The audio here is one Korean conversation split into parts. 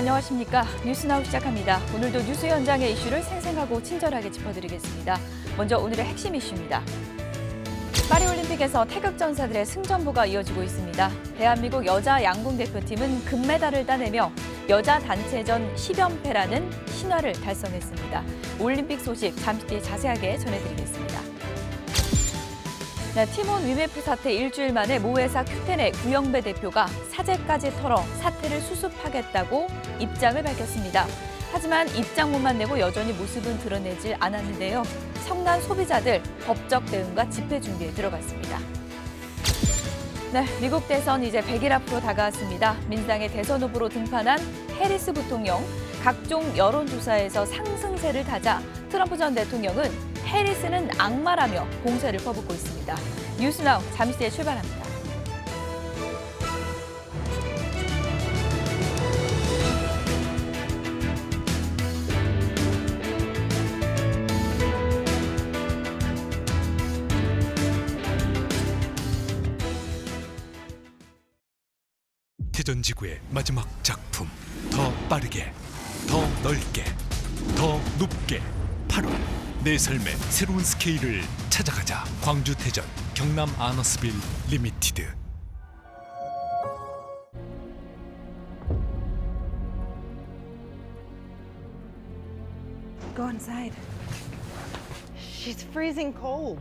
안녕하십니까. 뉴스나우 시작합니다. 오늘도 뉴스 현장의 이슈를 생생하고 친절하게 짚어드리겠습니다. 먼저 오늘의 핵심 이슈입니다. 파리올림픽에서 태극전사들의 승전보가 이어지고 있습니다. 대한민국 여자 양궁 대표팀은 금메달을 따내며 여자 단체전 10연패라는 신화를 달성했습니다. 올림픽 소식 잠시 뒤에 자세하게 전해드리겠습니다. 네, 티몬 위메프 사태 일주일 만에 모 회사 큐텐의 구영배 대표가 사재까지 털어 사태를 수습하겠다고 입장을 밝혔습니다. 하지만 입장문만 내고 여전히 모습은 드러내질 않았는데요. 성난 소비자들 법적 대응과 집회 준비에 들어갔습니다. 네, 미국 대선 이제 100일 앞으로 다가왔습니다. 민주당의 대선 후보로 등판한 해리스 부통령, 각종 여론조사에서 상승세를 타자 트럼프 전 대통령은 해리스는 악마라며 공세를 퍼붓고 있습니다. 뉴스나우 잠시 뒤에 출발합니다. 태전지구의 마지막 작품, 더 빠르게, 더 넓게, 더 높게. 8월 내 삶의 새로운 스케일을 찾아가자. 광주 태전 경남 아너스빌 리미티드. Go inside. She's freezing cold.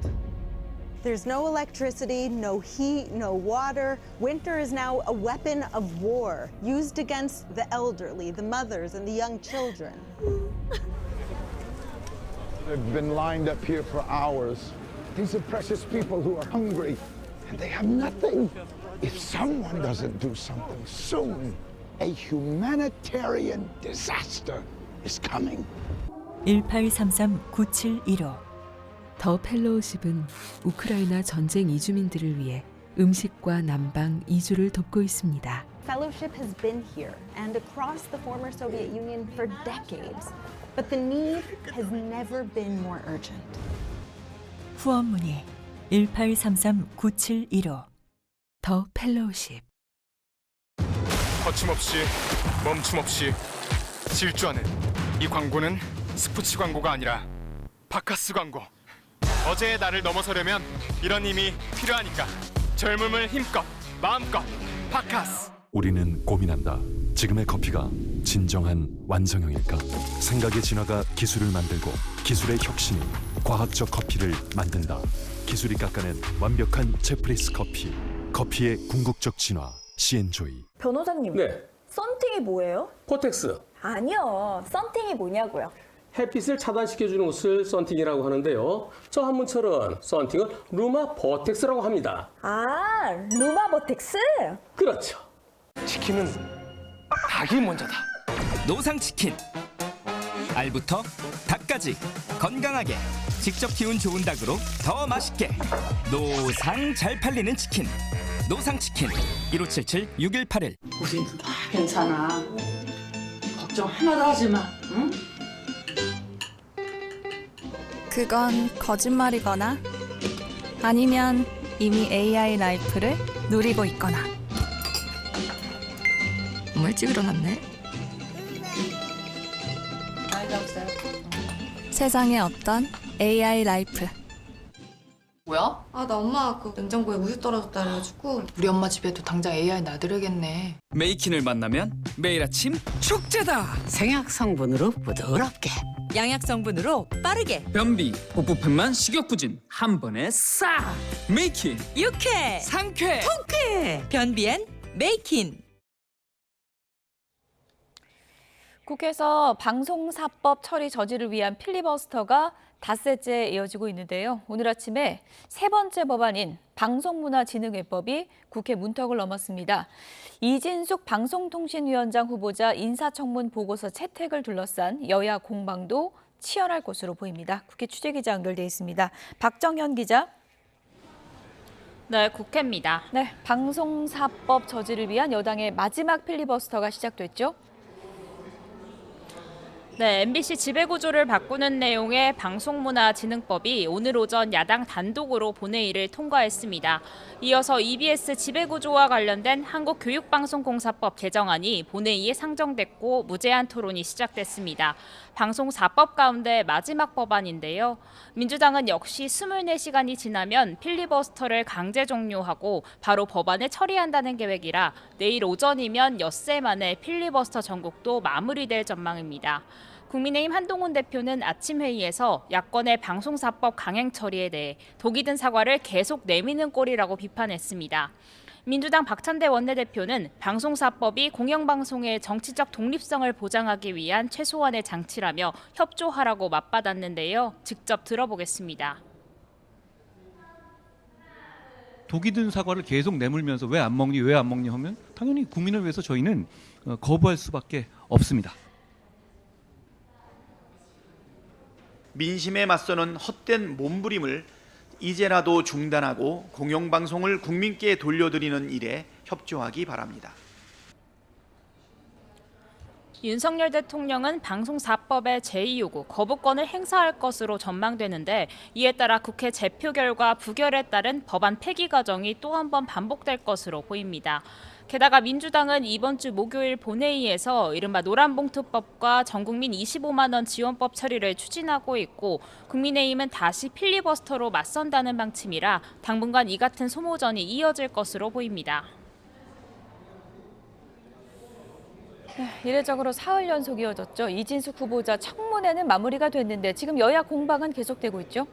There's no electricity, no heat, no water. Winter is now a weapon of war, used against the elderly, the mothers, and the young children. They've been lined up here for hours. These are precious people who are hungry, and they have nothing. If someone doesn't do something soon, a humanitarian disaster is coming. 1833-9715 더 펠로우십은 우크라이나 전쟁 이주민들을 위해 음식과 난방, 이주를 돕고 있습니다. Fellowship has been here and across the former Soviet Union for decades, but the need has never been more urgent. 후원 문의 1833-9715 더 펠로우십. 거침없이 멈춤없이 질주하는 이 광고는 스포츠 광고가 아니라 바카스 광고. 어제의 나를 넘어서려면 이런 힘이 필요하니까 젊음을 힘껏 마음껏 바카스. 우리는 고민한다. 지금의 커피가 진정한 완성형일까? 생각의 진화가 기술을 만들고 기술의 혁신이 과학적 커피를 만든다. 기술이 깎아낸 완벽한 제프리스 커피. 커피의 궁극적 진화. CN조이. 변호사님, 네, 썬팅이 뭐예요? 코텍스. 아니요, 썬팅이 뭐냐고요. 햇빛을 차단시켜주는 것을 썬팅이라고 하는데요. 저 한문처럼 썬팅은 루마 버텍스라고 합니다. 아, 루마버텍스? 그렇죠. 치킨은 닭이 먼저다. 노상치킨. 알부터 닭까지 건강하게 직접 키운 좋은 닭으로 더 맛있게. 노상 잘 팔리는 치킨. 노상치킨 1577-6181. 우린 다 괜찮아. 걱정 하나도 하지 마. 응? 그건 거짓말이거나 아니면 이미 AI 라이프를 누리고 있거나. 정말 일찍 일어났네. 세상에 없던 AI 라이프. 뭐야? 아, 나 엄마 그 냉장고에 우유 떨어졌다 그래가지고 우리 엄마 집에도 당장 AI 놔드려야겠네. 메이킨을 만나면 매일 아침 축제다. 생약 성분으로 부드럽게. 양약 성분으로 빠르게. 변비, 복부편만 식욕부진 한 번에 싹. 메이킨 유쾌 상쾌 통쾌 변비엔 메이킨. 국회에서 방송사법 처리 저지를 위한 필리버스터가 닷새째 이어지고 있는데요. 오늘 아침에 세 번째 법안인 방송문화진흥회법이 국회 문턱을 넘었습니다. 이진숙 방송통신위원장 후보자 인사청문 보고서 채택을 둘러싼 여야 공방도 치열할 것으로 보입니다. 국회 취재기자 연결돼 있습니다. 박정현 기자. 네, 국회입니다. 네, 방송사법 저지를 위한 여당의 마지막 필리버스터가 시작됐죠. 네, MBC 지배구조를 바꾸는 내용의 방송문화진흥법이 오늘 오전 야당 단독으로 본회의를 통과했습니다. 이어서 EBS 지배구조와 관련된 한국교육방송공사법 개정안이 본회의에 상정됐고 무제한 토론이 시작됐습니다. 방송사법 가운데 마지막 법안인데요. 민주당은 역시 24시간이 지나면 필리버스터를 강제 종료하고 바로 법안을 처리한다는 계획이라 내일 오전이면 엿새 만에 필리버스터 전국도 마무리될 전망입니다. 국민의힘 한동훈 대표는 아침 회의에서 야권의 방송사법 강행 처리에 대해 독이 든 사과를 계속 내미는 꼴이라고 비판했습니다. 민주당 박찬대 원내대표는 방송사법이 공영방송의 정치적 독립성을 보장하기 위한 최소한의 장치라며 협조하라고 맞받았는데요. 직접 들어보겠습니다. 독이 든 사과를 계속 내물면서 왜 안 먹니 하면 당연히 국민을 위해서 저희는 거부할 수밖에 없습니다. 민심에 맞서는 헛된 몸부림을 이제라도 중단하고 공영방송을 국민께 돌려드리는 일에 협조하기 바랍니다. 윤석열 대통령은 방송사법의 제2요구 거부권을 행사할 것으로 전망되는데 이에 따라 국회 재표 결과 부결에 따른 법안 폐기 과정이 또 한 번 반복될 것으로 보입니다. 게다가 민주당은 이번 주 목요일 본회의에서 이른바 노란봉투법과 전국민 25만 원 지원법 처리를 추진하고 있고 국민의힘은 다시 필리버스터로 맞선다는 방침이라 당분간 이 같은 소모전이 이어질 것으로 보입니다. 이례적으로 사흘 연속 이어졌죠. 이진숙 후보자 청문회는 마무리가 됐는데 지금 여야 공방은 계속되고 있죠.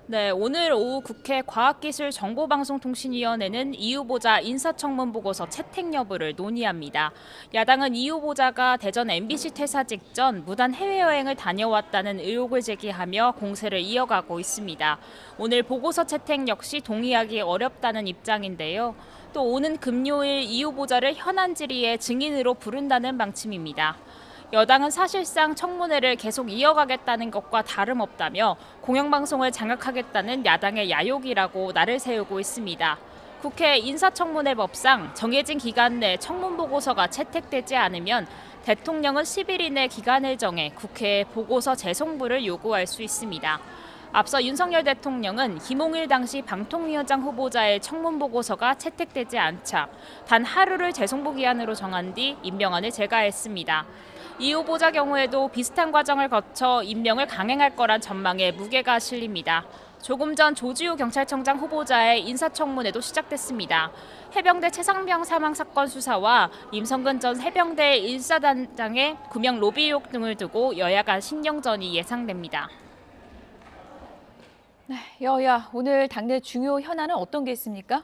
네, 오늘 오후 국회 과학기술정보방송통신위원회는 이 후보자 인사청문 보고서 채택 여부를 논의합니다. 야당은 이 후보자가 대전 MBC 퇴사 직전 무단 해외여행을 다녀왔다는 의혹을 제기하며 공세를 이어가고 있습니다. 오늘 보고서 채택 역시 동의하기 어렵다는 입장인데요. 또 오는 금요일 이 후보자를 현안 질의에 증인으로 부른다는 방침입니다. 여당은 사실상 청문회를 계속 이어가겠다는 것과 다름없다며 공영방송을 장악하겠다는 야당의 야욕이라고 날을 세우고 있습니다. 국회 인사청문회법상 정해진 기간 내 청문보고서가 채택되지 않으면 대통령은 10일 이내 기간을 정해 국회에 보고서 재송부를 요구할 수 있습니다. 앞서 윤석열 대통령은 김홍일 당시 방통위원장 후보자의 청문보고서가 채택되지 않자 단 하루를 재송부 기한으로 정한 뒤 임명안을 제거했습니다. 이 후보자 경우에도 비슷한 과정을 거쳐 임명을 강행할 거란 전망에 무게가 실립니다. 조금 전 조지호 경찰청장 후보자의 인사청문회도 시작됐습니다. 해병대 최상병 사망 사건 수사와 임성근 전 해병대 1사단장의 구명 로비 의혹 등을 두고 여야 간 신경전이 예상됩니다. 네, 여야 오늘 당내 중요 현안은 어떤 게 있습니까?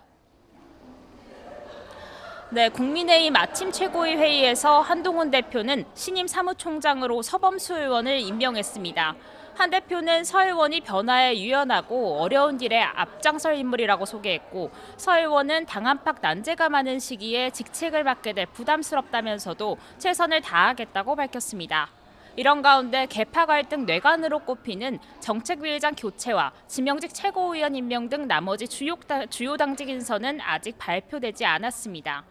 네, 국민의힘 아침 최고위 회의에서 한동훈 대표는 신임 사무총장으로 서범수 의원을 임명했습니다. 한 대표는 서 의원이 변화에 유연하고 어려운 일에 앞장설 인물이라고 소개했고 서 의원은 당 안팎 난제가 많은 시기에 직책을 맡게 돼 부담스럽다면서도 최선을 다하겠다고 밝혔습니다. 이런 가운데 계파 갈등 뇌관으로 꼽히는 정책위의장 교체와 지명직 최고위원 임명 등 나머지 주요 당직 인선은 아직 발표되지 않았습니다.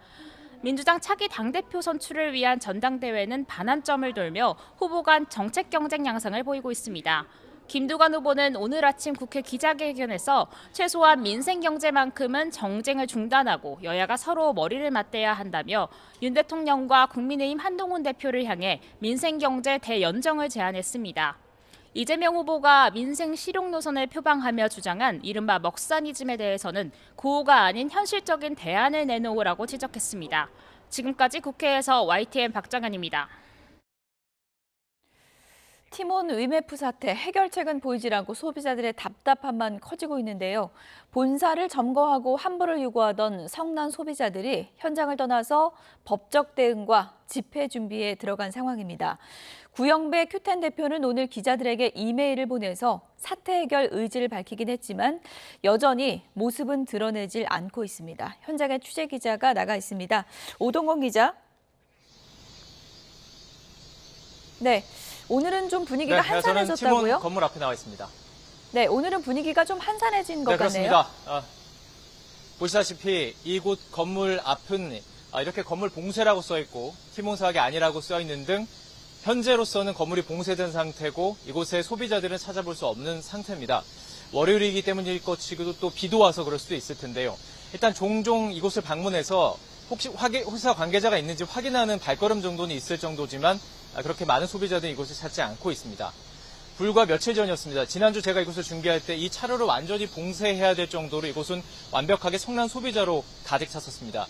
민주당 차기 당대표 선출을 위한 전당대회는 반환점을 돌며 후보 간 정책 경쟁 양상을 보이고 있습니다. 김두관 후보는 오늘 아침 국회 기자회견에서 최소한 민생 경제만큼은 정쟁을 중단하고 여야가 서로 머리를 맞대야 한다며 윤 대통령과 국민의힘 한동훈 대표를 향해 민생 경제 대연정을 제안했습니다. 이재명 후보가 민생 실용 노선을 표방하며 주장한 이른바 먹사니즘에 대해서는 구호가 아닌 현실적인 대안을 내놓으라고 지적했습니다. 지금까지 국회에서 YTN 박정현입니다. 티몬 위메프 사태 해결책은 보이질 않고 소비자들의 답답함만 커지고 있는데요. 본사를 점거하고 환불을 요구하던 성난 소비자들이 현장을 떠나서 법적 대응과 집회 준비에 들어간 상황입니다. 구영배 큐텐 대표는 오늘 기자들에게 이메일을 보내서 사태 해결 의지를 밝히긴 했지만 여전히 모습은 드러내질 않고 있습니다. 현장에 취재 기자가 나가 있습니다. 오동건 기자. 네. 오늘은 좀 분위기가 한산해졌다고요? 저는 티몬 건물 앞에 나와 있습니다. 네, 오늘은 분위기가 좀 한산해진 것 같네요. 그렇습니다. 보시다시피 이곳 건물 앞은 이렇게 건물 봉쇄라고 써 있고 티몬 사학이 아니라고 써 있는 등 현재로서는 건물이 봉쇄된 상태고 이곳에 소비자들은 찾아볼 수 없는 상태입니다. 월요일이기 때문일 것이고 또 비도 와서 그럴 수도 있을 텐데요. 일단 종종 이곳을 방문해서 혹시 회사 관계자가 있는지 확인하는 발걸음 정도는 있을 정도지만 그렇게 많은 소비자들이 이곳을 찾지 않고 있습니다. 불과 며칠 전이었습니다. 지난주 제가 이곳을 중계할 때 이 차로를 완전히 봉쇄해야 될 정도로 이곳은 완벽하게 성난 소비자로 가득 찼었습니다.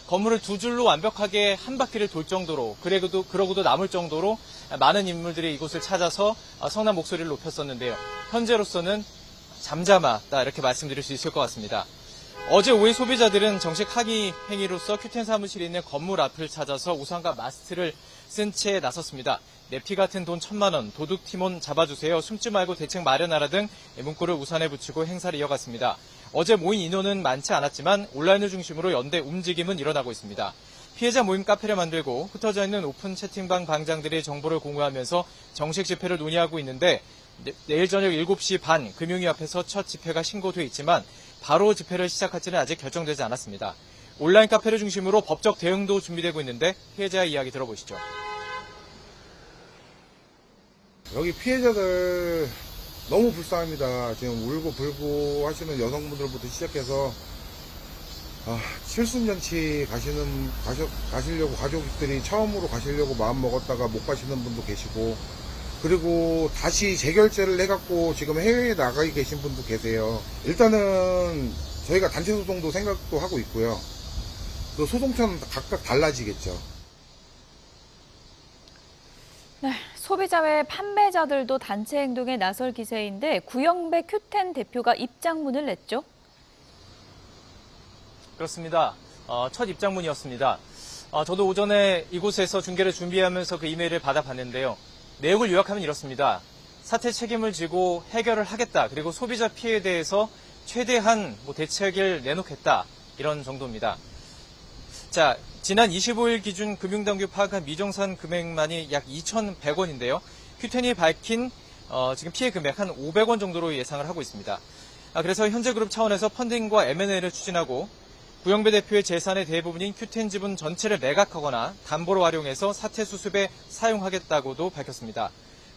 건물을 두 줄로 완벽하게 한 바퀴를 돌 정도로 그러고도 남을 정도로 많은 인물들이 이곳을 찾아서 성난 목소리를 높였었는데요. 현재로서는 잠잠하다 이렇게 말씀드릴 수 있을 것 같습니다. 어제 오후 소비자들은 정식 항의 행위로서 큐텐 사무실에 있는 건물 앞을 찾아서 우산과 마스크를 쓴 채 나섰습니다. 내 피 같은 돈 1,000만 원, 도둑 티몬 잡아주세요, 숨지 말고 대책 마련하라 등 문구를 우산에 붙이고 행사를 이어갔습니다. 어제 모인 인원은 많지 않았지만 온라인을 중심으로 연대 움직임은 일어나고 있습니다. 피해자 모임 카페를 만들고 흩어져 있는 오픈 채팅방 방장들이 정보를 공유하면서 정식 집회를 논의하고 있는데 내일 저녁 7시 반 금융위 앞에서 첫 집회가 신고돼 있지만 바로 집회를 시작할지는 아직 결정되지 않았습니다. 온라인 카페를 중심으로 법적 대응도 준비되고 있는데 피해자의 이야기 들어보시죠. 여기 피해자들 너무 불쌍합니다. 지금 울고 불고 하시는 여성분들부터 시작해서 칠순잔치 가시려고 가족들이 처음으로 가시려고 마음 먹었다가 못 가시는 분도 계시고, 그리고 다시 재결제를 해갖고 지금 해외에 나가 계신 분도 계세요. 일단은 저희가 단체 소송도 생각도 하고 있고요. 그 소송처는 각각 달라지겠죠. 네, 소비자 외 판매자들도 단체 행동에 나설 기세인데 구영배 큐텐 대표가 입장문을 냈죠. 그렇습니다. 첫 입장문이었습니다. 저도 오전에 이곳에서 중계를 준비하면서 그 이메일을 받아봤는데요. 내용을 요약하면 이렇습니다. 사태 책임을 지고 해결을 하겠다. 그리고 소비자 피해에 대해서 최대한 대책을 내놓겠다. 이런 정도입니다. 자, 지난 25일 기준 금융당국이 파악한 미정산 금액만이 약 2,100원인데요. 큐텐이 밝힌 지금 피해 금액 한 500원 정도로 예상을 하고 있습니다. 그래서 현재그룹 차원에서 펀딩과 M&A를 추진하고 구영배 대표의 재산의 대부분인 큐텐 지분 전체를 매각하거나 담보로 활용해서 사태 수습에 사용하겠다고도 밝혔습니다.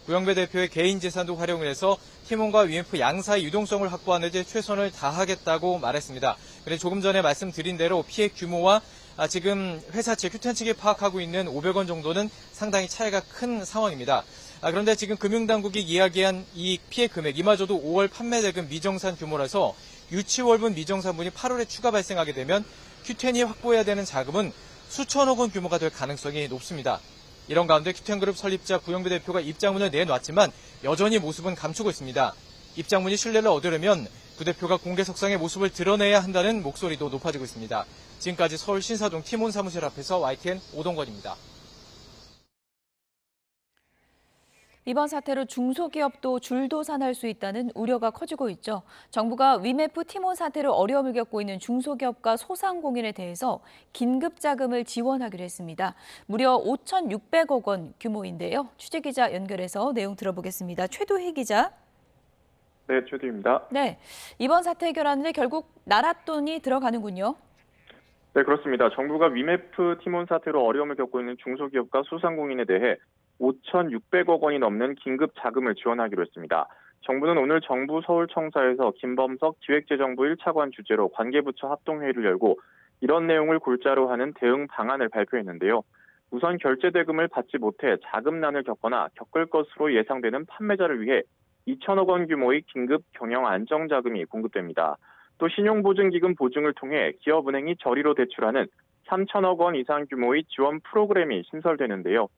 구영배 대표의 개인 재산도 활용을 해서 티몬과 위엠프 양사의 유동성을 확보하는 데 최선을 다하겠다고 말했습니다. 그런데 조금 전에 말씀드린 대로 피해 규모와 지금 회사 측 큐텐 측이 파악하고 있는 500원 정도는 상당히 차이가 큰 상황입니다. 그런데 지금 금융당국이 이야기한 이 피해 금액 이마저도 5월 판매 대금 미정산 규모라서 유치월분 미정산분이 8월에 추가 발생하게 되면 큐텐이 확보해야 되는 자금은 수천억 원 규모가 될 가능성이 높습니다. 이런 가운데 큐텐그룹 설립자 구영배 대표가 입장문을 내놨지만 여전히 모습은 감추고 있습니다. 입장문이 신뢰를 얻으려면 구 대표가 공개석상의 모습을 드러내야 한다는 목소리도 높아지고 있습니다. 지금까지 서울 신사동 티몬 사무실 앞에서 YTN 오동건입니다. 이번 사태로 중소기업도 줄도산할 수 있다는 우려가 커지고 있죠. 정부가 위메프 티몬 사태로 어려움을 겪고 있는 중소기업과 소상공인에 대해서 긴급자금을 지원하기로 했습니다. 무려 5,600억 원 규모인데요. 취재기자 연결해서 내용 들어보겠습니다. 최도희 기자. 네, 최도희입니다. 네, 이번 사태 해결하는데 결국 나라 돈이 들어가는군요. 네, 그렇습니다. 정부가 위메프 티몬 사태로 어려움을 겪고 있는 중소기업과 소상공인에 대해 5,600억 원이 넘는 긴급 자금을 지원하기로 했습니다. 정부는 오늘 정부 서울청사에서 김범석 기획재정부 1차관 주재로 관계부처 합동회의를 열고 이런 내용을 골자로 하는 대응 방안을 발표했는데요. 우선 결제대금을 받지 못해 자금난을 겪거나 겪을 것으로 예상되는 판매자를 위해 2천억 원 규모의 긴급 경영 안정자금이 공급됩니다. 또 신용보증기금 보증을 통해 기업은행이 저리로 대출하는 3천억 원 이상 규모의 지원 프로그램이 신설되는데요.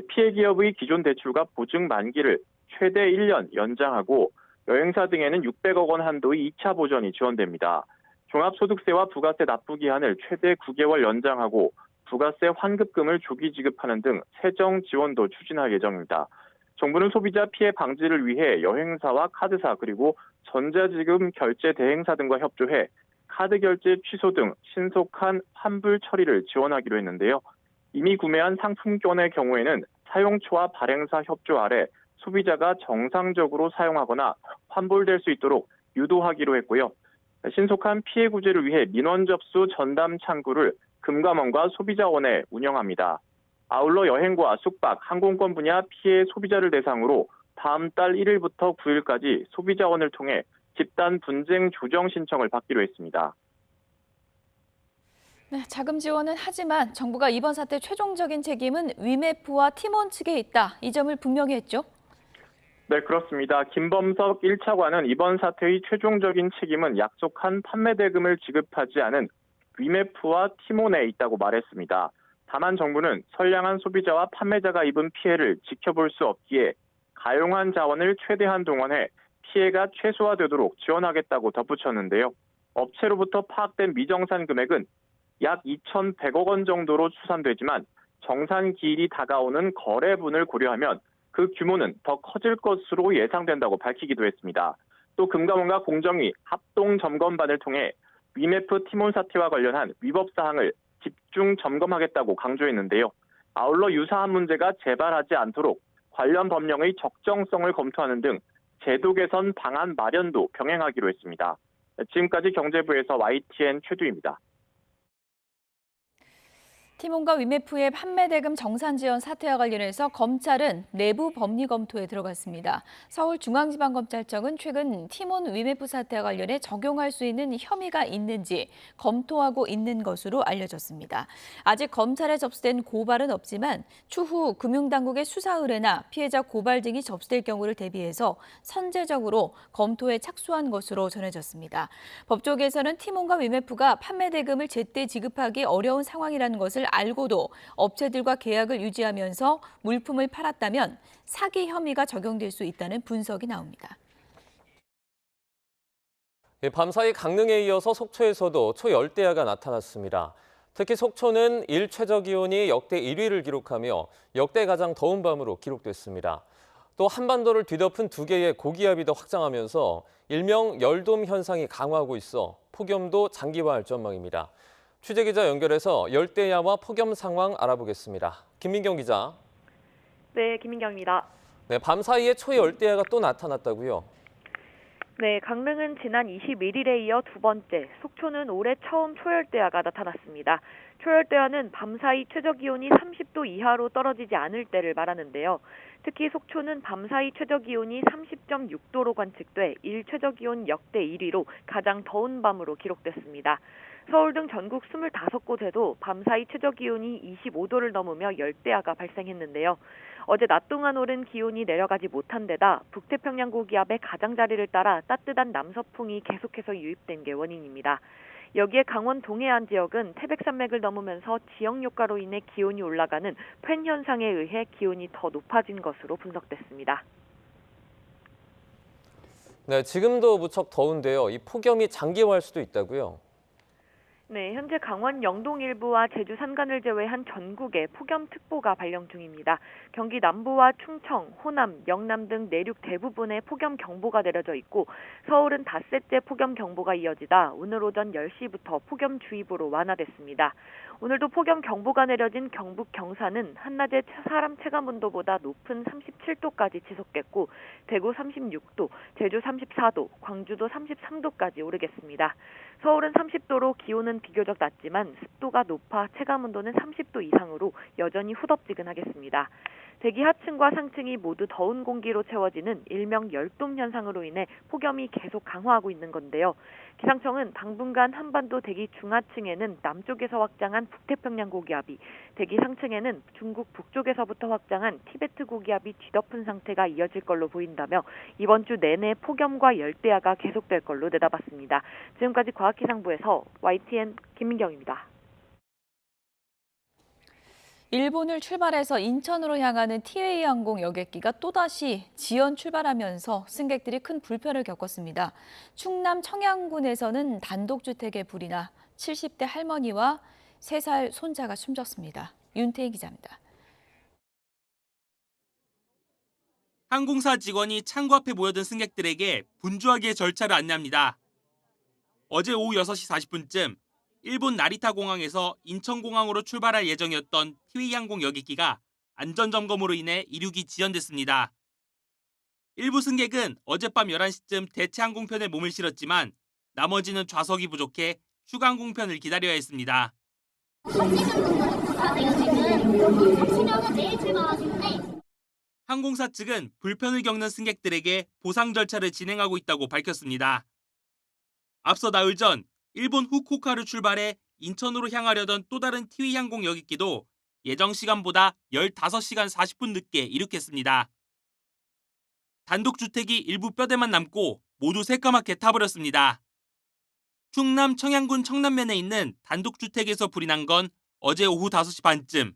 피해 기업의 기존 대출과 보증 만기를 최대 1년 연장하고 여행사 등에는 600억 원 한도의 2차 보전이 지원됩니다. 종합소득세와 부가세 납부 기한을 최대 9개월 연장하고 부가세 환급금을 조기 지급하는 등 세정 지원도 추진할 예정입니다. 정부는 소비자 피해 방지를 위해 여행사와 카드사 그리고 전자지급 결제 대행사 등과 협조해 카드 결제 취소 등 신속한 환불 처리를 지원하기로 했는데요. 이미 구매한 상품권의 경우에는 사용처와 발행사 협조 아래 소비자가 정상적으로 사용하거나 환불될 수 있도록 유도하기로 했고요. 신속한 피해 구제를 위해 민원 접수 전담 창구를 금감원과 소비자원에 운영합니다. 아울러 여행과 숙박, 항공권 분야 피해 소비자를 대상으로 다음 달 1일부터 9일까지 소비자원을 통해 집단 분쟁 조정 신청을 받기로 했습니다. 네, 자금 지원은 하지만 정부가 이번 사태 최종적인 책임은 위메프와 팀원 측에 있다. 이 점을 분명히 했죠. 네, 그렇습니다. 김범석 1차관은 이번 사태의 최종적인 책임은 약속한 판매 대금을 지급하지 않은 위메프와 팀원에 있다고 말했습니다. 다만 정부는 선량한 소비자와 판매자가 입은 피해를 지켜볼 수 없기에 가용한 자원을 최대한 동원해 피해가 최소화되도록 지원하겠다고 덧붙였는데요. 업체로부터 파악된 미정산 금액은 약 2,100억 원 정도로 추산되지만 정산 기일이 다가오는 거래분을 고려하면 그 규모는 더 커질 것으로 예상된다고 밝히기도 했습니다. 또 금감원과 공정위 합동 점검반을 통해 위메프 팀원 사태와 관련한 위법 사항을 집중 점검하겠다고 강조했는데요. 아울러 유사한 문제가 재발하지 않도록 관련 법령의 적정성을 검토하는 등 제도 개선 방안 마련도 병행하기로 했습니다. 지금까지 경제부에서 YTN 최두입니다. 팀원과 위메프의 판매 대금 정산 지원 사태와 관련해서 검찰은 내부 법리 검토에 들어갔습니다. 서울중앙지방검찰청은 최근 팀원 위메프 사태와 관련해 적용할 수 있는 혐의가 있는지 검토하고 있는 것으로 알려졌습니다. 아직 검찰에 접수된 고발은 없지만 추후 금융당국의 수사 의뢰나 피해자 고발 등이 접수될 경우를 대비해서 선제적으로 검토에 착수한 것으로 전해졌습니다. 법조계에서는 팀원과 위메프가 판매 대금을 제때 지급하기 어려운 상황이라는 것을 알고도 업체들과 계약을 유지하면서 물품을 팔았다면 사기 혐의가 적용될 수 있다는 분석이 나옵니다. 밤사이 강릉에 이어서 속초에서도 초열대야가 나타났습니다. 특히 속초는 일 최저기온이 역대 1위를 기록하며 역대 가장 더운 밤으로 기록됐습니다. 또 한반도를 뒤덮은 두 개의 고기압이 더 확장하면서 일명 열돔 현상이 강화하고 있어 폭염도 장기화할 전망입니다. 취재기자 연결해서 열대야와 폭염 상황 알아보겠습니다. 김민경 기자. 네, 김민경입니다. 네, 밤사이에 초열대야가 또 나타났다고요? 네, 강릉은 지난 21일에 이어 두 번째, 속초는 올해 처음 초열대야가 나타났습니다. 초열대야는 밤사이 최저기온이 30도 이하로 떨어지지 않을 때를 말하는데요. 특히 속초는 밤사이 최저기온이 30.6도로 관측돼 일 최저기온 역대 1위로 가장 더운 밤으로 기록됐습니다. 서울 등 전국 25곳에도 밤사이 최저기온이 25도를 넘으며 열대야가 발생했는데요. 어제 낮 동안 오른 기온이 내려가지 못한 데다 북태평양 고기압의 가장자리를 따라 따뜻한 남서풍이 계속해서 유입된 게 원인입니다. 여기에 강원 동해안 지역은 태백산맥을 넘으면서 지역 효과로 인해 기온이 올라가는 팬 현상에 의해 기온이 더 높아진 것으로 분석됐습니다. 네, 지금도 무척 더운데요. 이 폭염이 장기화할 수도 있다고요? 네, 현재 강원 영동 일부와 제주 산간을 제외한 전국에 폭염특보가 발령 중입니다. 경기 남부와 충청, 호남, 영남 등 내륙 대부분에 폭염경보가 내려져 있고 서울은 닷새째 폭염경보가 이어지다 오늘 오전 10시부터 폭염주의보로 완화됐습니다. 오늘도 폭염경보가 내려진 경북 경산은 한낮에 사람 체감온도보다 높은 37도까지 지속됐고 대구 36도, 제주 34도, 광주도 33도까지 오르겠습니다. 서울은 30도로 기온은 비교적 낮지만 습도가 높아 체감온도는 30도 이상으로 여전히 후덥지근하겠습니다. 대기 하층과 상층이 모두 더운 공기로 채워지는 일명 열돔 현상으로 인해 폭염이 계속 강화하고 있는 건데요. 기상청은 당분간 한반도 대기 중하층에는 남쪽에서 확장한 북태평양 고기압이, 대기 상층에는 중국 북쪽에서부터 확장한 티베트 고기압이 뒤덮은 상태가 이어질 걸로 보인다며 이번 주 내내 폭염과 열대야가 계속될 걸로 내다봤습니다. 지금까지 과학기상부에서 YTN 김민경입니다. 일본을 출발해서 인천으로 향하는 티웨이 항공 여객기가 또다시 지연 출발하면서 승객들이 큰 불편을 겪었습니다. 충남 청양군에서는 단독주택에 불이 나 70대 할머니와 3살 손자가 숨졌습니다. 윤태희 기자입니다. 항공사 직원이 창구 앞에 모여든 승객들에게 분주하게 절차를 안내합니다. 어제 오후 6시 40분쯤 일본 나리타 공항에서 인천공항으로 출발할 예정이었던 티웨이 항공 여객기가 안전점검으로 인해 이륙이 지연됐습니다. 일부 승객은 어젯밤 11시쯤 대체 항공편에 몸을 실었지만 나머지는 좌석이 부족해 추가 항공편을 기다려야 했습니다. 항공사 측은 불편을 겪는 승객들에게 보상 절차를 진행하고 있다고 밝혔습니다. 앞서 나흘 전 일본 후쿠오카를 출발해 인천으로 향하려던 또 다른 티웨이 항공 여객기도 예정 시간보다 15시간 40분 늦게 이륙했습니다. 단독주택이 일부 뼈대만 남고 모두 새까맣게 타버렸습니다. 충남 청양군 청남면에 있는 단독주택에서 불이 난 건 어제 오후 5시 반쯤.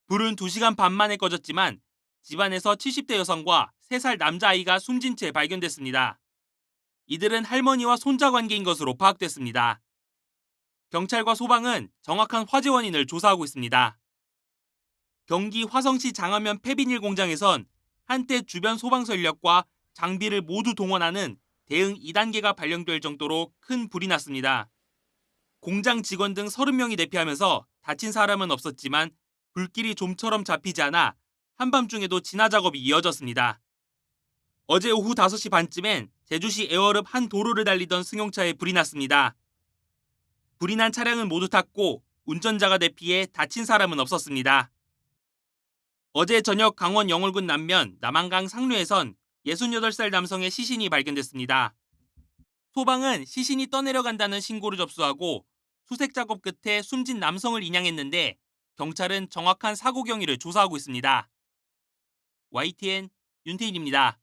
불은 2시간 반 만에 꺼졌지만 집안에서 70대 여성과 3살 남자아이가 숨진 채 발견됐습니다. 이들은 할머니와 손자 관계인 것으로 파악됐습니다. 경찰과 소방은 정확한 화재 원인을 조사하고 있습니다. 경기 화성시 장안면 폐비닐 공장에선 한때 주변 소방서 인력과 장비를 모두 동원하는 대응 2단계가 발령될 정도로 큰 불이 났습니다. 공장 직원 등 30명이 대피하면서 다친 사람은 없었지만 불길이 좀처럼 잡히지 않아 한밤중에도 진화 작업이 이어졌습니다. 어제 오후 5시 반쯤엔 제주시 애월읍 한 도로를 달리던 승용차에 불이 났습니다. 불이 난 차량은 모두 탔고 운전자가 대피해 다친 사람은 없었습니다. 어제 저녁 강원 영월군 남면 남한강 상류에선 68살 남성의 시신이 발견됐습니다. 소방은 시신이 떠내려간다는 신고를 접수하고 수색 작업 끝에 숨진 남성을 인양했는데 경찰은 정확한 사고 경위를 조사하고 있습니다. YTN 윤태인입니다.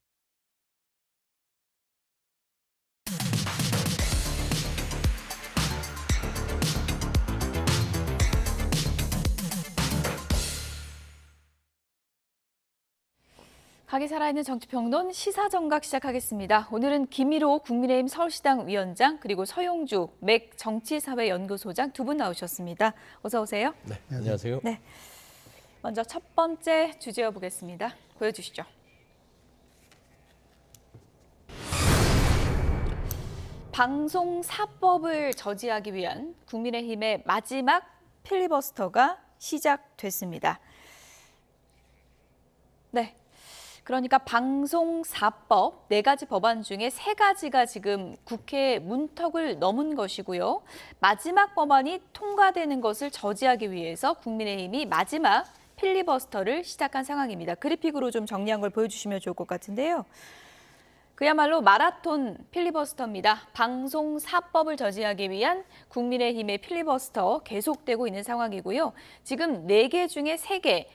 각이 살아있는 정치평론 시사정각 시작하겠습니다. 오늘은 김일호 국민의힘 서울시당 위원장 그리고 서용주 맥 정치사회연구소장 두 분 나오셨습니다. 어서 오세요. 네, 안녕하세요. 네, 먼저 첫 번째 주제어 보겠습니다. 보여주시죠. 방송사법을 저지하기 위한 국민의힘의 마지막 필리버스터가 시작됐습니다. 네. 그러니까 방송사법 4가지 법안 중에 3가지가 지금 국회 문턱을 넘은 것이고요. 마지막 법안이 통과되는 것을 저지하기 위해서 국민의힘이 마지막 필리버스터를 시작한 상황입니다. 그래픽으로 좀 정리한 걸 보여주시면 좋을 것 같은데요. 그야말로 마라톤 필리버스터입니다. 방송사법을 저지하기 위한 국민의힘의 필리버스터 계속되고 있는 상황이고요. 지금 4개 중에 3개.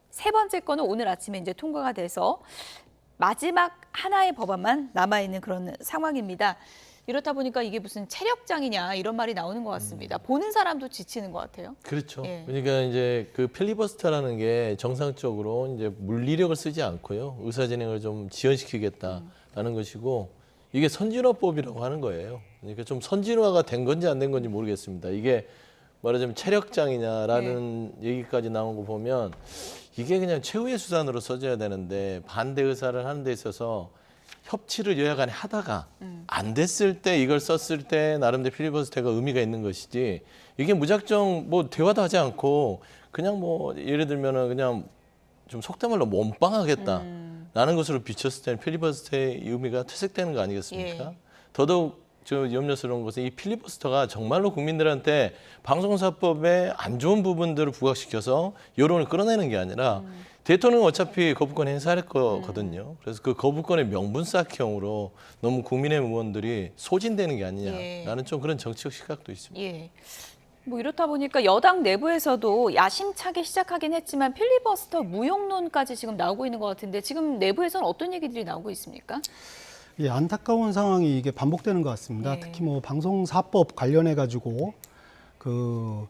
세 번째 거는 오늘 아침에 이제 통과가 돼서 마지막 하나의 법안만 남아있는 그런 상황입니다. 이렇다 보니까 이게 무슨 체력장이냐 이런 말이 나오는 것 같습니다. 보는 사람도 지치는 것 같아요. 그렇죠. 예. 그러니까 이제 그 필리버스터라는 게 정상적으로 이제 물리력을 쓰지 않고요. 의사진행을 좀 지연시키겠다라는 것이고 이게 선진화법이라고 하는 거예요. 그러니까 좀 선진화가 된 건지 안 된 건지 모르겠습니다. 이게 말하자면 체력장이냐라는 얘기까지 나온 거 보면 이게 그냥 최후의 수단으로 써져야 되는데 반대 의사를 하는 데 있어서 협치를 여야간에 하다가 안 됐을 때 이걸 썼을 때 나름대로 필리버스터가 의미가 있는 것이지 이게 무작정 뭐 대화도 하지 않고 그냥 뭐 예를 들면은 그냥 좀 속된 말로 몸빵하겠다라는 것으로 비쳤을 때는 필리버스터의 의미가 퇴색되는 거 아니겠습니까? 예. 더더욱 저 염려스러운 것은 이 필리버스터가 정말로 국민들한테 방송사법의 안 좋은 부분들을 부각시켜서 여론을 끌어내는 게 아니라 대통령은 어차피 거부권 행사할 거거든요. 그래서 그 거부권의 명분 쌓기형으로 너무 국민의힘 의원들이 소진되는 게 아니냐라는 좀 그런 정치적 시각도 있습니다. 예. 뭐 이렇다 보니까 여당 내부에서도 야심차게 시작하긴 했지만 필리버스터 무용론까지 지금 나오고 있는 것 같은데 지금 내부에서는 어떤 얘기들이 나오고 있습니까? 예, 안타까운 상황이 이게 반복되는 것 같습니다. 특히 뭐 방송사법 관련해 가지고 그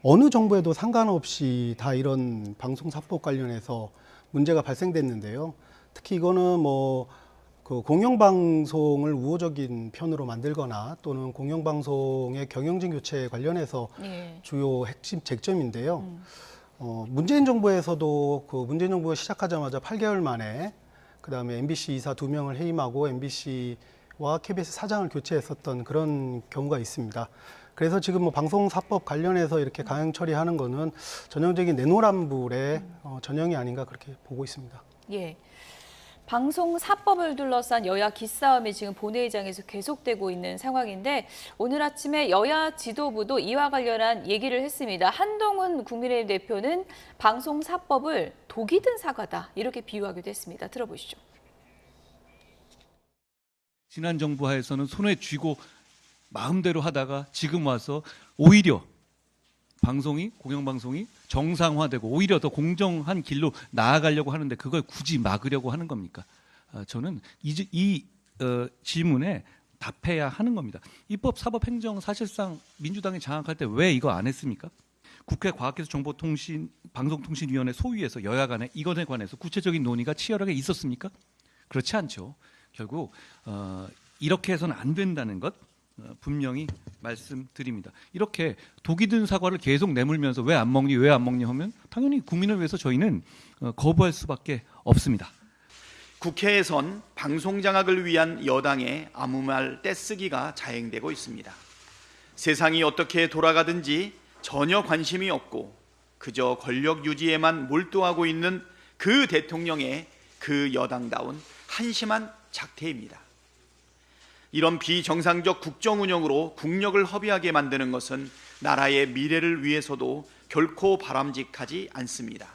어느 정부에도 상관없이 다 이런 방송사법 관련해서 문제가 발생됐는데요. 특히 이거는 뭐 그 공영방송을 우호적인 편으로 만들거나 또는 공영방송의 경영진 교체 관련해서 주요 핵심 쟁점인데요. 문재인 정부에서도 그 문재인 정부가 시작하자마자 8개월 만에 그다음에 MBC 이사 2명을 해임하고 MBC와 KBS 사장을 교체했었던 그런 경우가 있습니다. 그래서 지금 뭐 방송사법 관련해서 이렇게 강행 처리하는 거는 전형적인 내노란불의 전형이 아닌가 그렇게 보고 있습니다. 예. 방송 4법을 둘러싼 여야 기싸움이 지금 본회의장에서 계속되고 있는 상황인데 오늘 아침에 여야 지도부도 이와 관련한 얘기를 했습니다. 한동훈 국민의힘 대표는 방송 4법을 독이 든 사과다 이렇게 비유하기도 했습니다. 들어보시죠. 지난 정부 하에서는 손에 쥐고 마음대로 하다가 지금 와서 오히려 공영방송이 정상화되고 오히려 더 공정한 길로 나아가려고 하는데 그걸 굳이 막으려고 하는 겁니까? 저는 이 질문에 답해야 하는 겁니다. 입법, 사법, 행정 사실상 민주당이 장악할 때 왜 이거 안 했습니까? 국회 과학기술정보통신 방송통신위원회 소위에서 여야 간에 이것에 관해서 구체적인 논의가 치열하게 있었습니까? 그렇지 않죠. 결국 이렇게 해서는 안 된다는 것 분명히 말씀드립니다. 이렇게 독이 든 사과를 계속 내물면서 왜 안 먹니 하면 당연히 국민을 위해서 저희는 거부할 수밖에 없습니다. 국회에선 방송 장악을 위한 여당의 아무 말 떼쓰기가 자행되고 있습니다. 세상이 어떻게 돌아가든지 전혀 관심이 없고 그저 권력 유지에만 몰두하고 있는 그 대통령의 그 여당다운 한심한 작태입니다. 이런 비정상적 국정 운영으로 국력을 허비하게 만드는 것은 나라의 미래를 위해서도 결코 바람직하지 않습니다.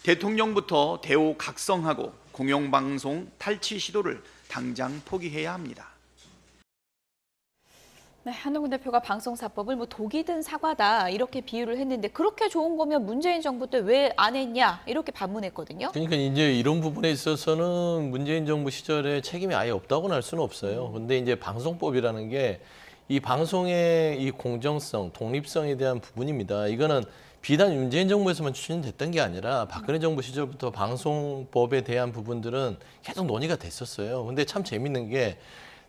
대통령부터 대오각성하고 공영방송 탈취 시도를 당장 포기해야 합니다. 네, 한동훈 대표가 방송4법을 독이 든 사과다 이렇게 비유를 했는데 그렇게 좋은 거면 문재인 정부 때 왜 안 했냐 이렇게 반문했거든요. 그러니까 이제 이런 부분에 있어서는 문재인 정부 시절에 책임이 아예 없다고는 할 수는 없어요. 근데 이제 방송법이라는 게 이 방송의 이 공정성, 독립성에 대한 부분입니다. 이거는 비단 문재인 정부에서만 추진됐던 게 아니라 박근혜 정부 시절부터 방송법에 대한 부분들은 계속 논의가 됐었어요. 근데 참 재밌는 게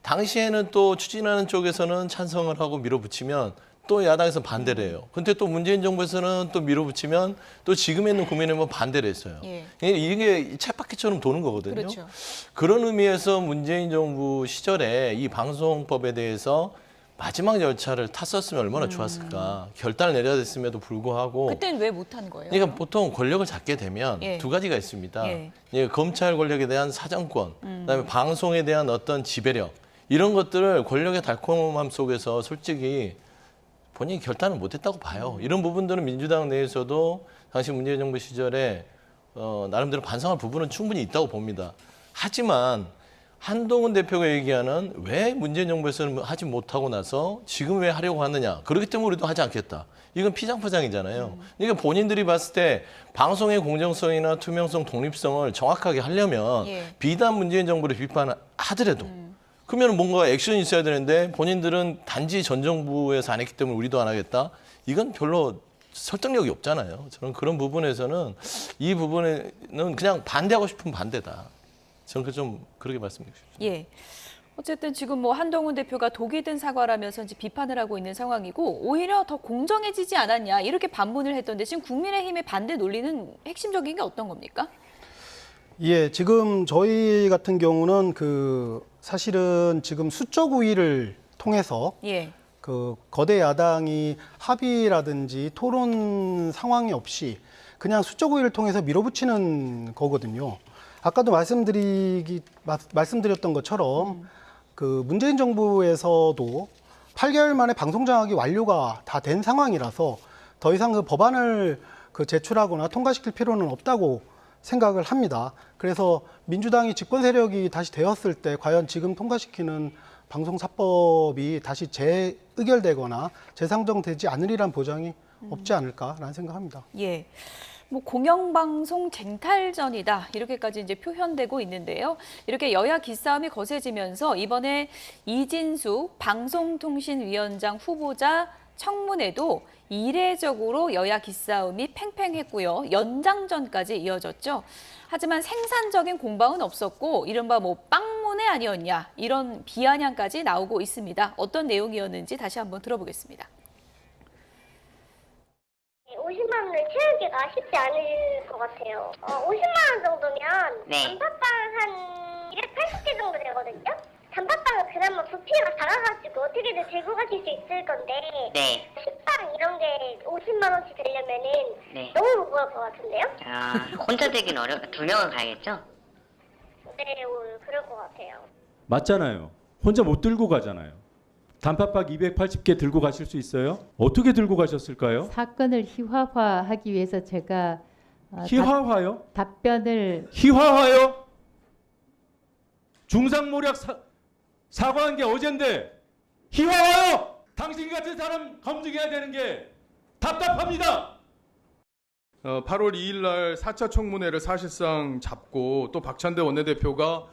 당시에는 또 추진하는 쪽에서는 찬성을 하고 밀어붙이면 또 야당에서 반대를 해요. 근데 또 문재인 정부에서는 또 밀어붙이면 또 지금에 있는 국민의힘은 반대를 했어요. 예. 이게 쳇바퀴처럼 도는 거거든요. 그렇죠. 그런 의미에서 문재인 정부 시절에 이 방송법에 대해서 마지막 열차를 탔었으면 얼마나 좋았을까. 결단을 내려야 됐음에도 불구하고. 그때는 왜 못한 거예요? 그러니까 보통 권력을 잡게 되면 예. 두 가지가 있습니다. 예. 검찰 권력에 대한 사정권, 그다음에 방송에 대한 어떤 지배력. 이런 것들을 권력의 달콤함 속에서 솔직히 본인이 결단을 못했다고 봐요. 이런 부분들은 민주당 내에서도 당시 문재인 정부 시절에 나름대로 반성할 부분은 충분히 있다고 봅니다. 하지만 한동훈 대표가 얘기하는 왜 문재인 정부에서는 하지 못하고 나서 지금 왜 하려고 하느냐. 그렇기 때문에 우리도 하지 않겠다. 이건 피장파장이잖아요. 그러니까 본인들이 봤을 때 방송의 공정성이나 투명성, 독립성을 정확하게 하려면 비단 문재인 정부를 비판하더라도 그러면 뭔가 액션이 있어야 되는데 본인들은 단지 전 정부에서 안 했기 때문에 우리도 안 하겠다. 이건 별로 설득력이 없잖아요. 저는 그런 부분에서는 이 부분에는 그냥 반대하고 싶은 반대다. 저는 좀 그렇게 말씀드리고 싶습니다. 예. 어쨌든 지금 뭐 한동훈 대표가 독이 든 사과라면서 이제 비판을 하고 있는 상황이고 오히려 더 공정해지지 않았냐 이렇게 반문을 했던데 지금 국민의힘의 반대 논리는 핵심적인 게 어떤 겁니까? 예, 지금 저희 같은 경우는 사실은 지금 수적 우위를 통해서 그 거대 야당이 합의라든지 토론 상황이 없이 그냥 수적 우위를 통해서 밀어붙이는 거거든요. 아까도 말씀드렸던 것처럼 그 문재인 정부에서도 8개월 만에 방송 장악이 완료가 다 된 상황이라서 더 이상 그 법안을 제출하거나 통과시킬 필요는 없다고 생각을 합니다. 그래서 민주당이 집권 세력이 다시 되었을 때 과연 지금 통과시키는 방송4법이 다시 재의결되거나 재상정되지 않으리란 보장이 없지 않을까라는 생각합니다. 예. 뭐 공영방송 쟁탈전이다 이렇게까지 이제 표현되고 있는데요. 이렇게 여야 기싸움이 거세지면서 이번에 이진수 방송통신위원장 후보자 청문회도 이례적으로 여야 기싸움이 팽팽했고요. 연장전까지 이어졌죠. 하지만 생산적인 공방은 없었고 이른바 뭐 빵문회 아니었냐 이런 비아냥까지 나오고 있습니다. 어떤 내용이었는지 다시 한번 들어보겠습니다. 50만 원을 채우기가 쉽지 않을 것 같아요. 50만 원 정도면 단팥빵 한 280개 정도 되거든요. 단팥빵은 그나마 부피가 작아가지고 어떻게든 들고 가실 수 있을 건데 식빵 이런 게 50만 원씩 되려면은 너무 무거울 것 같은데요? 혼자 되긴 두 명은 가야겠죠? 내올 그럴 것 같아요. 맞잖아요. 혼자 못 들고 가잖아요. 단팥빵 280개 들고 가실 수 있어요? 어떻게 들고 가셨을까요? 사건을 희화화하기 위해서 제가 희화화요? 답변을 희화화요? 중상모략 사과한 게 어젠데 희화화요? 당신 같은 사람 검증해야 되는 게 답답합니다. 8월 2일 날 4차 청문회를 사실상 잡고 또 박찬대 원내대표가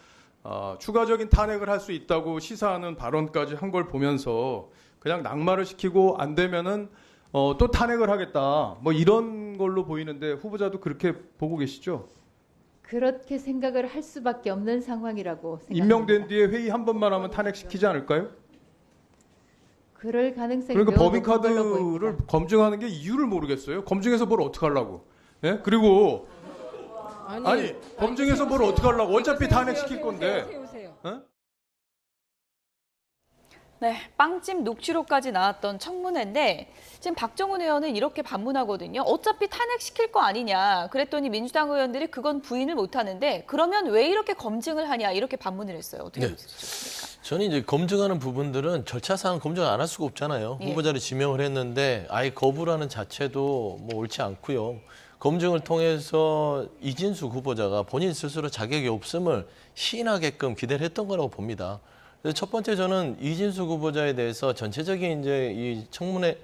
추가적인 탄핵을 할 수 있다고 시사하는 발언까지 한 걸 보면서 그냥 낙마를 시키고 안 되면은 또 탄핵을 하겠다 뭐 이런 걸로 보이는데 후보자도 그렇게 보고 계시죠? 그렇게 생각을 할 수밖에 없는 상황이라고 생각합니다. 임명된 뒤에 회의 한 번만 하면 탄핵시키지 않을까요? 그럴 가능성이 그러니까 매우 높은 걸로 보입니다. 법인카드를 검증하는 게 이유를 모르겠어요. 검증해서 뭘 어떻게 하려고? 예? 그리고 아니 검증해서 뭘 어떻게 하려고? 어차피 탄핵시킬 건데. 어? 네, 빵집 녹취록까지 나왔던 청문회인데 지금 박정훈 의원은 이렇게 반문하거든요. 어차피 탄핵시킬 거 아니냐. 그랬더니 민주당 의원들이 그건 부인을 못하는데 그러면 왜 이렇게 검증을 하냐 이렇게 반문을 했어요. 어떻게 보십니까? 저는 이제 검증하는 부분들은 절차상 검증 안 할 수가 없잖아요. 예. 후보자를 지명을 했는데 아예 거부라는 자체도 뭐 옳지 않고요. 검증을 통해서 이진숙 후보자가 본인 스스로 자격이 없음을 시인하게끔 기대를 했던 거라고 봅니다. 그래서 첫 번째 저는 이진숙 후보자에 대해서 전체적인 이제 이 청문회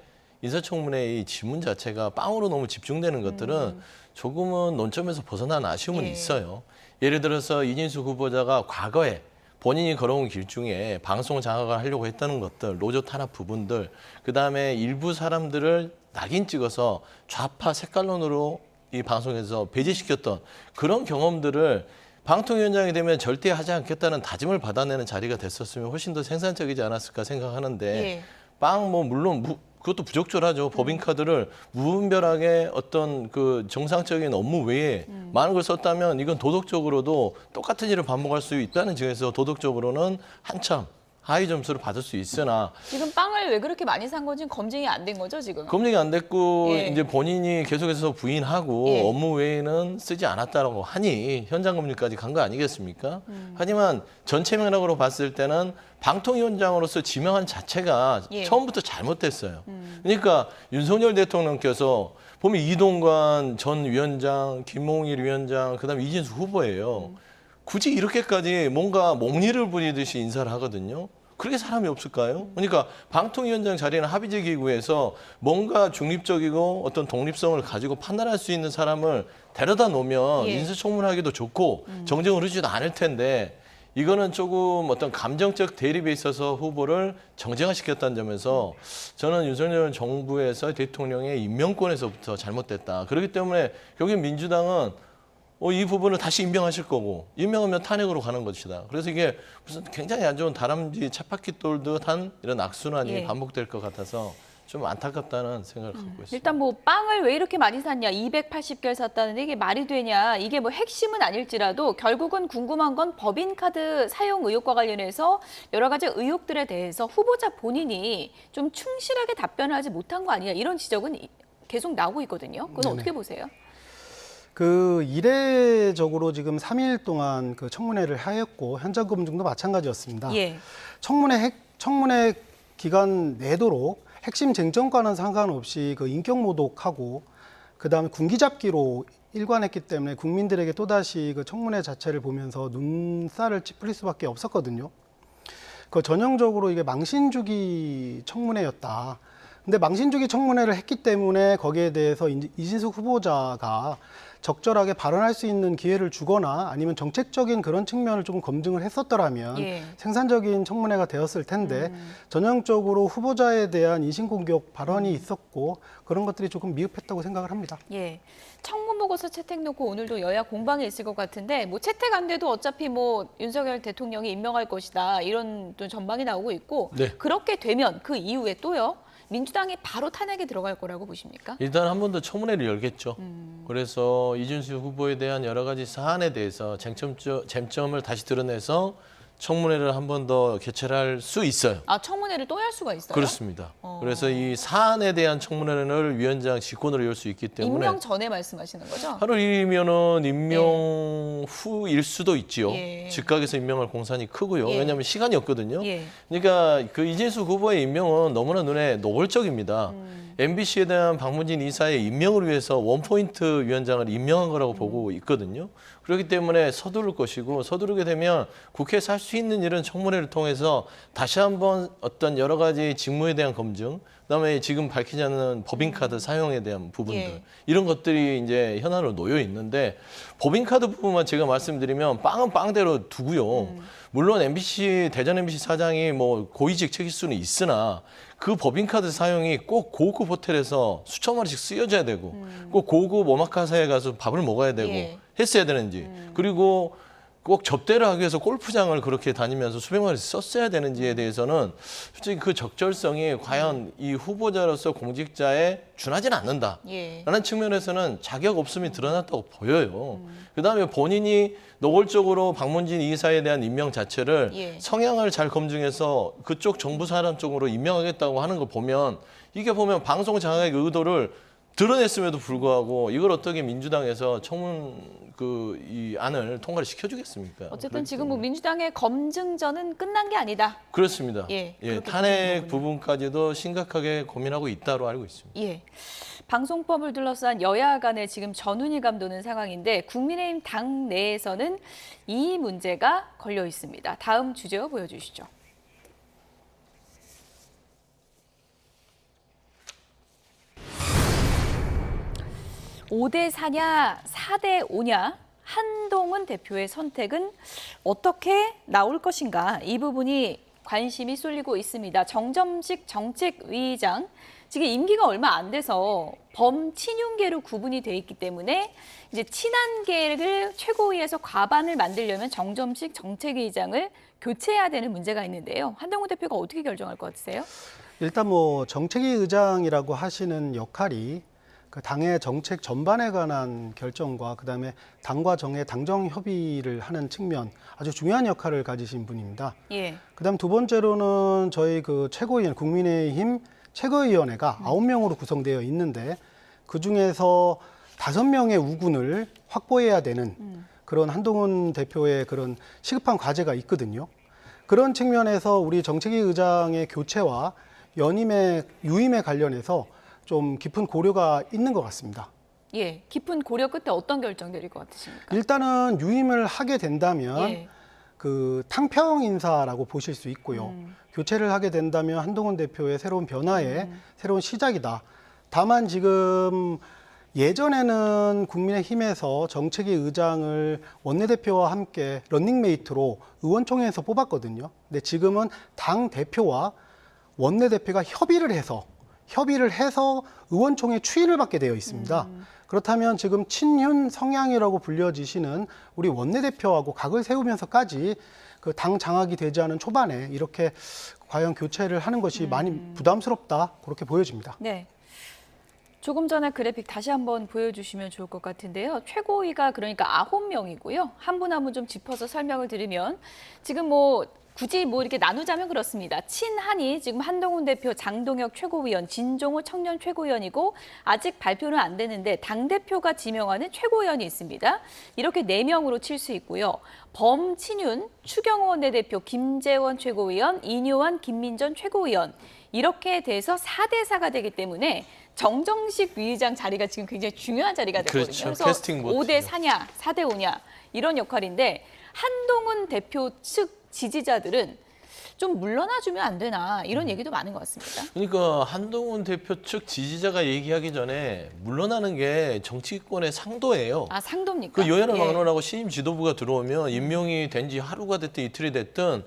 인사청문회 이 지문 자체가 빵으로 너무 집중되는 것들은 조금은 논점에서 벗어난 아쉬움은 있어요. 예를 들어서 이진숙 후보자가 과거에 본인이 걸어온 길 중에 방송 장악을 하려고 했다는 것들, 노조 탄압 부분들, 그다음에 일부 사람들을 낙인 찍어서 좌파 색깔론으로 이 방송에서 배제시켰던 그런 경험들을 방통위원장이 되면 절대 하지 않겠다는 다짐을 받아내는 자리가 됐었으면 훨씬 더 생산적이지 않았을까 생각하는데 빵 뭐 물론 그것도 부적절하죠. 법인카드를 무분별하게 어떤 그 정상적인 업무 외에 많은 걸 썼다면 이건 도덕적으로도 똑같은 일을 반복할 수 있다는 점에서 도덕적으로는 한참 하위 점수를 받을 수 있으나 지금 빵을 왜 그렇게 많이 산 건지 검증이 안 된 거죠, 지금? 검증이 안 됐고 이제 본인이 계속해서 부인하고 업무 외에는 쓰지 않았다라고 하니 현장 검증까지 간 거 아니겠습니까? 하지만 전체 맥락으로 봤을 때는 방통위원장으로서 지명한 자체가 처음부터 잘못됐어요. 그러니까 윤석열 대통령께서 보면 이동관 전 위원장, 김몽일 위원장, 그다음에 이진숙 후보예요. 굳이 이렇게까지 뭔가 몽리를 부리듯이 인사를 하거든요. 그렇게 사람이 없을까요? 그러니까 방통위원장 자리는 합의제 기구에서 뭔가 중립적이고 어떤 독립성을 가지고 판단할 수 있는 사람을 데려다 놓으면 인사청문하기도 좋고 정쟁을 흐르지도 않을 텐데 이거는 조금 어떤 감정적 대립에 있어서 후보를 정쟁화시켰다는 점에서 저는 윤석열 정부에서 대통령의 임명권에서부터 잘못됐다. 그렇기 때문에 결국 민주당은 이 부분을 다시 임명하실 거고 임명하면 탄핵으로 가는 것이다. 그래서 이게 무슨 굉장히 안 좋은 다람쥐 쳇바퀴 돌듯한 이런 악순환이 반복될 것 같아서 좀 안타깝다는 생각을 갖고 있습니다. 일단 뭐 빵을 왜 이렇게 많이 샀냐, 280개를 샀다는데 이게 말이 되냐, 이게 뭐 핵심은 아닐지라도 결국은 궁금한 건 법인카드 사용 의혹과 관련해서 여러 가지 의혹들에 대해서 후보자 본인이 좀 충실하게 답변을 하지 못한 거 아니냐 이런 지적은 계속 나오고 있거든요. 그건 어떻게 보세요? 그 이례적으로 지금 3일 동안 그 청문회를 하였고 현장 검증도 마찬가지였습니다. 청문회 기간 내도록 핵심 쟁점과는 상관없이 그 인격 모독하고 그다음에 군기잡기로 일관했기 때문에 국민들에게 또다시 그 청문회 자체를 보면서 눈살을 찌푸릴 수밖에 없었거든요. 그 전형적으로 이게 망신주기 청문회였다. 근데 망신주기 청문회를 했기 때문에 거기에 대해서 이진숙 후보자가 적절하게 발언할 수 있는 기회를 주거나 아니면 정책적인 그런 측면을 조금 검증을 했었더라면 생산적인 청문회가 되었을 텐데 전형적으로 후보자에 대한 인신공격 발언이 있었고 그런 것들이 조금 미흡했다고 생각을 합니다. 청문 보고서 채택 놓고 오늘도 여야 공방이 있을 것 같은데 뭐 채택 안 돼도 어차피 뭐 윤석열 대통령이 임명할 것이다 이런 또 전망이 나오고 있고 그렇게 되면 그 이후에 또요. 민주당이 바로 탄핵에 들어갈 거라고 보십니까? 일단 한 번 더 청문회를 열겠죠. 그래서 이준수 후보에 대한 여러 가지 사안에 대해서 쟁점을 다시 드러내서 청문회를 한 번 더 개최를 할 수 있어요. 아, 청문회를 또 할 수가 있어요? 그렇습니다. 그래서 이 사안에 대한 청문회를 위원장 직권으로 열 수 있기 때문에 임명 전에 말씀하시는 거죠? 8월 1일이면은 임명 후일 수도 있지요. 예. 즉각에서 임명할 공산이 크고요. 예. 왜냐하면 시간이 없거든요. 예. 그러니까 그 이재수 후보의 임명은 너무나 눈에 노골적입니다. MBC에 대한 박문진 이사의 임명을 위해서 원포인트 위원장을 임명한 거라고 보고 있거든요. 그렇기 때문에 서두를 것이고 서두르게 되면 국회에서 할 수 있는 일은 청문회를 통해서 다시 한번 어떤 여러 가지 직무에 대한 검증, 그다음에 지금 밝히지 않는 법인카드 사용에 대한 부분들 예. 이런 것들이 이제 현안으로 놓여 있는데 법인카드 부분만 제가 말씀드리면 빵은 빵대로 두고요. 물론 MBC 대전 MBC 사장이 뭐 고위직책일 수는 있으나 그 법인카드 사용이 꼭 고급 호텔에서 수천만 원씩 쓰여져야 되고 꼭 고급 오마카세에 가서 밥을 먹어야 되고 예. 했어야 되는지 그리고 꼭 접대를 하기 위해서 골프장을 그렇게 다니면서 수백만 원씩 썼어야 되는지에 대해서는 솔직히 그 적절성이 과연 이 후보자로서 공직자에 준하지는 않는다라는 예. 측면에서는 자격 없음이 드러났다고 보여요. 그다음에 본인이 노골적으로 박문진 이사에 대한 임명 자체를 예. 성향을 잘 검증해서 그쪽 정부 사람 쪽으로 임명하겠다고 하는 걸 보면 이게 보면 방송 장악의 의도를 드러냈음에도 불구하고 이걸 어떻게 민주당에서 청문 이 안을 통과를 시켜주겠습니까? 어쨌든 지금 뭐 민주당의 검증전은 끝난 게 아니다. 그렇습니다. 예, 예, 그렇게 탄핵 부분까지도 심각하게 고민하고 있다로 알고 있습니다. 예. 방송법을 둘러싼 여야 간의 지금 전운이 감도는 상황인데 국민의힘 당 내에서는 이 문제가 걸려 있습니다. 다음 주제어 보여주시죠. 5대 4냐, 4대 5냐, 한동훈 대표의 선택은 어떻게 나올 것인가? 이 부분이 관심이 쏠리고 있습니다. 정점식 정책위의장, 지금 임기가 얼마 안 돼서 범친윤계로 구분이 돼 있기 때문에 이제 친한계를 최고위에서 과반을 만들려면 정점식 정책위의장을 교체해야 되는 문제가 있는데요. 한동훈 대표가 어떻게 결정할 것 같으세요? 일단 뭐 정책위 의장이라고 하시는 역할이 그 당의 정책 전반에 관한 결정과 그다음에 당과 정의 당정 협의를 하는 측면 아주 중요한 역할을 가지신 분입니다. 예. 그다음 두 번째로는 저희 그 최고위원 국민의힘 최고위원회가 9명으로 구성되어 있는데 그 중에서 5명의 우군을 확보해야 되는 그런 한동훈 대표의 그런 시급한 과제가 있거든요. 그런 측면에서 우리 정책위 의장의 교체와 유임에 관련해서 좀 깊은 고려가 있는 것 같습니다. 예, 깊은 고려 끝에 어떤 결정 내릴 것 같으십니까? 일단은 유임을 하게 된다면 예. 그 탕평 인사라고 보실 수 있고요. 교체를 하게 된다면 한동훈 대표의 새로운 변화의 새로운 시작이다. 다만 지금 예전에는 국민의힘에서 정책위 의장을 원내대표와 함께 런닝메이트로 의원총회에서 뽑았거든요. 근데 지금은 당 대표와 원내대표가 협의를 해서 의원총회 추인을 받게 되어 있습니다. 그렇다면 지금 친윤 성향이라고 불려지시는 우리 원내대표하고 각을 세우면서까지 그 당 장악이 되지 않은 초반에 이렇게 과연 교체를 하는 것이 많이 부담스럽다 그렇게 보여집니다. 네. 조금 전에 그래픽 다시 한번 보여주시면 좋을 것 같은데요. 최고위가 그러니까 9명이고요. 한 분 한 분 좀 짚어서 설명을 드리면 지금 굳이 이렇게 나누자면 그렇습니다. 친한이 지금 한동훈 대표, 장동혁 최고위원, 진종호 청년 최고위원이고 아직 발표는 안 되는데 당대표가 지명하는 최고위원이 있습니다. 이렇게 4명으로 칠 수 있고요. 범친윤, 추경호 원내대표, 김재원 최고위원, 이뇨한, 김민전 최고위원 이렇게 돼서 4대 4가 되기 때문에 정정식 위의장 자리가 지금 굉장히 중요한 자리가 되거든요. 그렇죠. 그래서 캐스팅 보트. 5대 4냐, 4대 5냐 이런 역할인데 한동훈 대표 측 지지자들은 좀 물러나주면 안 되나 이런 얘기도 많은 것 같습니다. 그러니까 한동훈 대표 측 지지자가 얘기하기 전에 물러나는 게 정치권의 상도예요. 아, 상도입니까? 그 여야를 예. 막론하고 신임 지도부가 들어오면 임명이 된 지 하루가 됐든 이틀이 됐든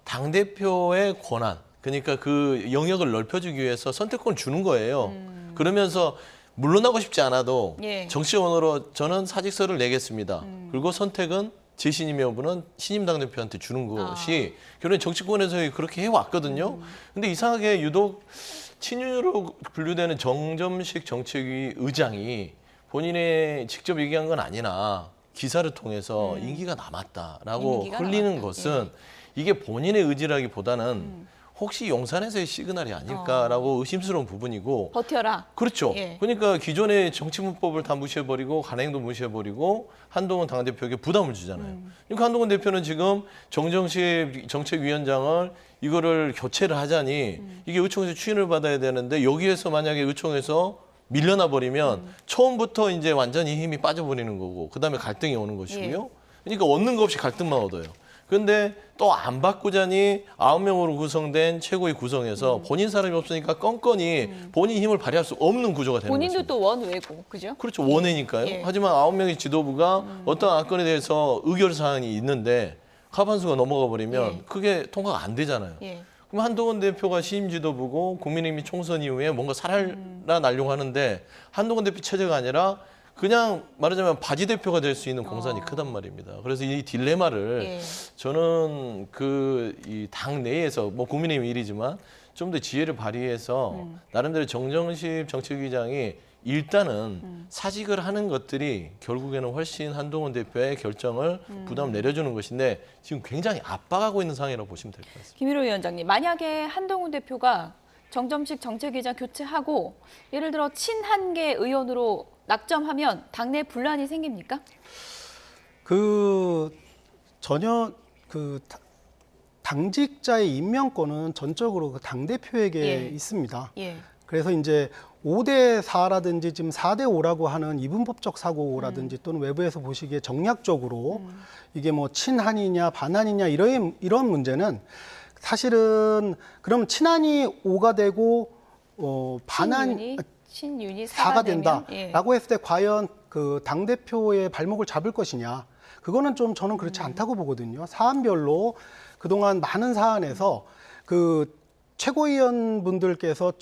당대표의 권한, 그러니까 그 영역을 넓혀주기 위해서 선택권을 주는 거예요. 그러면서 물러나고 싶지 않아도 예. 정치원으로 저는 사직서를 내겠습니다. 그리고 선택은 재신임 여부는 신임 당대표한테 주는 것이 결국 정치권에서 그렇게 해왔거든요. 근데 이상하게 유독 친윤으로 분류되는 정점식 정책위 의장이 본인이 직접 얘기한 건 아니나 기사를 통해서 임기가 남았다라고 임기가 흘리는 남았다. 것은 이게 본인의 의지라기보다는 혹시 용산에서의 시그널이 아닐까라고 의심스러운 부분이고 버텨라. 그렇죠. 예. 그러니까 기존의 정치문법을 다 무시해버리고 간행도 무시해버리고 한동훈 당대표에게 부담을 주잖아요. 그러니까 한동훈 대표는 지금 정정식 정책위원장을 이거를 교체를 하자니 이게 의총에서 추인을 받아야 되는데 여기에서 만약에 의총에서 밀려나 버리면 처음부터 이제 완전히 힘이 빠져버리는 거고 그다음에 갈등이 오는 것이고요. 그러니까 얻는 거 없이 갈등만 얻어요. 근데 또 안 바꾸자니 9명으로 구성된 최고위 구성에서 본인 사람이 없으니까 껌껌이 본인 힘을 발휘할 수 없는 구조가 되는 거죠. 본인도 또 원외고, 그죠? 그렇죠. 원회니까요. 예. 하지만 9명의 지도부가 어떤 안건에 대해서 의결 사항이 있는데 과반수가 넘어가 버리면 그게 통과가 안 되잖아요. 예. 그럼 한동훈 대표가 시임 지도부고 국민의힘이 총선 이후에 뭔가 살아나려고 하는데 한동훈 대표 체제가 아니라 그냥 말하자면 바지 대표가 될 수 있는 공산이 크단 말입니다. 그래서 이 딜레마를 저는 이 당 내에서 뭐 국민의힘 일이지만 좀 더 지혜를 발휘해서 나름대로 정정식 정책위장이 일단은 사직을 하는 것들이 결국에는 훨씬 한동훈 대표의 결정을 부담을 내려주는 것인데 지금 굉장히 압박하고 있는 상황이라고 보시면 될 것 같습니다. 김일호 위원장님, 만약에 한동훈 대표가 정점식 정책위장 교체하고 예를 들어 친한계 의원으로 낙점하면 당내 분란이 생깁니까? 전혀 당직자의 임명권은 전적으로 당 대표에게 있습니다. 그래서 이제 5대 4라든지 지금 4대 5라고 하는 이분법적 사고라든지 또는 외부에서 보시기에 정략적으로 이게 뭐 친한이냐 반한이냐 이런 문제는 사실은 그럼 친한이 5가 되고 친윤이 4가 된다라고 했을 때 과연 그 당대표의 발목을 잡을 것이냐. 그거는 좀 저는 그렇지 않다고 보거든요. 사안별로 그동안 많은 사안에서 그 최고위원분들께서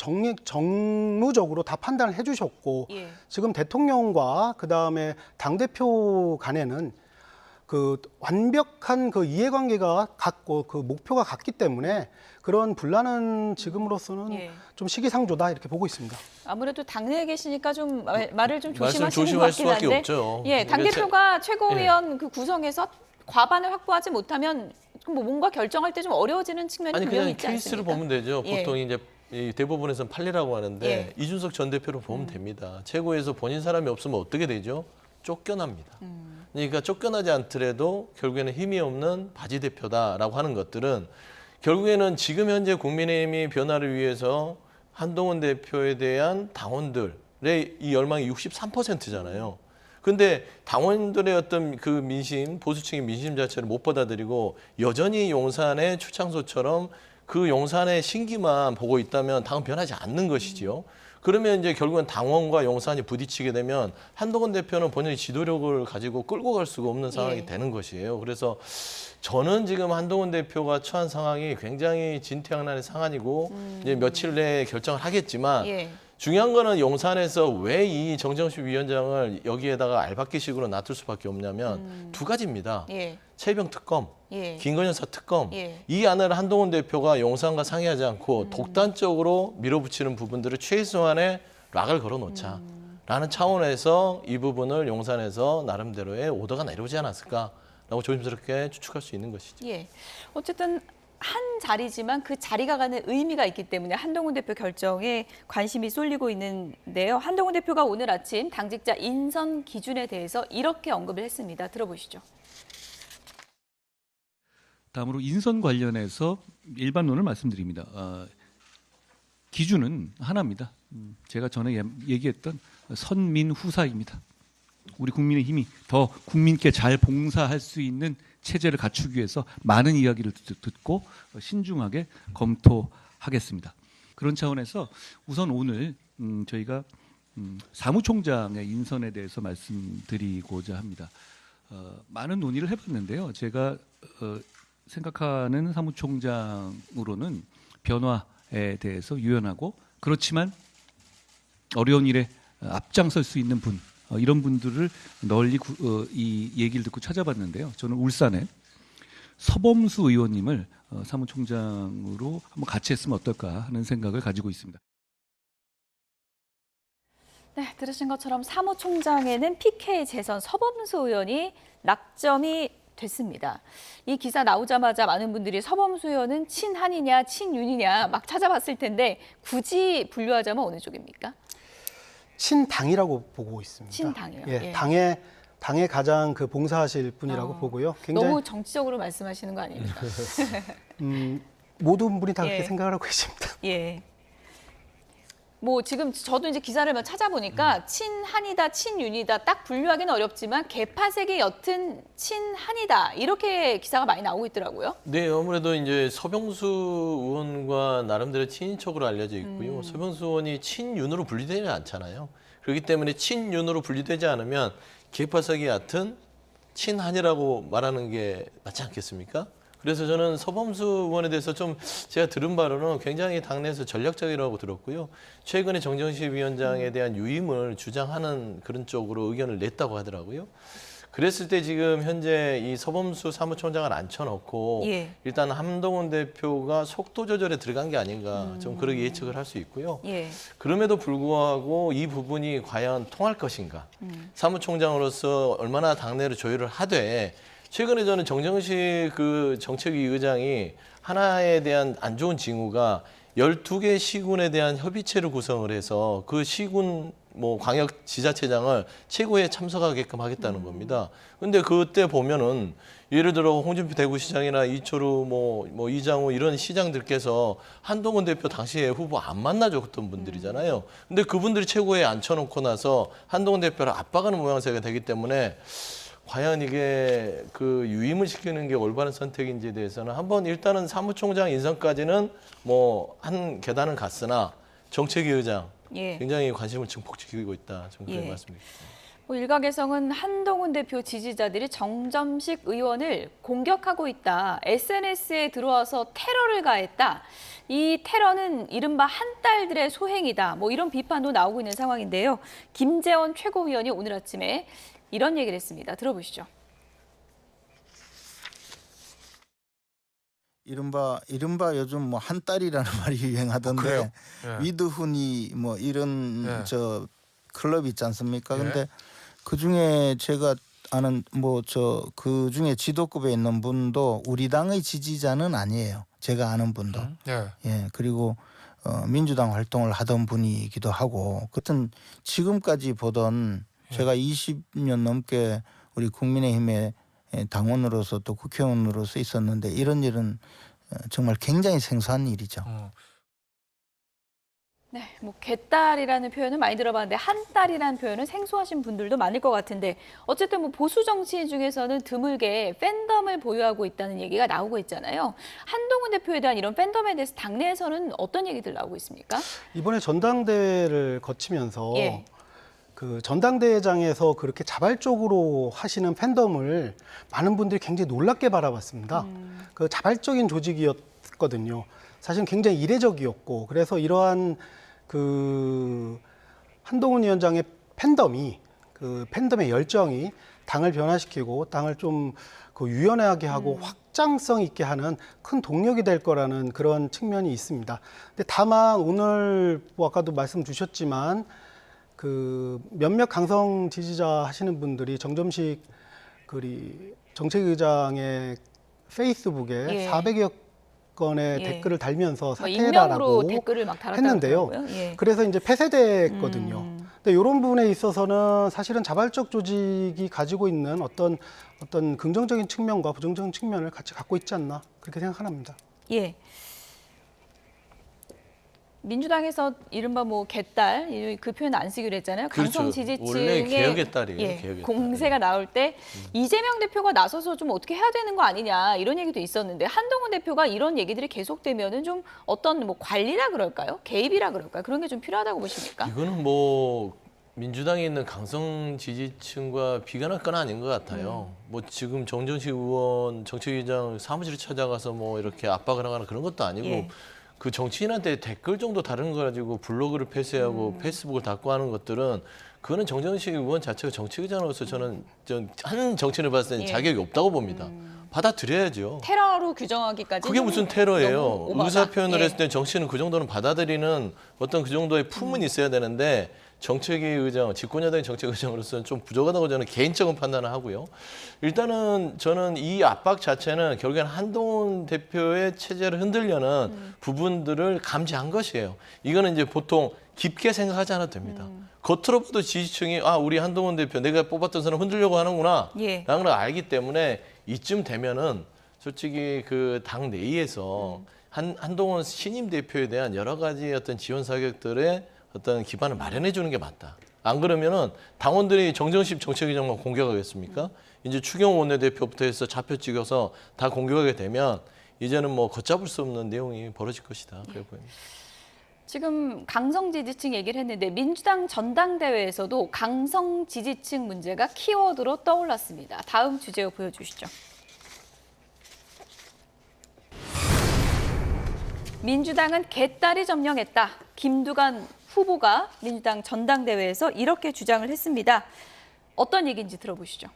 정무적으로 다 판단을 해주셨고 지금 대통령과 그다음에 당대표 간에는 그 완벽한 그 이해관계가 같고 그 목표가 같기 때문에 그런 분란은 지금으로서는 좀 시기상조다 이렇게 보고 있습니다. 아무래도 당내에 계시니까 좀 말을 좀 조심하시는 조심할 것 같긴 한데. 수밖에 없죠. 당대표가 최고위원 그 구성에서 과반을 확보하지 못하면 뭐 뭔가 결정할 때 좀 어려워지는 측면이 분명히 있지 않습니까? 케이스를 보면 되죠. 보통 이제 이 대법원에서는 판례라고 하는데 이준석 전 대표를 보면 됩니다. 최고에서 본인 사람이 없으면 어떻게 되죠? 쫓겨납니다. 그러니까 쫓겨나지 않더라도 결국에는 힘이 없는 바지 대표다라고 하는 것들은 결국에는 지금 현재 국민의힘이 변화를 위해서 한동훈 대표에 대한 당원들의 이 열망이 63%잖아요. 근데 당원들의 어떤 그 민심, 보수층의 민심 자체를 못 받아들이고 여전히 용산의 추창소처럼 그 용산의 신기만 보고 있다면 당은 변하지 않는 것이지요. 그러면 이제 결국은 당원과 용산이 부딪히게 되면 한동훈 대표는 본인의 지도력을 가지고 끌고 갈 수가 없는 상황이 되는 것이에요. 그래서 저는 지금 한동훈 대표가 처한 상황이 굉장히 진퇴양난의 상황이고 이제 며칠 내에 결정을 하겠지만 중요한 거는 용산에서 왜 이 정정식 위원장을 여기에다가 알박기식으로 놔둘 수밖에 없냐면 두 가지입니다. 최병 특검, 김건희 여사 특검. 이 안을 한동훈 대표가 용산과 상의하지 않고 독단적으로 밀어붙이는 부분들을 최소한의 락을 걸어놓자라는 차원에서 이 부분을 용산에서 나름대로의 오더가 내려오지 않았을까라고 조심스럽게 추측할 수 있는 것이죠. 어쨌든 한 자리지만 그 자리가 가는 의미가 있기 때문에 한동훈 대표 결정에 관심이 쏠리고 있는데요. 한동훈 대표가 오늘 아침 당직자 인선 기준에 대해서 이렇게 언급을 했습니다. 들어보시죠. 다음으로 인선 관련해서 일반론을 말씀드립니다. 기준은 하나입니다. 제가 전에 얘기했던 선민후사입니다. 우리 국민의힘이 더 국민께 잘 봉사할 수 있는 체제를 갖추기 위해서 많은 이야기를 듣고 신중하게 검토하겠습니다. 그런 차원에서 우선 오늘 저희가 사무총장의 인선에 대해서 말씀드리고자 합니다. 많은 논의를 해봤는데요. 제가 생각하는 사무총장으로는 변화에 대해서 유연하고 그렇지만 어려운 일에 앞장설 수 있는 분, 이런 분들을 널리 이 얘기를 듣고 찾아봤는데요. 저는 울산에 서범수 의원님을 사무총장으로 한번 같이 했으면 어떨까 하는 생각을 가지고 있습니다. 네, 들으신 것처럼 사무총장에는 PK 재선 서범수 의원이 낙점이 됐습니다. 이 기사 나오자마자 많은 분들이 서범수 의원은 친한이냐 친윤이냐 막 찾아봤을 텐데 굳이 분류하자면 어느 쪽입니까? 친당이라고 보고 있습니다. 친당이요? 예, 예. 당에 가장 그 봉사하실 분이라고 보고요. 굉장히 너무 정치적으로 말씀하시는 거 아닙니까? 모든 분이 다 그렇게 예. 생각을 하고 계십니다. 예. 뭐 지금 저도 이제 기사를 막 찾아보니까 친한이다, 친윤이다 딱 분류하기는 어렵지만 개파색이 옅은 친한이다 이렇게 기사가 많이 나오고 있더라고요. 네, 아무래도 이제 서병수 의원과 나름대로 친인척으로 알려져 있고요. 서병수 의원이 친윤으로 분리되지 않잖아요. 그렇기 때문에 친윤으로 분리되지 않으면 개파색이 얕은 친한이라고 말하는 게 맞지 않겠습니까? 그래서 저는 서범수 의원에 대해서 좀 제가 들은 바로는 굉장히 당내에서 전략적이라고 들었고요. 최근에 정정식 위원장에 대한 유임을 주장하는 그런 쪽으로 의견을 냈다고 하더라고요. 그랬을 때 지금 현재 이 서범수 사무총장을 앉혀놓고 예. 일단 한동훈 대표가 속도 조절에 들어간 게 아닌가 좀 그렇게 예측을 할 수 있고요. 예. 그럼에도 불구하고 이 부분이 과연 통할 것인가. 사무총장으로서 얼마나 당내를 조율을 하되 최근에 저는 정정식 그 정책위 의장이 하나에 대한 안 좋은 징후가 12개 시군에 대한 협의체를 구성을 해서 그 시군 뭐 광역 지자체장을 최고에 참석하게끔 하겠다는 겁니다. 근데 그때 보면은 예를 들어 홍준표 대구시장이나 이철우 뭐 이장우 이런 시장들께서 한동훈 대표 당시에 후보 안 만나줬던 분들이잖아요. 근데 그분들이 최고에 앉혀놓고 나서 한동훈 대표를 압박하는 모양새가 되기 때문에 과연 이게 그 유임을 시키는 게 올바른 선택인지에 대해서는 한번 일단은 사무총장 인선까지는 뭐 한 계단은 갔으나 정책위 의장 예. 굉장히 관심을 증폭시키고 있다. 좀 그런 예. 말씀드립니다. 뭐 일각에서는 한동훈 대표 지지자들이 정점식 의원을 공격하고 있다. SNS에 들어와서 테러를 가했다. 이 테러는 이른바 한딸들의 소행이다. 뭐 이런 비판도 나오고 있는 상황인데요. 김재원 최고위원이 오늘 아침에 이런 얘기를 했습니다. 들어보시죠. 이른바 요즘 뭐 한딸이라는 말이 유행하던데 위드훈이 뭐 이런 저 클럽이 있지 않습니까? 근데 그 중에 제가 아는 뭐 그 중에 지도급에 있는 분도 우리 당의 지지자는 아니에요. 제가 아는 분도. 예. 그리고 민주당 활동을 하던 분이기도 하고. 그튼 지금까지 보던 제가 20년 넘게 우리 국민의힘의 당원으로서 또 국회의원으로서 있었는데 이런 일은 정말 굉장히 생소한 일이죠. 네, 뭐 개딸이라는 표현은 많이 들어봤는데 한딸이라는 표현은 생소하신 분들도 많을 것 같은데 어쨌든 뭐 보수 정치인 중에서는 드물게 팬덤을 보유하고 있다는 얘기가 나오고 있잖아요. 한동훈 대표에 대한 이런 팬덤에 대해서 당내에서는 어떤 얘기들 나오고 있습니까? 이번에 전당대회를 거치면서 예. 그 전당대회장에서 그렇게 자발적으로 하시는 팬덤을 많은 분들이 굉장히 놀랍게 바라봤습니다. 그 자발적인 조직이었거든요. 사실은 굉장히 이례적이었고 그래서 이러한 그 한동훈 위원장의 팬덤이 그 팬덤의 열정이 당을 변화시키고 당을 좀 그 유연하게 하고 확장성 있게 하는 큰 동력이 될 거라는 그런 측면이 있습니다. 근데 다만 오늘 뭐 아까도 말씀 주셨지만 그 몇몇 강성 지지자 하시는 분들이 정점식 정책의장의 페이스북에 400여 건의 댓글을 달면서 사퇴해라라고 댓글을 막 했는데요. 그래서 이제 폐쇄됐거든요. 근데 이런 부분에 있어서는 사실은 자발적 조직이 가지고 있는 어떤 긍정적인 측면과 부정적인 측면을 같이 갖고 있지 않나 그렇게 생각합니다. 예. 민주당에서 이른바 뭐 개딸 그 표현 안 쓰기로 했잖아요. 강성 지지층의 원래 개혁의 딸이에요. 개혁의 공세가 나올 때 이재명 대표가 나서서 좀 어떻게 해야 되는 거 아니냐 이런 얘기도 있었는데 한동훈 대표가 이런 얘기들이 계속되면은 좀 어떤 뭐 관리라 그럴까요? 개입이라 그럴까요? 그런 게 좀 필요하다고 보십니까? 이거는 뭐 민주당에 있는 강성 지지층과 비관할 건 아닌 것 같아요. 뭐 지금 정정식 의원 정책위장 사무실을 찾아가서 뭐 이렇게 압박을 하거나 그런 것도 아니고 그 정치인한테 댓글 정도 다른 거 가지고 블로그를 폐쇄하고 페이스북을 닫고 하는 것들은 그거는 정정식 의원 자체가 정치의장으로서 저는 한 정치인을 봤을 때는 자격이 없다고 봅니다. 받아들여야죠. 테러로 규정하기까지 그게 무슨 테러예요. 오바다. 의사 표현을 예. 했을 때 정치는 그 정도는 받아들이는 어떤 그 정도의 품은 있어야 되는데 정책의 의정, 집권 여당의 정책 의정으로서는 좀 부족하다고 저는 개인적인 판단을 하고요. 일단은 저는 이 압박 자체는 결국엔 한동훈 대표의 체제를 흔들려는 부분들을 감지한 것이에요. 이거는 이제 보통 깊게 생각하지 않아도 됩니다. 겉으로 봐도 지지층이 우리 한동훈 대표 내가 뽑았던 사람 흔들려고 하는구나 예. 라는 걸 알기 때문에 이쯤 되면은 솔직히 그 당 내에서 한동훈 신임 대표에 대한 여러 가지 어떤 지원 사격들의 어떤 기반을 마련해 주는 게 맞다. 안 그러면은 당원들이 정정식 정책위원장만 공격하겠습니까? 이제 추경호 원내대표부터 해서 좌표 찍어서 다 공격하게 되면 이제는 뭐 걷잡을 수 없는 내용이 벌어질 것이다. 그래 보입니다. 지금 강성 지지층 얘기를 했는데 민주당 전당대회에서도 강성 지지층 문제가 키워드로 떠올랐습니다. 다음 주제を보여주시죠. 민주당은 개딸이 점령했다. 김두관 후보가 민주당 전당대회에서 이렇게 주장을 했습니다. 어떤 얘기인지 들어보시죠.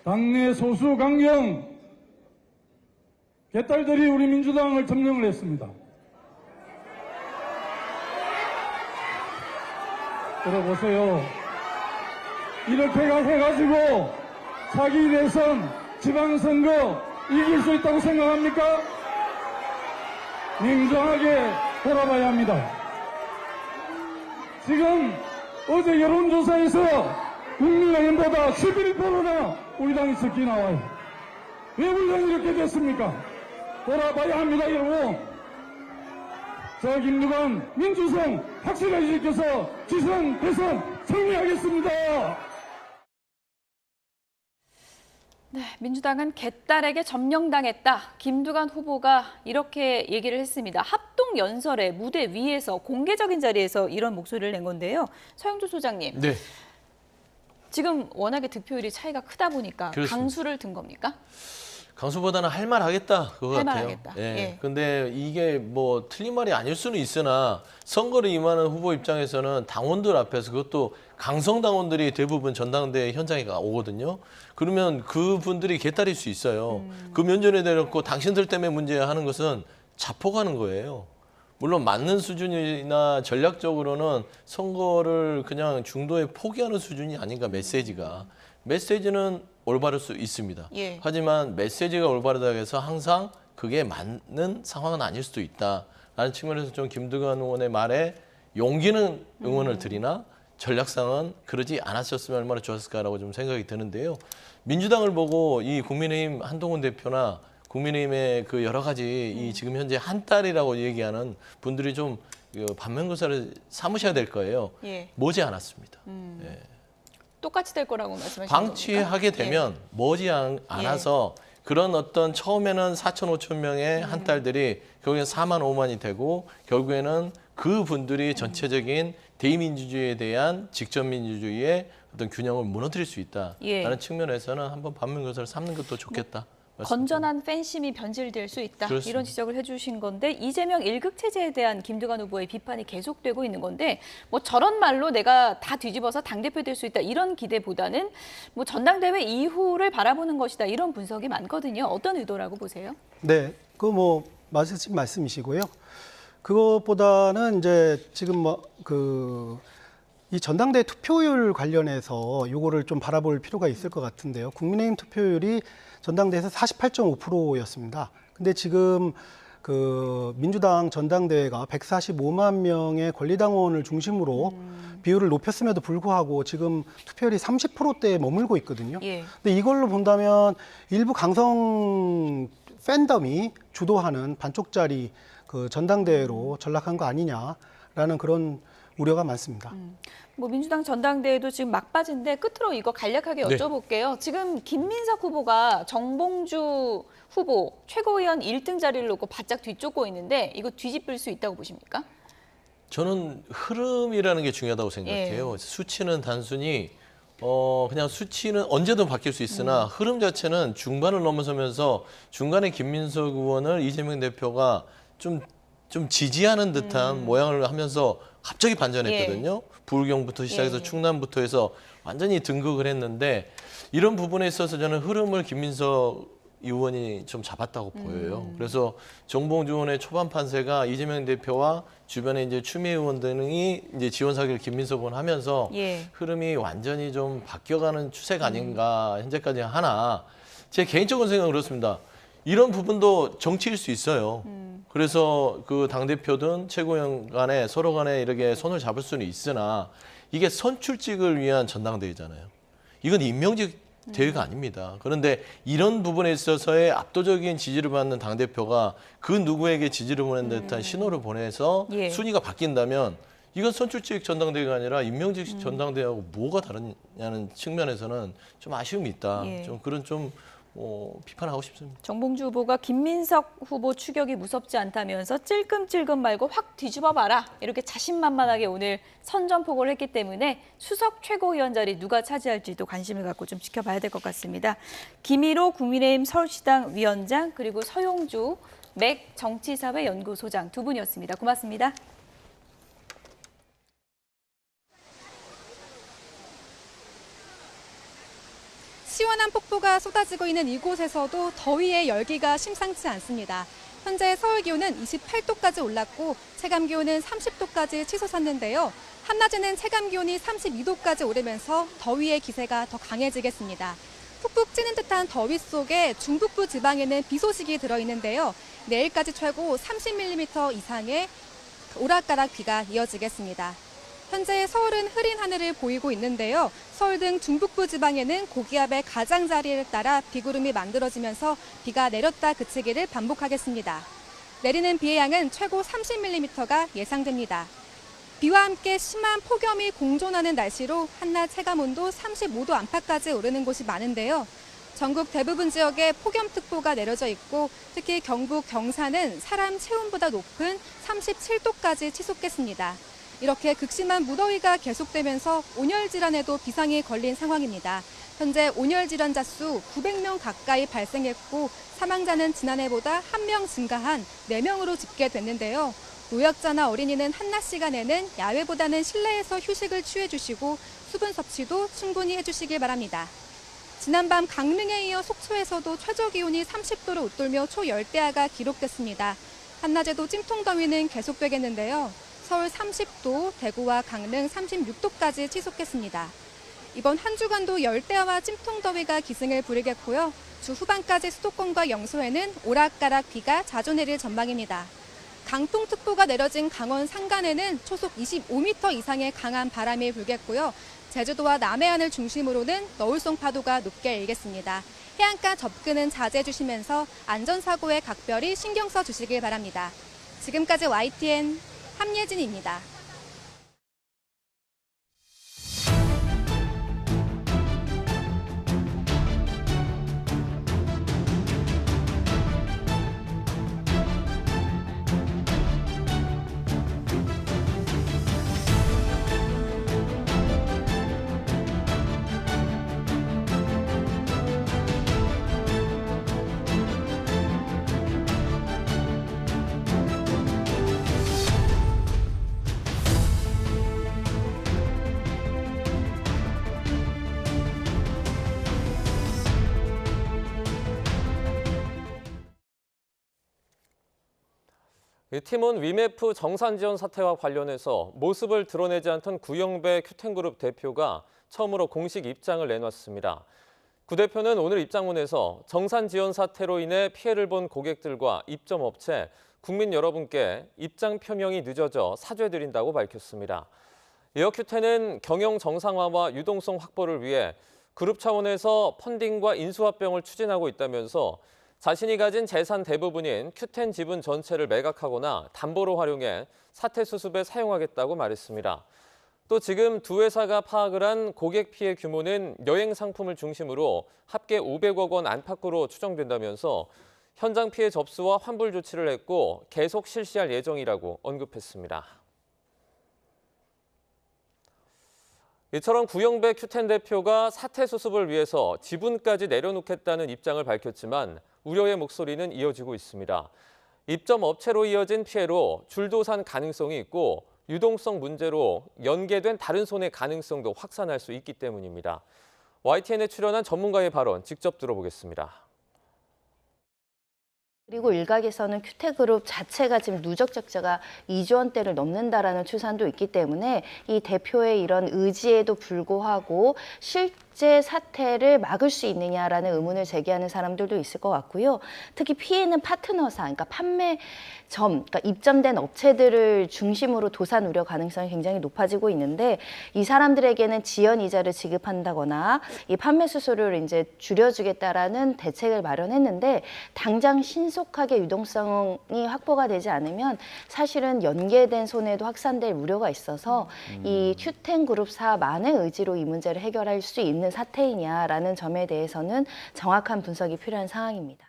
당내 소수 강경 개딸들이 우리 민주당을 점령을 했습니다. 들어보세요. 이렇게 해가지고 차기 대선 지방선거 이길 수 있다고 생각합니까? 냉정하게 돌아봐야 합니다. 지금 어제 여론조사에서 국민의힘보다 11%나 우리 당이 적게 나와요. 왜 우리 당이 이렇게 됐습니까? 돌아봐야 합니다, 여러분. 저 김두관 민주성 확실하게 지켜서 지선, 대선 승리하겠습니다. 네, 민주당은 개딸에게 점령당했다. 김두관 후보가 이렇게 얘기를 했습니다. 합동연설의 무대 위에서 공개적인 자리에서 이런 목소리를 낸 건데요. 서영주 소장님. 네. 지금 워낙에 득표율이 차이가 크다 보니까 그렇습니다. 강수를 든 겁니까? 강수보다는 할 말 하겠다 그거 할 말 같아요. 하겠다. 예. 예. 근데 이게 뭐 틀린 말이 아닐 수는 있으나 선거를 임하는 후보 입장에서는 당원들 앞에서 그것도 강성 당원들이 대부분 전당대회 현장에 오거든요. 그러면 그분들이 개딸일 수 있어요. 그 면전에 대놓고 당신들 때문에 문제야 하는 것은 자폭하는 거예요. 물론 맞는 수준이나 전략적으로는 선거를 그냥 중도에 포기하는 수준이 아닌가 메시지가. 메시지는 올바를 수 있습니다. 예. 하지만 메시지가 올바르다고 해서 항상 그게 맞는 상황은 아닐 수도 있다라는 측면에서 좀 김두관 의원의 말에 용기는 응원을 드리나 전략상은 그러지 않았었으면 얼마나 좋았을까라고 좀 생각이 드는데요. 민주당을 보고 이 국민의힘 한동훈 대표나 국민의힘의 그 여러 가지 이 지금 현재 한 딸이라고 얘기하는 분들이 좀 반면교사를 삼으셔야 될 거예요. 예. 머지 않았습니다. 예. 똑같이 될 거라고 말씀하시는 방치하게 겁니까? 되면 머지 않아서 그런 어떤 처음에는 4천, 5천 명의 한 딸들이 결국엔 4만, 5만이 되고 결국에는 그 분들이 전체적인 대의민주주의에 대한 직접민주주의의 어떤 균형을 무너뜨릴 수 있다라는 예. 측면에서는 한번 반면교사를 삼는 것도 좋겠다. 건전한 팬심이 변질될 수 있다. 그렇습니다. 이런 지적을 해주신 건데 이재명 일극 체제에 대한 김두관 후보의 비판이 계속되고 있는 건데 뭐 저런 말로 내가 다 뒤집어서 당대표 될 수 있다. 이런 기대보다는 뭐 전당대회 이후를 바라보는 것이다. 이런 분석이 많거든요. 어떤 의도라고 보세요? 네, 그 뭐 맞으신 말씀이시고요. 그것보다는 이제 지금 이 전당대회 투표율 관련해서 요거를 좀 바라볼 필요가 있을 것 같은데요. 국민의힘 투표율이 전당대회에서 48.5%였습니다. 근데 지금 그 민주당 전당대회가 145만 명의 권리당원을 중심으로 비율을 높였음에도 불구하고 지금 투표율이 30%대에 머물고 있거든요. 예. 근데 이걸로 본다면 일부 강성 팬덤이 주도하는 반쪽짜리 그 전당대회로 전락한 거 아니냐라는 그런 우려가 많습니다. 뭐 민주당 전당대회도 지금 막바지인데 끝으로 이거 간략하게 네. 여쭤볼게요. 지금 김민석 후보가 정봉주 후보 최고위원 1등 자리를 놓고 바짝 뒤쫓고 있는데 이거 뒤집힐 수 있다고 보십니까? 저는 흐름이라는 게 중요하다고 생각해요. 수치는 단순히 그냥 수치는 언제든 바뀔 수 있으나 흐름 자체는 중반을 넘어서면서 중간에 김민석 의원을 이재명 대표가 좀 지지하는 듯한 모양을 하면서 갑자기 반전했거든요. 부울경부터 시작해서 충남부터 해서 완전히 등극을 했는데 이런 부분에 있어서 저는 흐름을 김민석 의원이 좀 잡았다고 보여요. 그래서 정봉주 의원의 초반 판세가 이재명 대표와 주변에 이제 추미애 의원 등이 이제 지원 사기를 김민석 의원 하면서 흐름이 완전히 좀 바뀌어가는 추세가 아닌가 현재까지 하나 제 개인적인 생각은 그렇습니다. 이런 부분도 정치일 수 있어요. 그래서 그 당대표든 최고위원 간에 서로 간에 이렇게 손을 잡을 수는 있으나 이게 선출직을 위한 전당대회잖아요. 이건 임명직 대회가 아닙니다. 그런데 이런 부분에 있어서의 압도적인 지지를 받는 당대표가 그 누구에게 지지를 보낸 듯한 신호를 보내서 순위가 바뀐다면 이건 선출직 전당대회가 아니라 임명직 전당대회하고 뭐가 다르냐는 측면에서는 좀 아쉬움이 있다. 좀 그런 좀 비판하고 싶습니다. 정봉주 후보가 김민석 후보 추격이 무섭지 않다면서 찔끔찔끔 말고 확 뒤집어봐라 이렇게 자신만만하게 오늘 선전포고를 했기 때문에 수석 최고위원 자리 누가 차지할지도 관심을 갖고 좀 지켜봐야 될 것 같습니다. 김일호 국민의힘 서울시당 위원장 그리고 서용주 맥 정치사회연구소장 두 분이었습니다. 고맙습니다. 시원한 폭포가 쏟아지고 있는 이곳에서도 더위의 열기가 심상치 않습니다. 현재 서울 기온은 28도까지 올랐고 체감 기온은 30도까지 치솟았는데요. 한낮에는 체감 기온이 32도까지 오르면서 더위의 기세가 더 강해지겠습니다. 푹푹 찌는 듯한 더위 속에 중북부 지방에는 비 소식이 들어있는데요. 내일까지 최고 30mm 이상의 오락가락 비가 이어지겠습니다. 현재 서울은 흐린 하늘을 보이고 있는데요. 서울 등 중북부 지방에는 고기압의 가장자리를 따라 비구름이 만들어지면서 비가 내렸다 그치기를 반복하겠습니다. 내리는 비의 양은 최고 30mm가 예상됩니다. 비와 함께 심한 폭염이 공존하는 날씨로 한낮 체감온도 35도 안팎까지 오르는 곳이 많은데요. 전국 대부분 지역에 폭염특보가 내려져 있고 특히 경북 경산은 사람 체온보다 높은 37도까지 치솟겠습니다. 이렇게 극심한 무더위가 계속되면서 온열 질환에도 비상이 걸린 상황입니다. 현재 온열 질환자 수 900명 가까이 발생했고 사망자는 지난해보다 1명 증가한 4명으로 집계됐는데요. 노약자나 어린이는 한낮 시간에는 야외보다는 실내에서 휴식을 취해 주시고 수분 섭취도 충분히 해주시길 바랍니다. 지난밤 강릉에 이어 속초에서도 최저 기온이 30도를 웃돌며 초열대야가 기록됐습니다. 한낮에도 찜통더위는 계속되겠는데요. 서울 30도, 대구와 강릉 36도까지 치솟겠습니다. 이번 한 주간도 열대야와 찜통더위가 기승을 부리겠고요. 주 후반까지 수도권과 영서에는 오락가락 비가 자주 내릴 전망입니다. 강풍특보가 내려진 강원 산간에는 초속 25m 이상의 강한 바람이 불겠고요. 제주도와 남해안을 중심으로는 너울송 파도가 높게 일겠습니다. 해안가 접근은 자제해 주시면서 안전사고에 각별히 신경 써 주시길 바랍니다. 지금까지 YTN 함예진입니다. 팀은 위메프 정산 지원 사태와 관련해서 모습을 드러내지 않던 구영배 큐텐그룹 대표가 처음으로 공식 입장을 내놨습니다. 구 대표는 오늘 입장문에서 정산 지원 사태로 인해 피해를 본 고객들과 입점업체, 국민 여러분께 입장 표명이 늦어져 사죄드린다고 밝혔습니다. 이어 큐텐은 경영 정상화와 유동성 확보를 위해 그룹 차원에서 펀딩과 인수합병을 추진하고 있다면서 자신이 가진 재산 대부분인 큐텐 지분 전체를 매각하거나 담보로 활용해 사태 수습에 사용하겠다고 말했습니다. 또 지금 두 회사가 파악을 한 고객 피해 규모는 여행 상품을 중심으로 합계 500억 원 안팎으로 추정된다면서 현장 피해 접수와 환불 조치를 했고 계속 실시할 예정이라고 언급했습니다. 이처럼 구영배 큐텐 대표가 사태 수습을 위해서 지분까지 내려놓겠다는 입장을 밝혔지만 우려의 목소리는 이어지고 있습니다. 입점 업체로 이어진 피해로 줄도산 가능성이 있고 유동성 문제로 연계된 다른 손해 가능성도 확산할 수 있기 때문입니다. YTN에 출연한 전문가의 발언 직접 들어보겠습니다. 그리고 일각에서는 큐테그룹 자체가 지금 누적 적자가 2조 원대를 넘는다라는 추산도 있기 때문에 이 대표의 이런 의지에도 불구하고 실제 사태를 막을 수 있느냐라는 의문을 제기하는 사람들도 있을 것 같고요. 특히 피해는 파트너사, 그러니까 판매점, 그러니까 입점된 업체들을 중심으로 도산 우려 가능성이 굉장히 높아지고 있는데 이 사람들에게는 지연 이자를 지급한다거나 이 판매 수수료를 이제 줄여주겠다라는 대책을 마련했는데 당장 신속하게 유동성이 확보가 되지 않으면 사실은 연계된 손해도 확산될 우려가 있어서 이 큐텐그룹사만의 의지로 이 문제를 해결할 수 있는 사태이냐라는 점에 대해서는 정확한 분석이 필요한 상황입니다.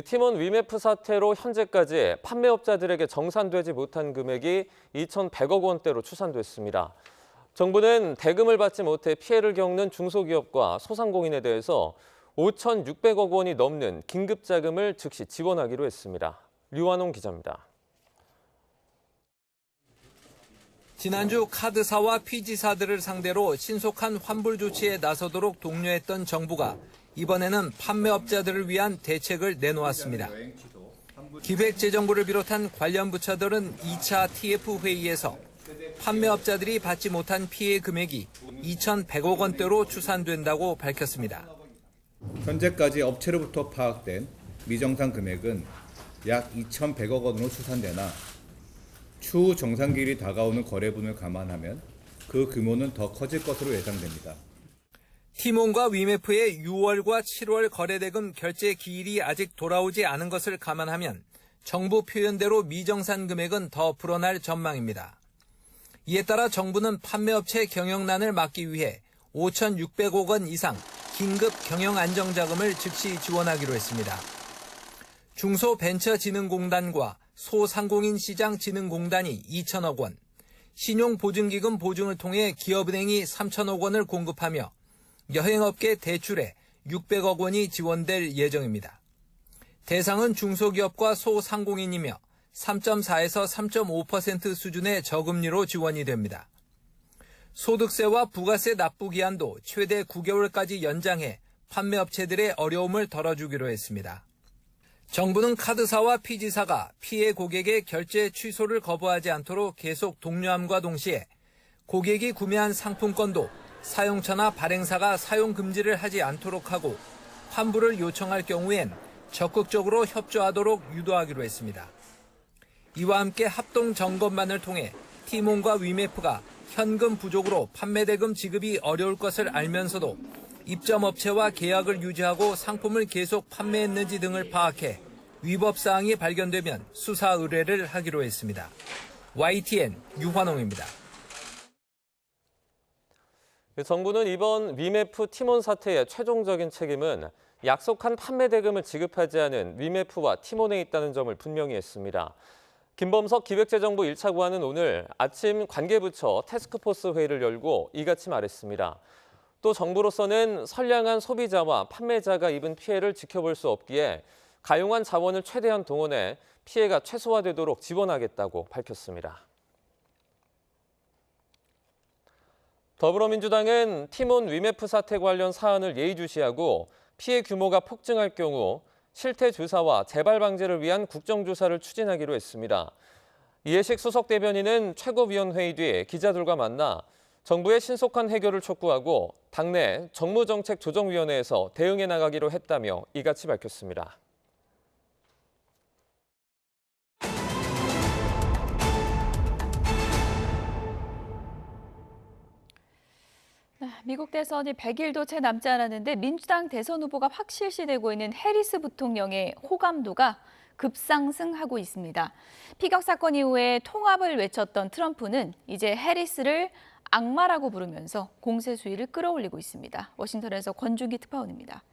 팀원 위메프 사태로 현재까지 판매업자들에게 정산되지 못한 금액이 2,100억 원대로 추산됐습니다. 정부는 대금을 받지 못해 피해를 겪는 중소기업과 소상공인에 대해서 5,600억 원이 넘는 긴급자금을 즉시 지원하기로 했습니다. 류완홍 기자입니다. 지난주 카드사와 피지사들을 상대로 신속한 환불 조치에 나서도록 독려했던 정부가 이번에는 판매업자들을 위한 대책을 내놓았습니다. 기획재정부를 비롯한 관련 부처들은 2차 TF 회의에서 판매업자들이 받지 못한 피해 금액이 2,100억 원대로 추산된다고 밝혔습니다. 현재까지 업체로부터 파악된 미정산 금액은 약 2,100억 원으로 추산되나 추후 정산기일이 다가오는 거래분을 감안하면 그 규모는 더 커질 것으로 예상됩니다. 티몬과 위메프의 6월과 7월 거래대금 결제 기일이 아직 돌아오지 않은 것을 감안하면 정부 표현대로 미정산 금액은 더 불어날 전망입니다. 이에 따라 정부는 판매업체 경영난을 막기 위해 5,600억 원 이상 긴급 경영안정자금을 즉시 지원하기로 했습니다. 중소벤처진흥공단과 소상공인시장진흥공단이 2천억 원, 신용보증기금 보증을 통해 기업은행이 3천억 원을 공급하며 여행업계 대출에 600억 원이 지원될 예정입니다. 대상은 중소기업과 소상공인이며 3.4에서 3.5% 수준의 저금리로 지원이 됩니다. 소득세와 부가세 납부 기한도 최대 9개월까지 연장해 판매업체들의 어려움을 덜어주기로 했습니다. 정부는 카드사와 피지사가 피해 고객의 결제 취소를 거부하지 않도록 계속 독려함과 동시에 고객이 구매한 상품권도 사용처나 발행사가 사용 금지를 하지 않도록 하고 환불을 요청할 경우엔 적극적으로 협조하도록 유도하기로 했습니다. 이와 함께 합동 점검만을 통해 티몬과 위메프가 현금 부족으로 판매대금 지급이 어려울 것을 알면서도 입점업체와 계약을 유지하고 상품을 계속 판매했는지 등을 파악해 위법 사항이 발견되면 수사 의뢰를 하기로 했습니다. YTN 유환홍입니다. 정부는 이번 위메프 티몬 사태의 최종적인 책임은 약속한 판매 대금을 지급하지 않은 위메프와 티몬에 있다는 점을 분명히 했습니다. 김범석 기획재정부 1차 고안은 오늘 아침 관계부처 태스크포스 회의를 열고 이같이 말했습니다. 또 정부로서는 선량한 소비자와 판매자가 입은 피해를 지켜볼 수 없기에 가용한 자원을 최대한 동원해 피해가 최소화되도록 지원하겠다고 밝혔습니다. 더불어민주당은 티몬 위메프 사태 관련 사안을 예의주시하고 피해 규모가 폭증할 경우 실태 조사와 재발 방지를 위한 국정조사를 추진하기로 했습니다. 이해식 수석 대변인은 최고위원회의 뒤 기자들과 만나 정부의 신속한 해결을 촉구하고 당내 정무정책조정위원회에서 대응해 나가기로 했다며 이같이 밝혔습니다. 미국 대선이 100일도 채 남지 않았는데 민주당 대선 후보가 확실시되고 있는 해리스 부통령의 호감도가 급상승하고 있습니다. 피격 사건 이후에 통합을 외쳤던 트럼프는 이제 해리스를 악마라고 부르면서 공세 수위를 끌어올리고 있습니다. 워싱턴에서 권준기 특파원입니다.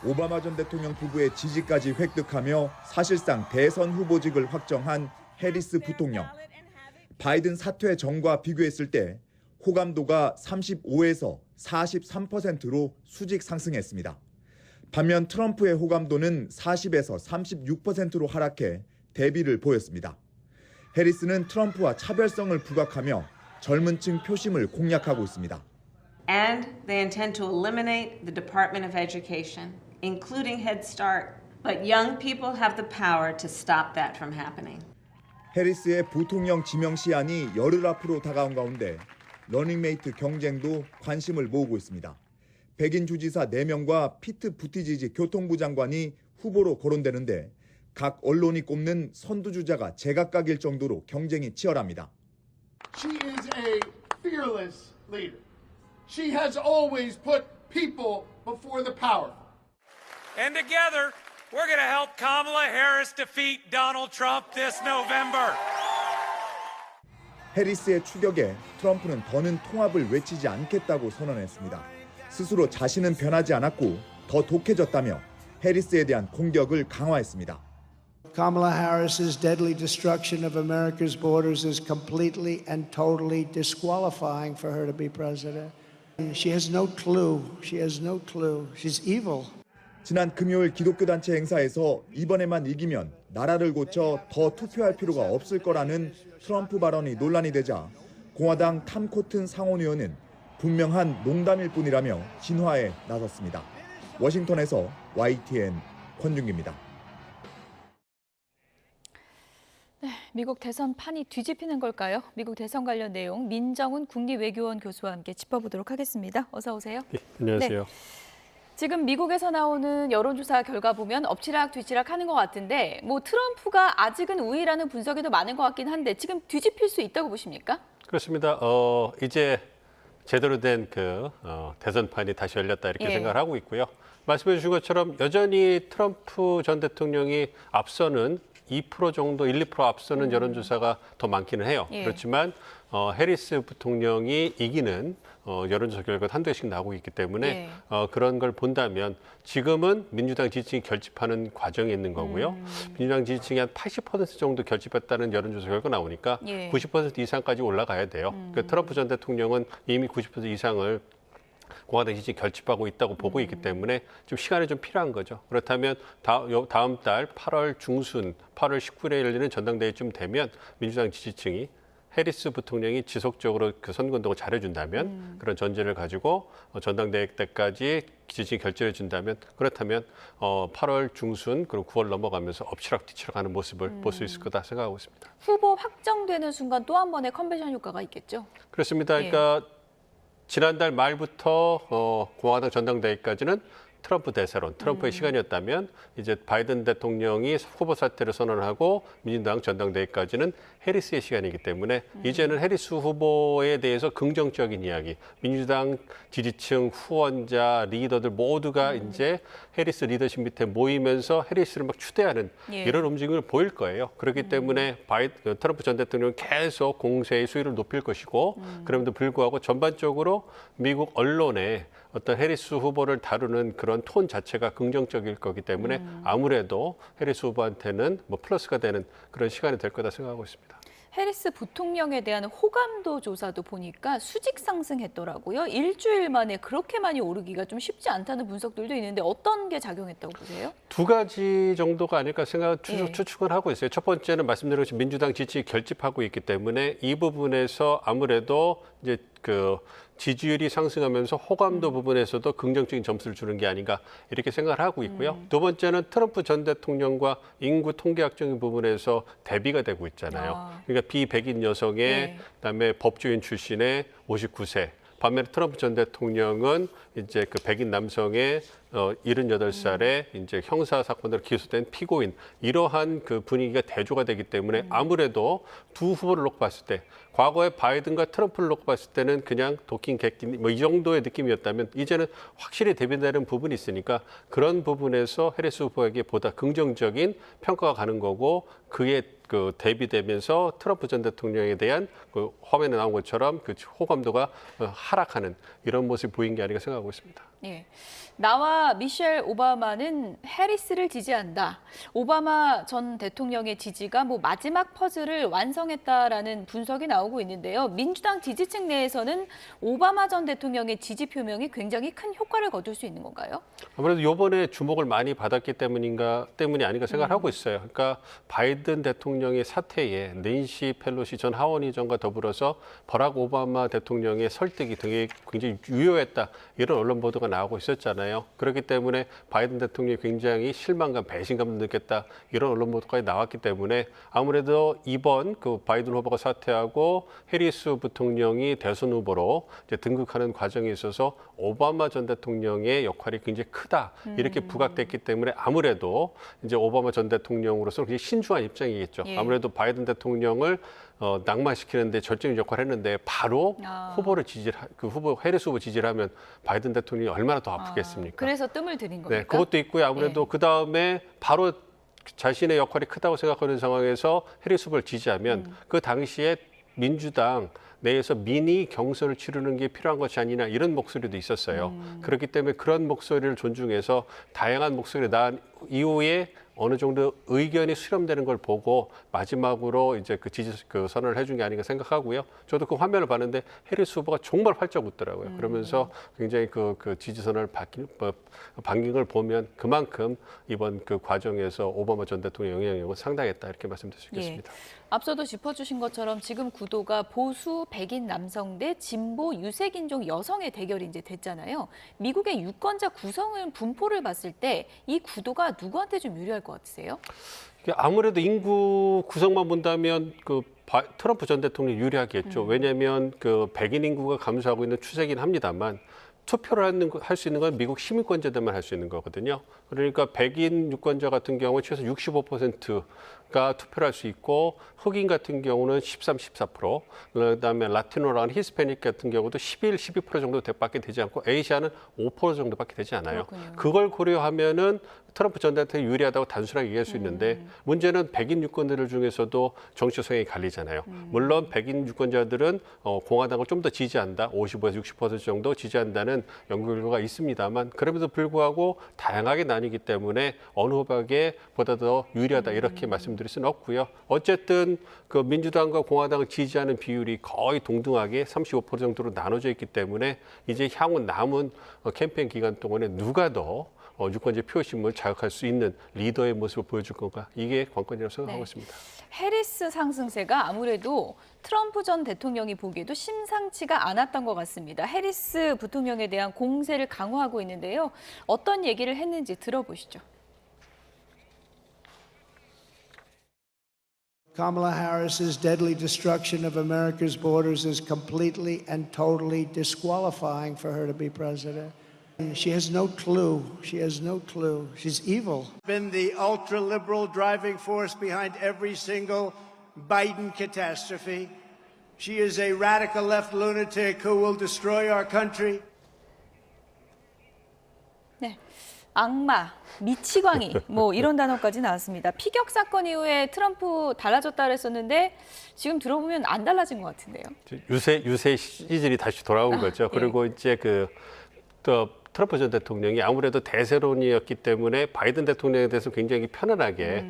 오바마 전 대통령 부부의 지지까지 획득하며 사실상 대선 후보직을 확정한 해리스 부통령. 바이든 사퇴 전과 비교했을 때 호감도가 35에서 43%로 수직 상승했습니다. 반면 트럼프의 호감도는 40에서 36%로 하락해 대비를 보였습니다. 해리스는 트럼프와 차별성을 부각하며 젊은 층 표심을 공략하고 있습니다. And they intend to eliminate the Department of Education, including Head Start. But young people have the power to stop that from happening. 해리스의 부통령 지명 시한이 열흘 앞으로 다가온 가운데 러닝메이트 경쟁도 관심을 모으고 있습니다. 백인 주지사 4명과 피트 부티지지 교통부 장관이 후보로 거론되는데 각 언론이 꼽는 선두주자가 제각각일 정도로 경쟁이 치열합니다. She is a fearless leader. She has always put people before the powerful. And together, we're going to help Kamala Harris defeat Donald Trump this November. 해리스의 추격에 트럼프는 더는 통합을 외치지 않겠다고 선언했습니다. 스스로 자신은 변하지 않았고 더 독해졌다며 해리스에 대한 공격을 강화했습니다. Kamala Harris's deadly destruction of America's borders is completely and totally disqualifying for her to be president. She has no clue. She has no clue. She's evil. 지난 금요일 기독교 단체 행사에서 이번에만 이기면 나라를 고쳐 더 투표할 필요가 없을 거라는 트럼프 발언이 논란이 되자 공화당 탐 코튼 상원의원은 분명한 농담일 뿐이라며 진화에 나섰습니다. 워싱턴에서 YTN 권준기입니다. 네, 미국 대선 판이 뒤집히는 걸까요? 미국 대선 관련 내용 민정훈 국립외교원 교수와 함께 짚어보도록 하겠습니다. 어서 오세요. 네, 안녕하세요. 네. 지금 미국에서 나오는 여론조사 결과 보면 엎치락 뒤치락 하는 것 같은데 뭐 트럼프가 아직은 우위라는 분석이 더 많은 것 같긴 한데 지금 뒤집힐 수 있다고 보십니까? 그렇습니다. 이제 제대로 된 대선판이 다시 열렸다 이렇게 생각을 하고 있고요. 말씀해 주신 것처럼 여전히 트럼프 전 대통령이 앞서는 2% 정도, 1, 2% 앞서는 여론조사가 더 많기는 해요. 그렇지만 해리스 부통령이 이기는 여론조사 결과가 한두 개씩 나오고 있기 때문에 그런 걸 본다면 지금은 민주당 지지층이 결집하는 과정에 있는 거고요. 민주당 지지층이 한 80% 정도 결집했다는 여론조사 결과가 나오니까 90% 이상까지 올라가야 돼요. 그러니까 트럼프 전 대통령은 이미 90% 이상을 공화당 지지층이 결집하고 있다고 보고 있기 때문에 좀 시간이 좀 필요한 거죠. 그렇다면 다음 달 8월 중순, 8월 19일에 열리는 전당대회쯤 되면 민주당 지지층이 해리스 부통령이 지속적으로 그 선거운동을 잘해준다면 그런 전제를 가지고 전당대회 때까지 지지층이 결집해 준다면 그렇다면 8월 중순 그리고 9월 넘어가면서 엎치락 뒤치락 하는 모습을 볼 수 있을 거다 생각하고 있습니다. 후보 확정되는 순간 또 한 번의 컨벤션 효과가 있겠죠? 그렇습니다. 그러니까 지난달 말부터 공화당 전당대회까지는 트럼프 대세론, 트럼프의 시간이었다면 이제 바이든 대통령이 후보 사퇴를 선언하고 민주당 전당대회까지는 해리스의 시간이기 때문에 이제는 해리스 후보에 대해서 긍정적인 이야기, 민주당 지지층, 후원자, 리더들 모두가 이제 해리스 리더십 밑에 모이면서 해리스를 막 추대하는 이런 움직임을 보일 거예요. 그렇기 때문에 트럼프 전 대통령은 계속 공세의 수위를 높일 것이고 그럼에도 불구하고 전반적으로 미국 언론에 어떤 해리스 후보를 다루는 그런 톤 자체가 긍정적일 거기 때문에 아무래도 해리스 후보한테는 뭐 플러스가 되는 그런 시간이 될 거다 생각하고 있습니다. 해리스 부통령에 대한 호감도 조사도 보니까 수직 상승했더라고요. 일주일 만에 그렇게 많이 오르기가 좀 쉽지 않다는 분석들도 있는데 어떤 게 작용했다고 보세요? 두 가지 정도가 아닐까 추측을 하고 있어요. 첫 번째는 말씀드린 것처럼 민주당 지지율이 결집하고 있기 때문에 이 부분에서 아무래도 이제 지지율이 상승하면서 호감도 부분에서도 긍정적인 점수를 주는 게 아닌가 이렇게 생각을 하고 있고요. 두 번째는 트럼프 전 대통령과 인구 통계학적인 부분에서 대비가 되고 있잖아요. 그러니까 비백인 여성의 그다음에 법조인 출신의 59세. 반면에 트럼프 전 대통령은 이제 그 백인 남성의 78살에 이제 형사 사건으로 기소된 피고인 이러한 그 분위기가 대조가 되기 때문에 아무래도 두 후보를 놓고 봤을 때 과거에 바이든과 트럼프를 놓고 봤을 때는 그냥 도끼 객기 뭐 이 정도의 느낌이었다면 이제는 확실히 대비되는 부분이 있으니까 그런 부분에서 해리스 후보에게 보다 긍정적인 평가가 가는 거고 그에 대비되면서 트럼프 전 대통령에 대한 그 화면에 나온 것처럼 그 호감도가 하락하는 이런 모습이 보인 게 아닌가 생각하고 있습니다. 나와 아내와 미셸 오바마는 해리스를 지지한다. 오바마 전 대통령의 지지가 마지막 퍼즐을 완성했다라는 분석이 나오고 있는데요. 민주당 지지층 내에서는 오바마 전 대통령의 지지 표명이 굉장히 큰 효과를 거둘 수 있는 건가요? 아무래도 이번에 주목을 많이 받았기 때문이 아닌가 생각을 하고 있어요. 그러니까 바이든 대통령의 사퇴에 낸시 펠로시 전 하원의장과 더불어서 버락 오바마 대통령의 설득이 굉장히 유효했다. 이런 언론 보도가 나오고 있었잖아요. 그렇기 때문에 바이든 대통령이 굉장히 실망감, 배신감을 느꼈다. 이런 언론 보도까지 나왔기 때문에 아무래도 이번 그 바이든 후보가 사퇴하고 해리스 부통령이 대선 후보로 이제 등극하는 과정에 있어서 오바마 전 대통령의 역할이 굉장히 크다. 이렇게 부각됐기 때문에 아무래도 이제 오바마 전 대통령으로서 굉장히 신중한 입장이겠죠. 예. 아무래도 바이든 대통령을 낭만시키는데 절정적 역할을 했는데 바로 후보를 후보 해리스 후보 지지를 하면 바이든 대통령이 얼마나 더 아프겠습니까? 그래서 뜸을 들인 겁니까? 네, 그것도 있고요. 아무래도 그 다음에 바로 자신의 역할이 크다고 생각하는 상황에서 해리스 후보를 지지하면 그 당시에 민주당 내에서 미니 경선을 치르는 게 필요한 것이 아니냐 이런 목소리도 있었어요. 그렇기 때문에 그런 목소리를 존중해서 다양한 목소리를 낳은 이후에 어느 정도 의견이 수렴되는 걸 보고 마지막으로 이제 그 선언을 해준 게 아닌가 생각하고요. 저도 그 화면을 봤는데 해리스 후보가 정말 활짝 웃더라고요. 그러면서 굉장히 그 지지선을 반긴 걸 보면 그만큼 이번 그 과정에서 오바마 전 대통령 영향력은 상당했다 이렇게 말씀드릴 수 있겠습니다. 예. 앞서도 짚어주신 것처럼 지금 구도가 보수 백인 남성 대 진보 유색인종 여성의 대결이 이제 됐잖아요. 미국의 유권자 구성을 분포를 봤을 때 이 구도가 누구한테 좀 유리할 것 같으세요? 아무래도 인구 구성만 본다면 트럼프 전 대통령이 유리하겠죠. 왜냐하면 백인 인구가 감소하고 있는 추세긴 합니다만 투표를 할 수 있는 건 미국 시민권자들만 할 수 있는 거거든요. 그러니까 백인 유권자 같은 경우 최소 65%가 투표를 할 수 있고 흑인 같은 경우는 13, 14%, 그다음에 라티노랑 히스패닉 같은 경우도 11, 12% 정도 밖에 되지 않고 에이시아는 5% 정도밖에 되지 않아요. 그렇군요. 그걸 고려하면은 트럼프 전 대통령이 유리하다고 단순하게 얘기할 수 있는데 문제는 백인 유권자들 중에서도 정치 성향이 갈리잖아요. 물론 백인 유권자들은 공화당을 좀 더 지지한다. 55에서 60% 정도 지지한다는 연구 결과가 있습니다만 그럼에도 불구하고 다양하게 나뉘기 때문에 어느 후보에게 보다 더 유리하다 이렇게 말씀드릴 수는 없고요. 어쨌든 그 민주당과 공화당을 지지하는 비율이 거의 동등하게 35% 정도로 나눠져 있기 때문에 이제 향후 남은 캠페인 기간 동안에 누가 더 유권자 표심을 자극할 수 있는 리더의 모습을 보여줄 건가 이게 관건이라고 생각하고 있습니다. 해리스 상승세가 아무래도 트럼프 전 대통령이 보기에도 심상치가 않았던 것 같습니다. 해리스 부통령에 대한 공세를 강화하고 있는데요. 어떤 얘기를 했는지 들어보시죠. Kamala Harris's deadly destruction of America's borders is completely and totally disqualifying for her to be president. She has no clue. She has no clue. She's evil. Been the ultra-liberal driving force behind every single Biden catastrophe. She is a radical left lunatic who will destroy our country. 네, 악마, 미치광이 이런 단어까지 나왔습니다. 피격 사건 이후에 트럼프 달라졌다 그랬었는데 지금 들어보면 안 달라진 것 같은데요. 유세 시즌이 다시 돌아온 거죠. 그리고 이제 트럼프 전 대통령이 아무래도 대세론이었기 때문에 바이든 대통령에 대해서 굉장히 편안하게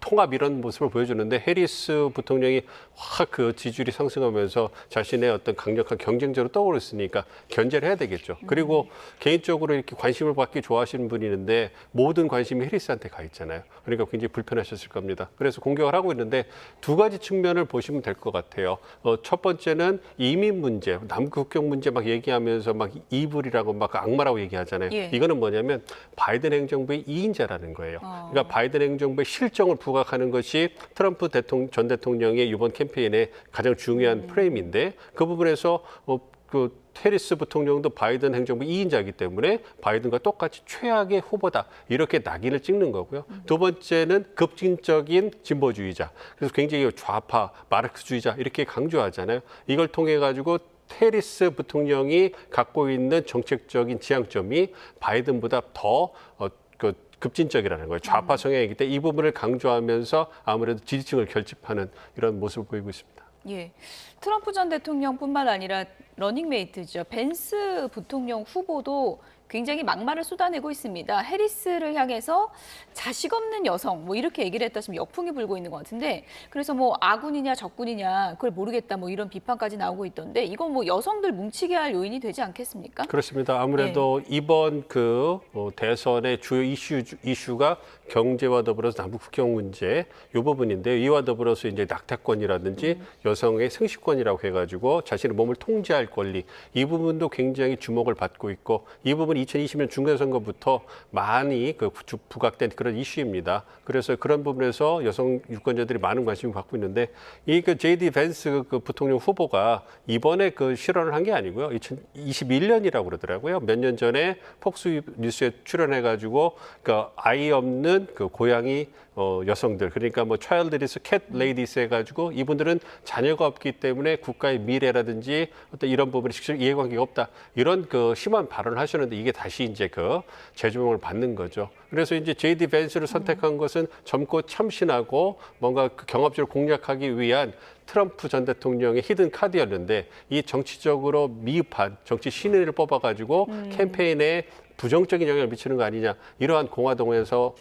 통합 이런 모습을 보여주는데 해리스 부통령이 확 지지율이 상승하면서 자신의 어떤 강력한 경쟁자로 떠오르으니까 견제를 해야 되겠죠. 그리고 개인적으로 이렇게 관심을 받기 좋아하시는 분이 있는데 모든 관심이 해리스한테 가 있잖아요. 그러니까 굉장히 불편하셨을 겁니다. 그래서 공격을 하고 있는데 두 가지 측면을 보시면 될 것 같아요. 첫 번째는 이민 문제, 남북국 문제 막 얘기하면서 막 이불이라고 막 악마라고 얘기하잖아요. 예. 이거는 뭐냐면 바이든 행정부의 2인자라는 거예요. 그러니까 바이든 행정부의 실정을 부각하는 것이 트럼프 전 대통령의 이번 캠페인의 가장 중요한 프레임인데 그 부분에서 해리스 부통령도 바이든 행정부 2인자이기 때문에 바이든과 똑같이 최악의 후보다 이렇게 낙인을 찍는 거고요. 두 번째는 급진적인 진보주의자, 그래서 굉장히 좌파, 마르크스주의자 이렇게 강조하잖아요. 이걸 통해 가지고 해리스 부통령이 갖고 있는 정책적인 지향점이 바이든보다 더 급진적이라는 거예요. 좌파 성향이기 때문에 이 부분을 강조하면서 아무래도 지지층을 결집하는 이런 모습을 보이고 있습니다. 예, 트럼프 전 대통령뿐만 아니라 러닝메이트죠. 벤스 부통령 후보도 굉장히 막말을 쏟아내고 있습니다. 해리스를 향해서 자식 없는 여성 뭐 이렇게 얘기를 했다 지금 역풍이 불고 있는 것 같은데 그래서 뭐 아군이냐 적군이냐 그걸 모르겠다 뭐 이런 비판까지 나오고 있던데 이건 뭐 여성들 뭉치게 할 요인이 되지 않겠습니까? 그렇습니다. 아무래도 이번 대선의 주요 이슈가 경제와 더불어서 남북 국경 문제 이 부분인데 이와 더불어서 이제 낙태권이라든지 여성의 생식권이라고 해가지고 자신의 몸을 통제할 권리 이 부분도 굉장히 주목을 받고 있고 이 부분 2020년 중간선거부터 많이 부각된 그런 이슈입니다. 그래서 그런 부분에서 여성 유권자들이 많은 관심을 갖고 있는데 이 J.D. 벤스 부통령 후보가 이번에 실언을 한 게 아니고요. 2021년이라고 그러더라고요. 몇 년 전에 폭스 뉴스에 출연해가지고 아이 없는 고양이 여성들 그러니까 뭐 차일드리스 캣 레이디스 해가지고 이분들은 자녀가 없기 때문에 국가의 미래라든지 어떤 이런 부분에 직접 이해관계가 없다 이런 심한 발언을 하셨는데 이게 다시 이제 재조명을 받는 거죠. 그래서 이제 J.D. 벤스를 선택한 것은 젊고 참신하고 뭔가 경합적으로 공략하기 위한 트럼프 전 대통령의 히든 카드였는데 이 정치적으로 미흡한 정치 신인을 뽑아가지고 캠페인에 부정적인 영향을 미치는 거 아니냐 이러한 공화당 내에서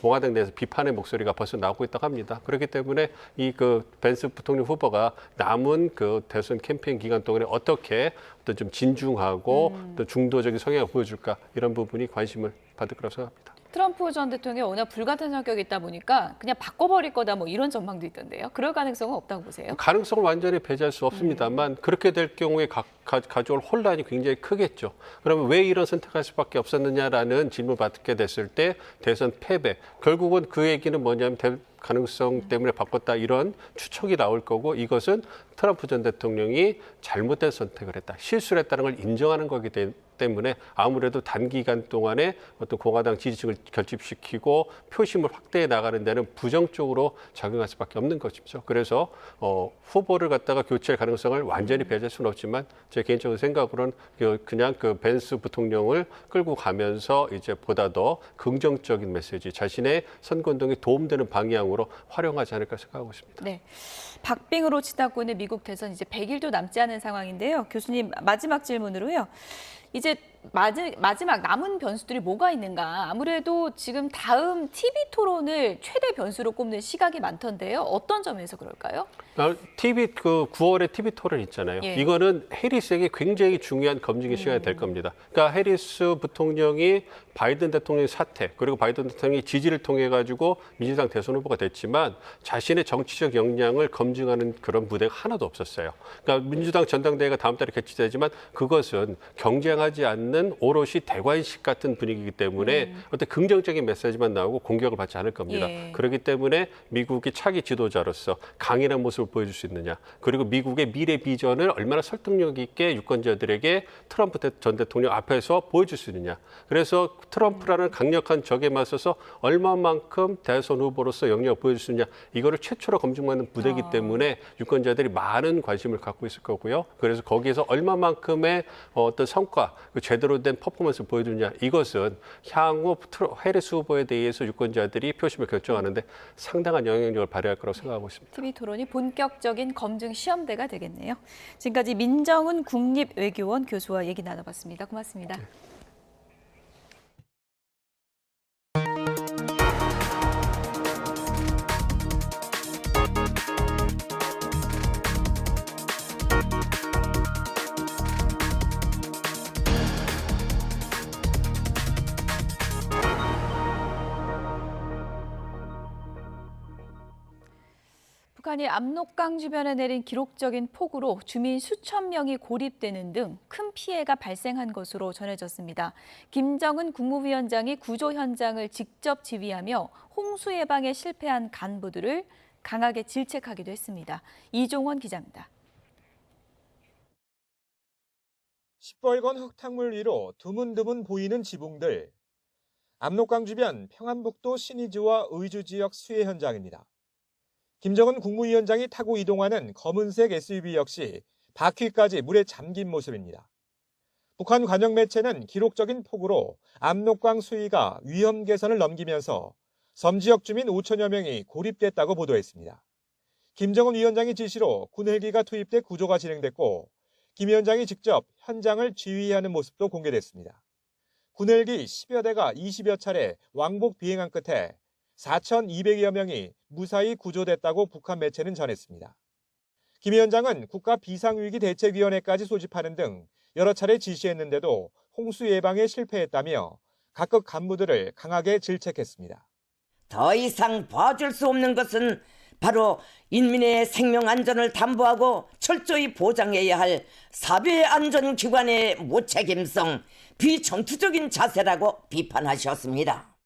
비판의 목소리가 벌써 나오고 있다고 합니다. 그렇기 때문에 이 벤스 부통령 후보가 남은 대선 캠페인 기간 동안에 어떻게 어떤 좀 진중하고 또 중도적인 성향을 보여줄까 이런 부분이 관심을 받을 거라고 생각합니다. 트럼프 전 대통령이 워낙 불같은 성격이 있다 보니까 그냥 바꿔버릴 거다 뭐 이런 전망도 있던데요. 그럴 가능성은 없다고 보세요? 가능성을 완전히 배제할 수 없습니다만 그렇게 될 경우에 가져올 혼란이 굉장히 크겠죠. 그러면 왜 이런 선택할 수밖에 없었느냐라는 질문을 받게 됐을 때 대선 패배. 결국은 그 얘기는 뭐냐면 가능성 때문에 바꿨다 이런 추측이 나올 거고 이것은 트럼프 전 대통령이 잘못된 선택을 했다. 실수를 했다는 걸 인정하는 거기 때문에 아무래도 단기간 동안에 어떤 공화당 지지층을 결집시키고 표심을 확대해 나가는 데는 부정적으로 작용할 수밖에 없는 것이죠. 그래서 후보를 갖다가 교체할 가능성을 완전히 배제할 수는 없지만 제 개인적인 생각으로는 그냥 벤스 부통령을 끌고 가면서 이제 보다 더 긍정적인 메시지, 자신의 선거운동에 도움되는 방향으로 활용하지 않을까 생각하고 있습니다. 네, 박빙으로 치닫고 있는 미국 대선 이제 100일도 남지 않은 상황인데요. 교수님 마지막 질문으로요. 이제 마지막 남은 변수들이 뭐가 있는가? 아무래도 지금 다음 TV 토론을 최대 변수로 꼽는 시각이 많던데요. 어떤 점에서 그럴까요? 9월에 TV 토론 있잖아요. 예. 이거는 해리스에게 굉장히 중요한 검증의 시간이 될 겁니다. 그러니까 해리스 부통령이 바이든 대통령의 사퇴 그리고 바이든 대통령의 지지를 통해 가지고 민주당 대선 후보가 됐지만 자신의 정치적 역량을 검증하는 그런 무대가 하나도 없었어요. 그러니까 민주당 전당대회가 다음 달에 개최되지만 그것은 경쟁하지 않는 오롯이 대관식 같은 분위기이기 때문에 어떤 긍정적인 메시지만 나오고 공격을 받지 않을 겁니다. 예. 그렇기 때문에 미국이 차기 지도자로서 강인한 모습을 보여줄 수 있느냐 그리고 미국의 미래 비전을 얼마나 설득력 있게 유권자들에게 트럼프 전 대통령 앞에서 보여줄 수 있느냐. 그래서 트럼프라는 강력한 적에 맞서서 얼마만큼 대선 후보로서 영향을 보여줄 수 있느냐. 이거를 최초로 검증하는 무대이기 때문에 유권자들이 많은 관심을 갖고 있을 거고요. 그래서 거기에서 얼마만큼의 어떤 성과, 제대로 된 퍼포먼스를 보여주느냐. 이것은 향후 해리스 후보에 대해서 유권자들이 표심을 결정하는데 상당한 영향력을 발휘할 거라고 생각하고 있습니다. TV 토론이 본격적인 검증 시험대가 되겠네요. 지금까지 민정훈 국립외교원 교수와 얘기 나눠봤습니다. 고맙습니다. 북한이 압록강 주변에 내린 기록적인 폭우로 주민 수천 명이 고립되는 등 큰 피해가 발생한 것으로 전해졌습니다. 김정은 국무위원장이 구조 현장을 직접 지휘하며 홍수 예방에 실패한 간부들을 강하게 질책하기도 했습니다. 이종원 기자입니다. 시뻘건 흙탕물 위로 드문드문 보이는 지붕들. 압록강 주변 평안북도 신의주와 의주 지역 수해 현장입니다. 김정은 국무위원장이 타고 이동하는 검은색 SUV 역시 바퀴까지 물에 잠긴 모습입니다. 북한 관영 매체는 기록적인 폭우로 압록강 수위가 위험 계선을 넘기면서 섬 지역 주민 5천여 명이 고립됐다고 보도했습니다. 김정은 위원장의 지시로 군 헬기가 투입돼 구조가 진행됐고 김 위원장이 직접 현장을 지휘하는 모습도 공개됐습니다. 군 헬기 10여 대가 20여 차례 왕복 비행한 끝에 4,200여 명이 무사히 구조됐다고 북한 매체는 전했습니다. 김 위원장은 국가 비상위기 대책위원회까지 소집하는 등 여러 차례 지시했는데도 홍수 예방에 실패했다며 각급 간부들을 강하게 질책했습니다. 더 이상 봐줄 수 없는 것은 바로 인민의 생명 안전을 담보하고 철저히 보장해야 할 사회안전기관의 무책임성, 비전투적인 자세라고 비판하셨습니다.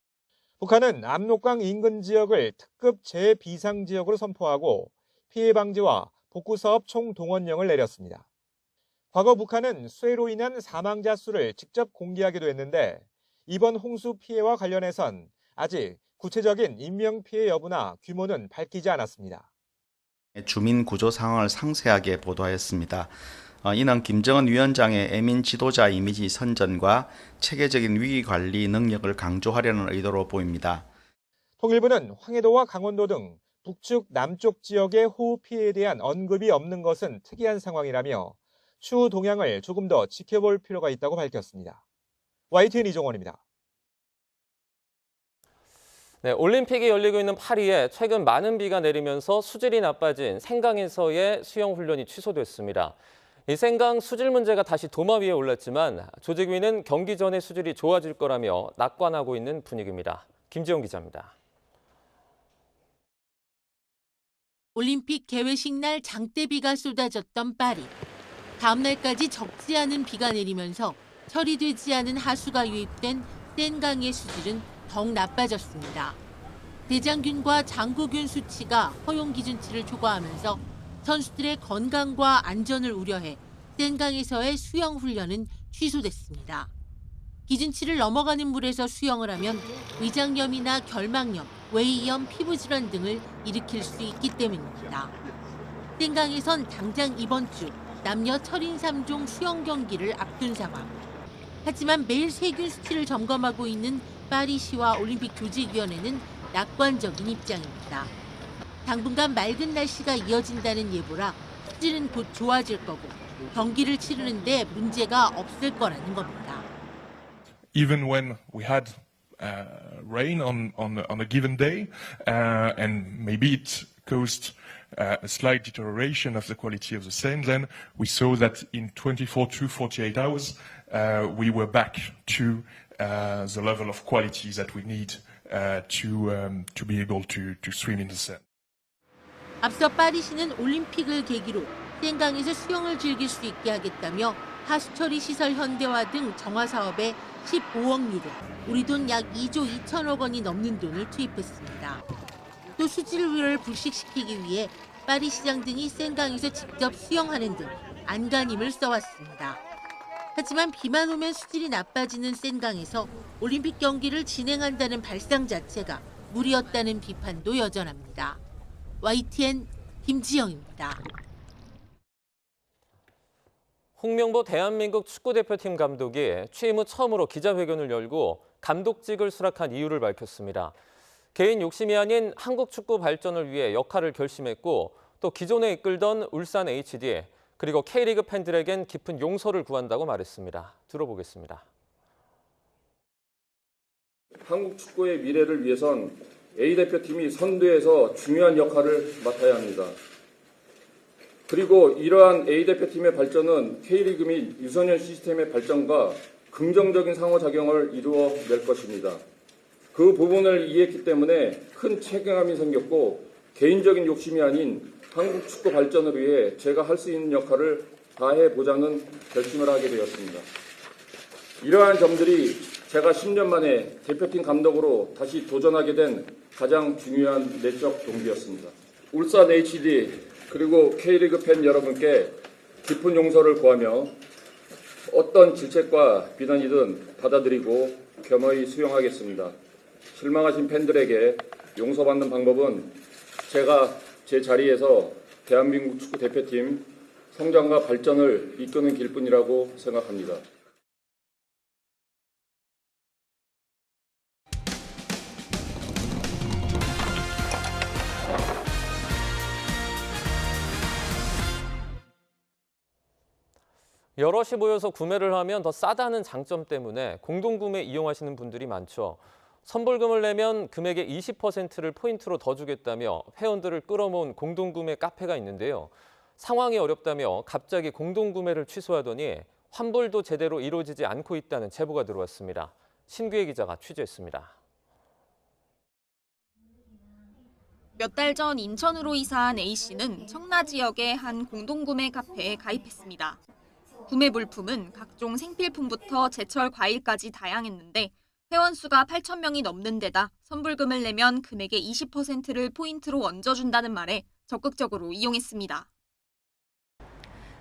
북한은 압록강 인근 지역을 특급 재비상지역으로 선포하고 피해 방지와 복구사업 총동원령을 내렸습니다. 과거 북한은 수해로 인한 사망자 수를 직접 공개하기도 했는데 이번 홍수 피해와 관련해선 아직 구체적인 인명피해 여부나 규모는 밝히지 않았습니다. 주민 구조 상황을 상세하게 보도하였습니다. 이는 김정은 위원장의 애민 지도자 이미지 선전과 체계적인 위기관리 능력을 강조하려는 의도로 보입니다. 통일부는 황해도와 강원도 등 북측 남쪽 지역의 호우 피해에 대한 언급이 없는 것은 특이한 상황이라며 추후 동향을 조금 더 지켜볼 필요가 있다고 밝혔습니다. YTN 이종원입니다. 네, 올림픽이 열리고 있는 파리에 최근 많은 비가 내리면서 수질이 나빠진 생강에서의 수영 훈련이 취소됐습니다. 이 생강 수질 문제가 다시 도마 위에 올랐지만 조직위는 경기 전에 수질이 좋아질 거라며 낙관하고 있는 분위기입니다. 김지영 기자입니다. 올림픽 개회식 날 장대비가 쏟아졌던 파리. 다음 날까지 적지 않은 비가 내리면서 처리되지 않은 하수가 유입된 센강의 수질은 더욱 나빠졌습니다. 대장균과 장구균 수치가 허용 기준치를 초과하면서 선수들의 건강과 안전을 우려해 센강에서의 수영 훈련은 취소됐습니다. 기준치를 넘어가는 물에서 수영을 하면 위장염이나 결막염, 외이염, 피부질환 등을 일으킬 수 있기 때문입니다. 센강에선 당장 이번 주 남녀 철인 3종 수영 경기를 앞둔 상황. 하지만 매일 세균 수치를 점검하고 있는 파리시와 올림픽 조직위원회는 낙관적인 입장입니다. 당분간 맑은 날씨가 이어진다는 예보라 수질은 곧 좋아질 거고 경기를 치르는데 문제가 없을 거라는 겁니다. Even when we had rain on a given day, and maybe it caused a slight deterioration of the quality of the Seine, then we saw that in 24 to 48 hours, we were back to the level of quality that we need to be able to swim in the Seine. 앞서 파리시는 올림픽을 계기로 센강에서 수영을 즐길 수 있게 하겠다며 하수처리 시설 현대화 등 정화 사업에 15억 유로, 우리 돈 약 2조 2천억 원이 넘는 돈을 투입했습니다. 또 수질 우려를 불식시키기 위해 파리시장 등이 센강에서 직접 수영하는 등 안간힘을 써왔습니다. 하지만 비만 오면 수질이 나빠지는 센강에서 올림픽 경기를 진행한다는 발상 자체가 무리였다는 비판도 여전합니다. YTN 김지영입니다. 홍명보 대한민국 축구대표팀 감독이 취임 후 처음으로 기자회견을 열고 감독직을 수락한 이유를 밝혔습니다. 개인 욕심이 아닌 한국 축구 발전을 위해 역할을 결심했고 또 기존에 이끌던 울산 HD 그리고 K리그 팬들에겐 깊은 용서를 구한다고 말했습니다. 들어보겠습니다. 한국 축구의 미래를 위해선 A대표팀이 선두에서 중요한 역할을 맡아야 합니다. 그리고 이러한 A대표팀의 발전은 K리그 및 유소년 시스템의 발전과 긍정적인 상호작용을 이루어낼 것입니다. 그 부분을 이해했기 때문에 큰 책임감이 생겼고 개인적인 욕심이 아닌 한국 축구 발전을 위해 제가 할 수 있는 역할을 다해보자는 결심을 하게 되었습니다. 이러한 점들이 제가 10년 만에 대표팀 감독으로 다시 도전하게 된 가장 중요한 내적 동기였습니다. 울산 HD 그리고 K리그 팬 여러분께 깊은 용서를 구하며 어떤 질책과 비난이든 받아들이고 겸허히 수용하겠습니다. 실망하신 팬들에게 용서받는 방법은 제가 제 자리에서 대한민국 축구 대표팀 성장과 발전을 이끄는 길뿐이라고 생각합니다. 여럿이 모여서 구매를 하면 더 싸다는 장점 때문에 공동구매 이용하시는 분들이 많죠. 선불금을 내면 금액의 20%를 포인트로 더 주겠다며 회원들을 끌어모은 공동구매 카페가 있는데요. 상황이 어렵다며 갑자기 공동구매를 취소하더니 환불도 제대로 이루어지지 않고 있다는 제보가 들어왔습니다. 신규혜 기자가 취재했습니다. 몇 달 전 인천으로 이사한 A씨는 청라 지역의 한 공동구매 카페에 가입했습니다. 구매 물품은 각종 생필품부터 제철 과일까지 다양했는데 회원 수가 8,000명이 넘는 데다 선불금을 내면 금액의 20%를 포인트로 얹어준다는 말에 적극적으로 이용했습니다.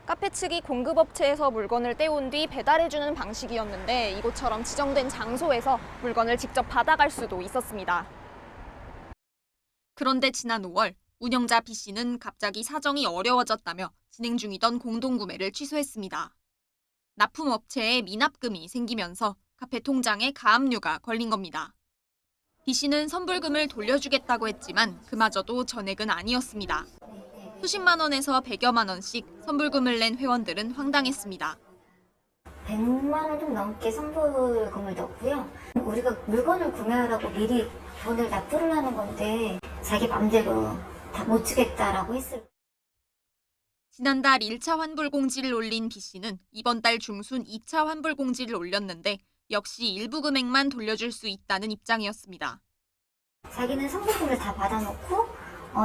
카페 측이 공급업체에서 물건을 떼온 뒤 배달해주는 방식이었는데 이곳처럼 지정된 장소에서 물건을 직접 받아갈 수도 있었습니다. 그런데 지난 5월 운영자 B씨는 갑자기 사정이 어려워졌다며 진행 중이던 공동구매를 취소했습니다. 납품업체에 미납금이 생기면서 카페 통장에 가압류가 걸린 겁니다. B씨는 선불금을 돌려주겠다고 했지만 그마저도 전액은 아니었습니다. 수십만 원에서 100여만 원씩 선불금을 낸 회원들은 황당했습니다. 100만 원 좀 넘게 선불금을 넣었고요. 우리가 물건을 구매하라고 미리 돈을 납부를 하는 건데 자기 맘대로 다 못 주겠다라고 했을. 지난달 1차 환불 공지를 올린 B씨는 이번 달 중순 2차 환불 공지를 올렸는데 역시 일부 금액만 돌려줄 수 있다는 입장이었습니다. 자기는 선불금을 다 받아놓고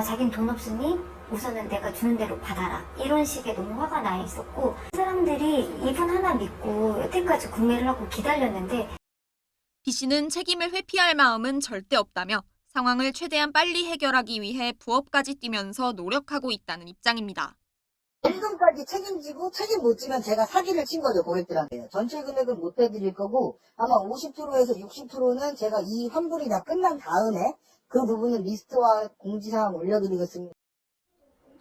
자기는 돈 없으니 우선은 내가 주는 대로 받아라. 이런 식의 너무 화가 나 있었고 사람들이 이분 하나 믿고 여태까지 구매를 하고 기다렸는데 B씨는 책임을 회피할 마음은 절대 없다며 상황을 최대한 빨리 해결하기 위해 부업까지 뛰면서 노력하고 있다는 입장입니다. 현금까지 책임지고 책임 못 지면 제가 사기를 친 거죠, 고객들한테. 전체 금액은 못 해드릴 거고 아마 50%에서 60%는 제가 이 환불이 다 끝난 다음에 그 부분은 리스트와 공지사항 올려드리겠습니다.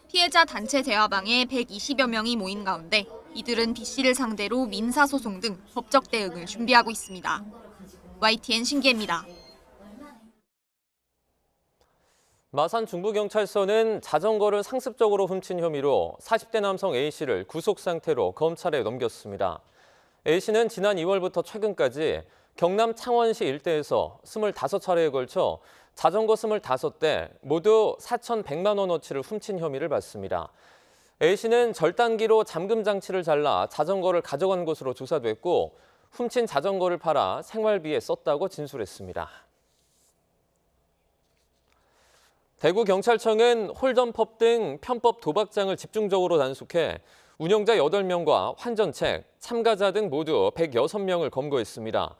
피해자 단체 대화방에 120여 명이 모인 가운데 이들은 B씨를 상대로 민사소송 등 법적 대응을 준비하고 있습니다. YTN 신기혜입니다. 마산 중부경찰서는 자전거를 상습적으로 훔친 혐의로 40대 남성 A씨를 구속 상태로 검찰에 넘겼습니다. A씨는 지난 2월부터 최근까지 경남 창원시 일대에서 25차례에 걸쳐 자전거 25대 모두 4,100만 원어치를 훔친 혐의를 받습니다. A씨는 절단기로 잠금 장치를 잘라 자전거를 가져간 것으로 조사됐고 훔친 자전거를 팔아 생활비에 썼다고 진술했습니다. 대구경찰청은 홀덤펍 등 편법 도박장을 집중적으로 단속해 운영자 8명과 환전책, 참가자 등 모두 106명을 검거했습니다.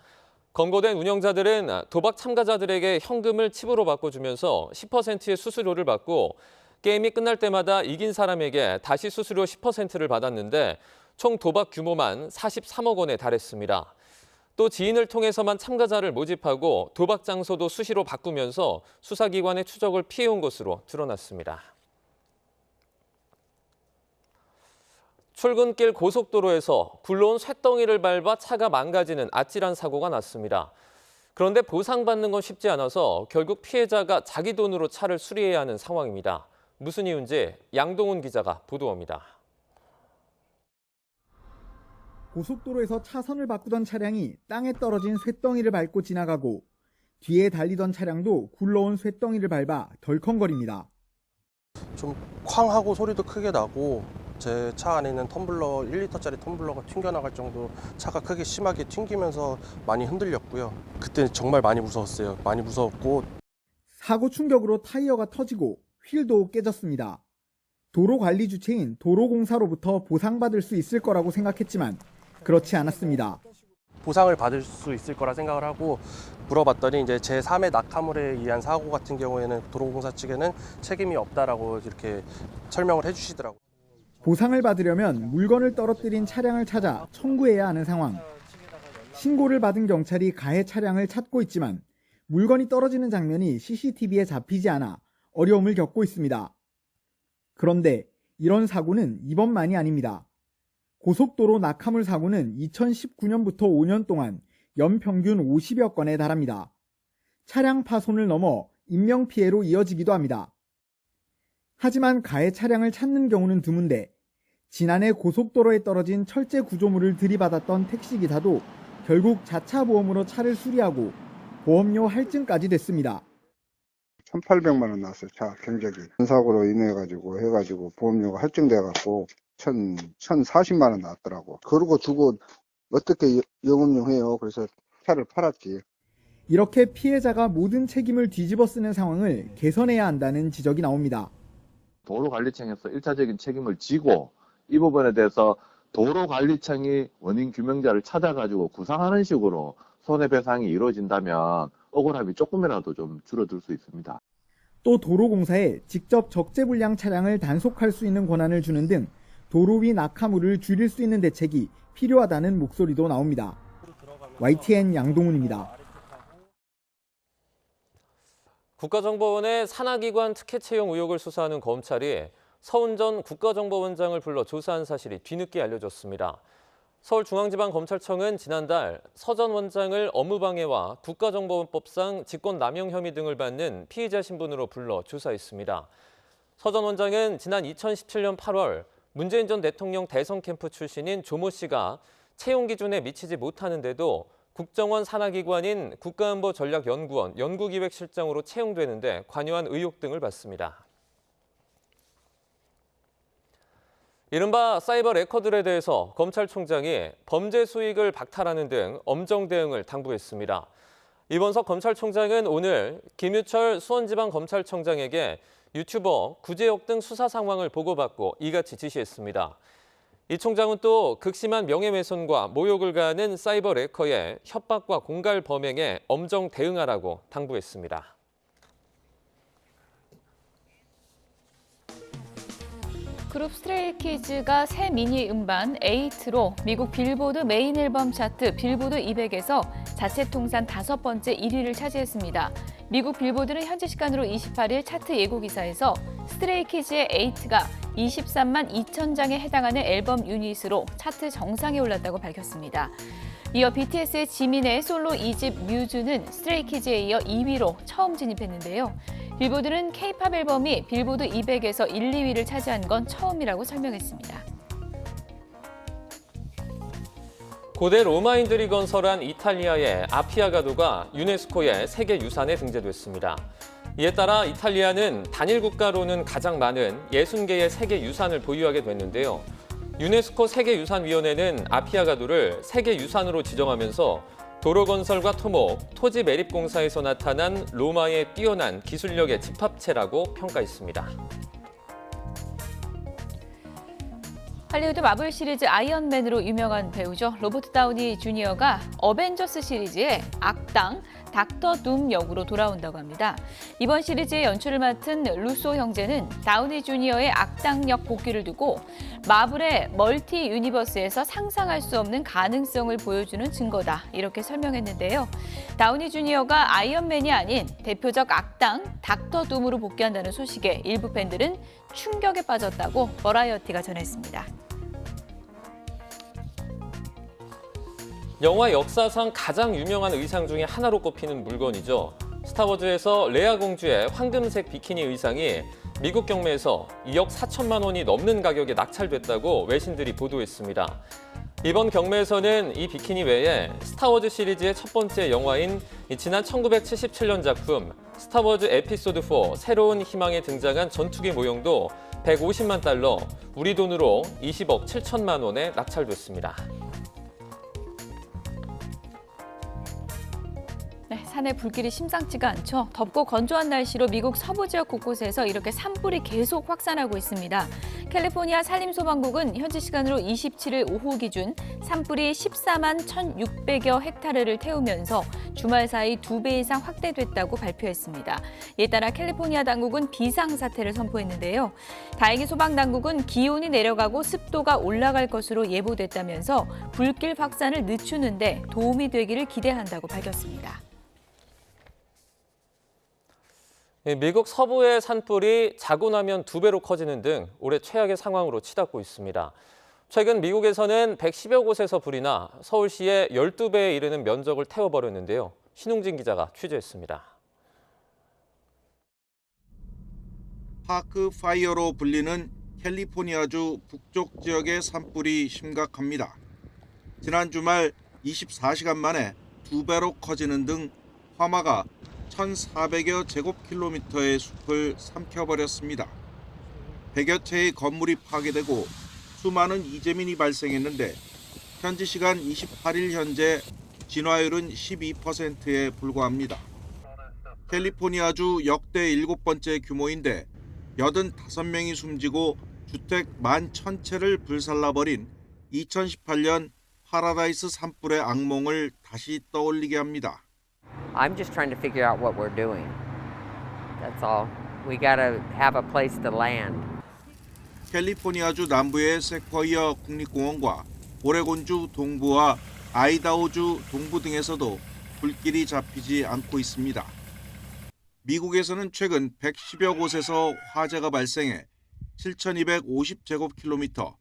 검거된 운영자들은 도박 참가자들에게 현금을 칩으로 바꿔주면서 10%의 수수료를 받고 게임이 끝날 때마다 이긴 사람에게 다시 수수료 10%를 받았는데 총 도박 규모만 43억 원에 달했습니다. 또 지인을 통해서만 참가자를 모집하고 도박 장소도 수시로 바꾸면서 수사기관의 추적을 피해온 것으로 드러났습니다. 출근길 고속도로에서 굴러온 쇳덩이를 밟아 차가 망가지는 아찔한 사고가 났습니다. 그런데 보상받는 건 쉽지 않아서 결국 피해자가 자기 돈으로 차를 수리해야 하는 상황입니다. 무슨 이유인지 양동훈 기자가 보도합니다. 고속도로에서 차선을 바꾸던 차량이 땅에 떨어진 쇳덩이를 밟고 지나가고 뒤에 달리던 차량도 굴러온 쇳덩이를 밟아 덜컹거립니다. 좀 쾅 하고 소리도 크게 나고 제 차 안에 있는 텀블러 1리터짜리 텀블러가 튕겨나갈 정도로 차가 크게 심하게 튕기면서 많이 흔들렸고요. 그때 정말 많이 무서웠어요. 많이 무서웠고. 사고 충격으로 타이어가 터지고 휠도 깨졌습니다. 도로관리 주체인 도로공사로부터 보상받을 수 있을 거라고 생각했지만 그렇지 않았습니다. 보상을 받을 수 있을 거라 생각을 하고 물어봤더니 이제 제3의 낙하물에 의한 사고 같은 경우에는 도로공사 측에는 책임이 없다라고 이렇게 설명을 해주시더라고요. 보상을 받으려면 물건을 떨어뜨린 차량을 찾아 청구해야 하는 상황. 신고를 받은 경찰이 가해 차량을 찾고 있지만 물건이 떨어지는 장면이 CCTV에 잡히지 않아 어려움을 겪고 있습니다. 그런데 이런 사고는 이번만이 아닙니다. 고속도로 낙하물 사고는 2019년부터 5년 동안 연평균 50여 건에 달합니다. 차량 파손을 넘어 인명피해로 이어지기도 합니다. 하지만 가해 차량을 찾는 경우는 드문데 지난해 고속도로에 떨어진 철제 구조물을 들이받았던 택시기사도 결국 자차 보험으로 차를 수리하고 보험료 할증까지 됐습니다. 1,800만 원 나왔어요. 차 경적이. 사고로 인해 가지고 보험료가 할증돼 갖고 1,040만 원 나왔더라고. 그러고 주고 어떻게 영업용 해요. 그래서 차를 팔았지. 이렇게 피해자가 모든 책임을 뒤집어 쓰는 상황을 개선해야 한다는 지적이 나옵니다. 도로관리청에서 1차적인 책임을 지고 이 부분에 대해서 도로관리청이 원인 규명자를 찾아가지고 구상하는 식으로 손해배상이 이루어진다면 억울함이 조금이라도 좀 줄어들 수 있습니다. 또 도로공사에 직접 적재불량 차량을 단속할 수 있는 권한을 주는 등 도로 위 낙하물을 줄일 수 있는 대책이 필요하다는 목소리도 나옵니다. YTN 양동훈입니다. 국가정보원의 산하기관 특혜 채용 의혹을 수사하는 검찰이 서운전 국가정보원장을 불러 조사한 사실이 뒤늦게 알려졌습니다. 서울중앙지방검찰청은 지난달 서 전 원장을 업무방해와 국가정보원법상 직권남용 혐의 등을 받는 피의자 신분으로 불러 조사했습니다. 서 전 원장은 지난 2017년 8월 문재인 전 대통령 대선 캠프 출신인 조모 씨가 채용 기준에 미치지 못하는데도 국정원 산하기관인 국가안보전략연구원 연구기획실장으로 채용되는데 관여한 의혹 등을 받습니다. 이른바 사이버 레커들에 대해서 검찰총장이 범죄 수익을 박탈하는 등 엄정 대응을 당부했습니다. 이원석 검찰총장은 오늘 김유철 수원지방검찰청장에게 유튜버 구제역 등 수사 상황을 보고받고 이같이 지시했습니다. 이 총장은 또 극심한 명예훼손과 모욕을 가하는 사이버 레커의 협박과 공갈 범행에 엄정 대응하라고 당부했습니다. 그룹 스트레이키즈가 새 미니 음반 에이트로 미국 빌보드 메인 앨범 차트 빌보드 200에서 자체 통산 5번째 1위를 차지했습니다. 미국 빌보드는 현지 시간으로 28일 차트 예고 기사에서 스트레이키즈의 에이트가 23만 2천 장에 해당하는 앨범 유닛으로 차트 정상에 올랐다고 밝혔습니다. 이어 BTS의 지민의 솔로 2집 뮤즈는 스트레이키즈에 이어 2위로 처음 진입했는데요. 빌보드는 K-팝 앨범이 빌보드 200에서 1, 2위를 차지한 건 처음이라고 설명했습니다. 고대 로마인들이 건설한 이탈리아의 아피아가도가 유네스코의 세계유산에 등재됐습니다. 이에 따라 이탈리아는 단일 국가로는 가장 많은 60개의 세계유산을 보유하게 됐는데요. 유네스코 세계유산위원회는 아피아가도를 세계유산으로 지정하면서 도로 건설과 토목, 토지 매립 공사에서 나타난 로마의 뛰어난 기술력의 집합체라고 평가했습니다. 할리우드 마블 시리즈 아이언맨으로 유명한 배우죠. 로버트 다우니 주니어가 어벤져스 시리즈의 악당 닥터 둠 역으로 돌아온다고 합니다. 이번 시리즈의 연출을 맡은 루소 형제는 다우니 주니어의 악당 역 복귀를 두고 마블의 멀티 유니버스에서 상상할 수 없는 가능성을 보여주는 증거다 이렇게 설명했는데요. 다우니 주니어가 아이언맨이 아닌 대표적 악당 닥터 둠으로 복귀한다는 소식에 일부 팬들은 충격에 빠졌다고 버라이어티가 전했습니다. 영화 역사상 가장 유명한 의상 중에 하나로 꼽히는 물건이죠. 스타워즈에서 레아 공주의 황금색 비키니 의상이 미국 경매에서 2억 4천만 원이 넘는 가격에 낙찰됐다고 외신들이 보도했습니다. 이번 경매에서는 이 비키니 외에 스타워즈 시리즈의 첫 번째 영화인 지난 1977년 작품 스타워즈 에피소드 4 새로운 희망에 등장한 전투기 모형도 150만 달러, 우리 돈으로 20억 7천만 원에 낙찰됐습니다. 산의 불길이 심상치가 않죠. 덥고 건조한 날씨로 미국 서부 지역 곳곳에서 이렇게 산불이 계속 확산하고 있습니다. 캘리포니아 산림소방국은 현지 시간으로 27일 오후 기준 산불이 14만 1,600여 헥타르를 태우면서 주말 사이 2배 이상 확대됐다고 발표했습니다. 이에 따라 캘리포니아 당국은 비상사태를 선포했는데요. 다행히 소방당국은 기온이 내려가고 습도가 올라갈 것으로 예보됐다면서 불길 확산을 늦추는 데 도움이 되기를 기대한다고 밝혔습니다. 미국 서부의 산불이 자고 나면 2배로 커지는 등 올해 최악의 상황으로 치닫고 있습니다. 최근 미국에서는 110여 곳에서 불이 나 서울시의 12배에 이르는 면적을 태워버렸는데요. 신웅진 기자가 취재했습니다. 파크 파이어로 불리는 캘리포니아주 북쪽 지역의 산불이 심각합니다. 지난 주말 24시간 만에 2배로 커지는 등 화마가 1,400여 제곱킬로미터의 숲을 삼켜버렸습니다. 100여 채의 건물이 파괴되고 수많은 이재민이 발생했는데 현지 시간 28일 현재 진화율은 12%에 불과합니다. 캘리포니아주 역대 7번째 규모인데 85명이 숨지고 주택 11,000채를 불살라버린 2018년 파라다이스 산불의 악몽을 다시 떠올리게 합니다. I'm just trying to figure out what we're doing. That's all. We gotta have a place to land. 캘리포니아주 남부의 세쿼이어 국립공원과 오레곤주 동부와 아이다호주 동부 등에서도 불길이 잡히지 않고 있습니다. 미국에서는 최근 110여 곳에서 화재가 발생해 7,250제곱킬로미터,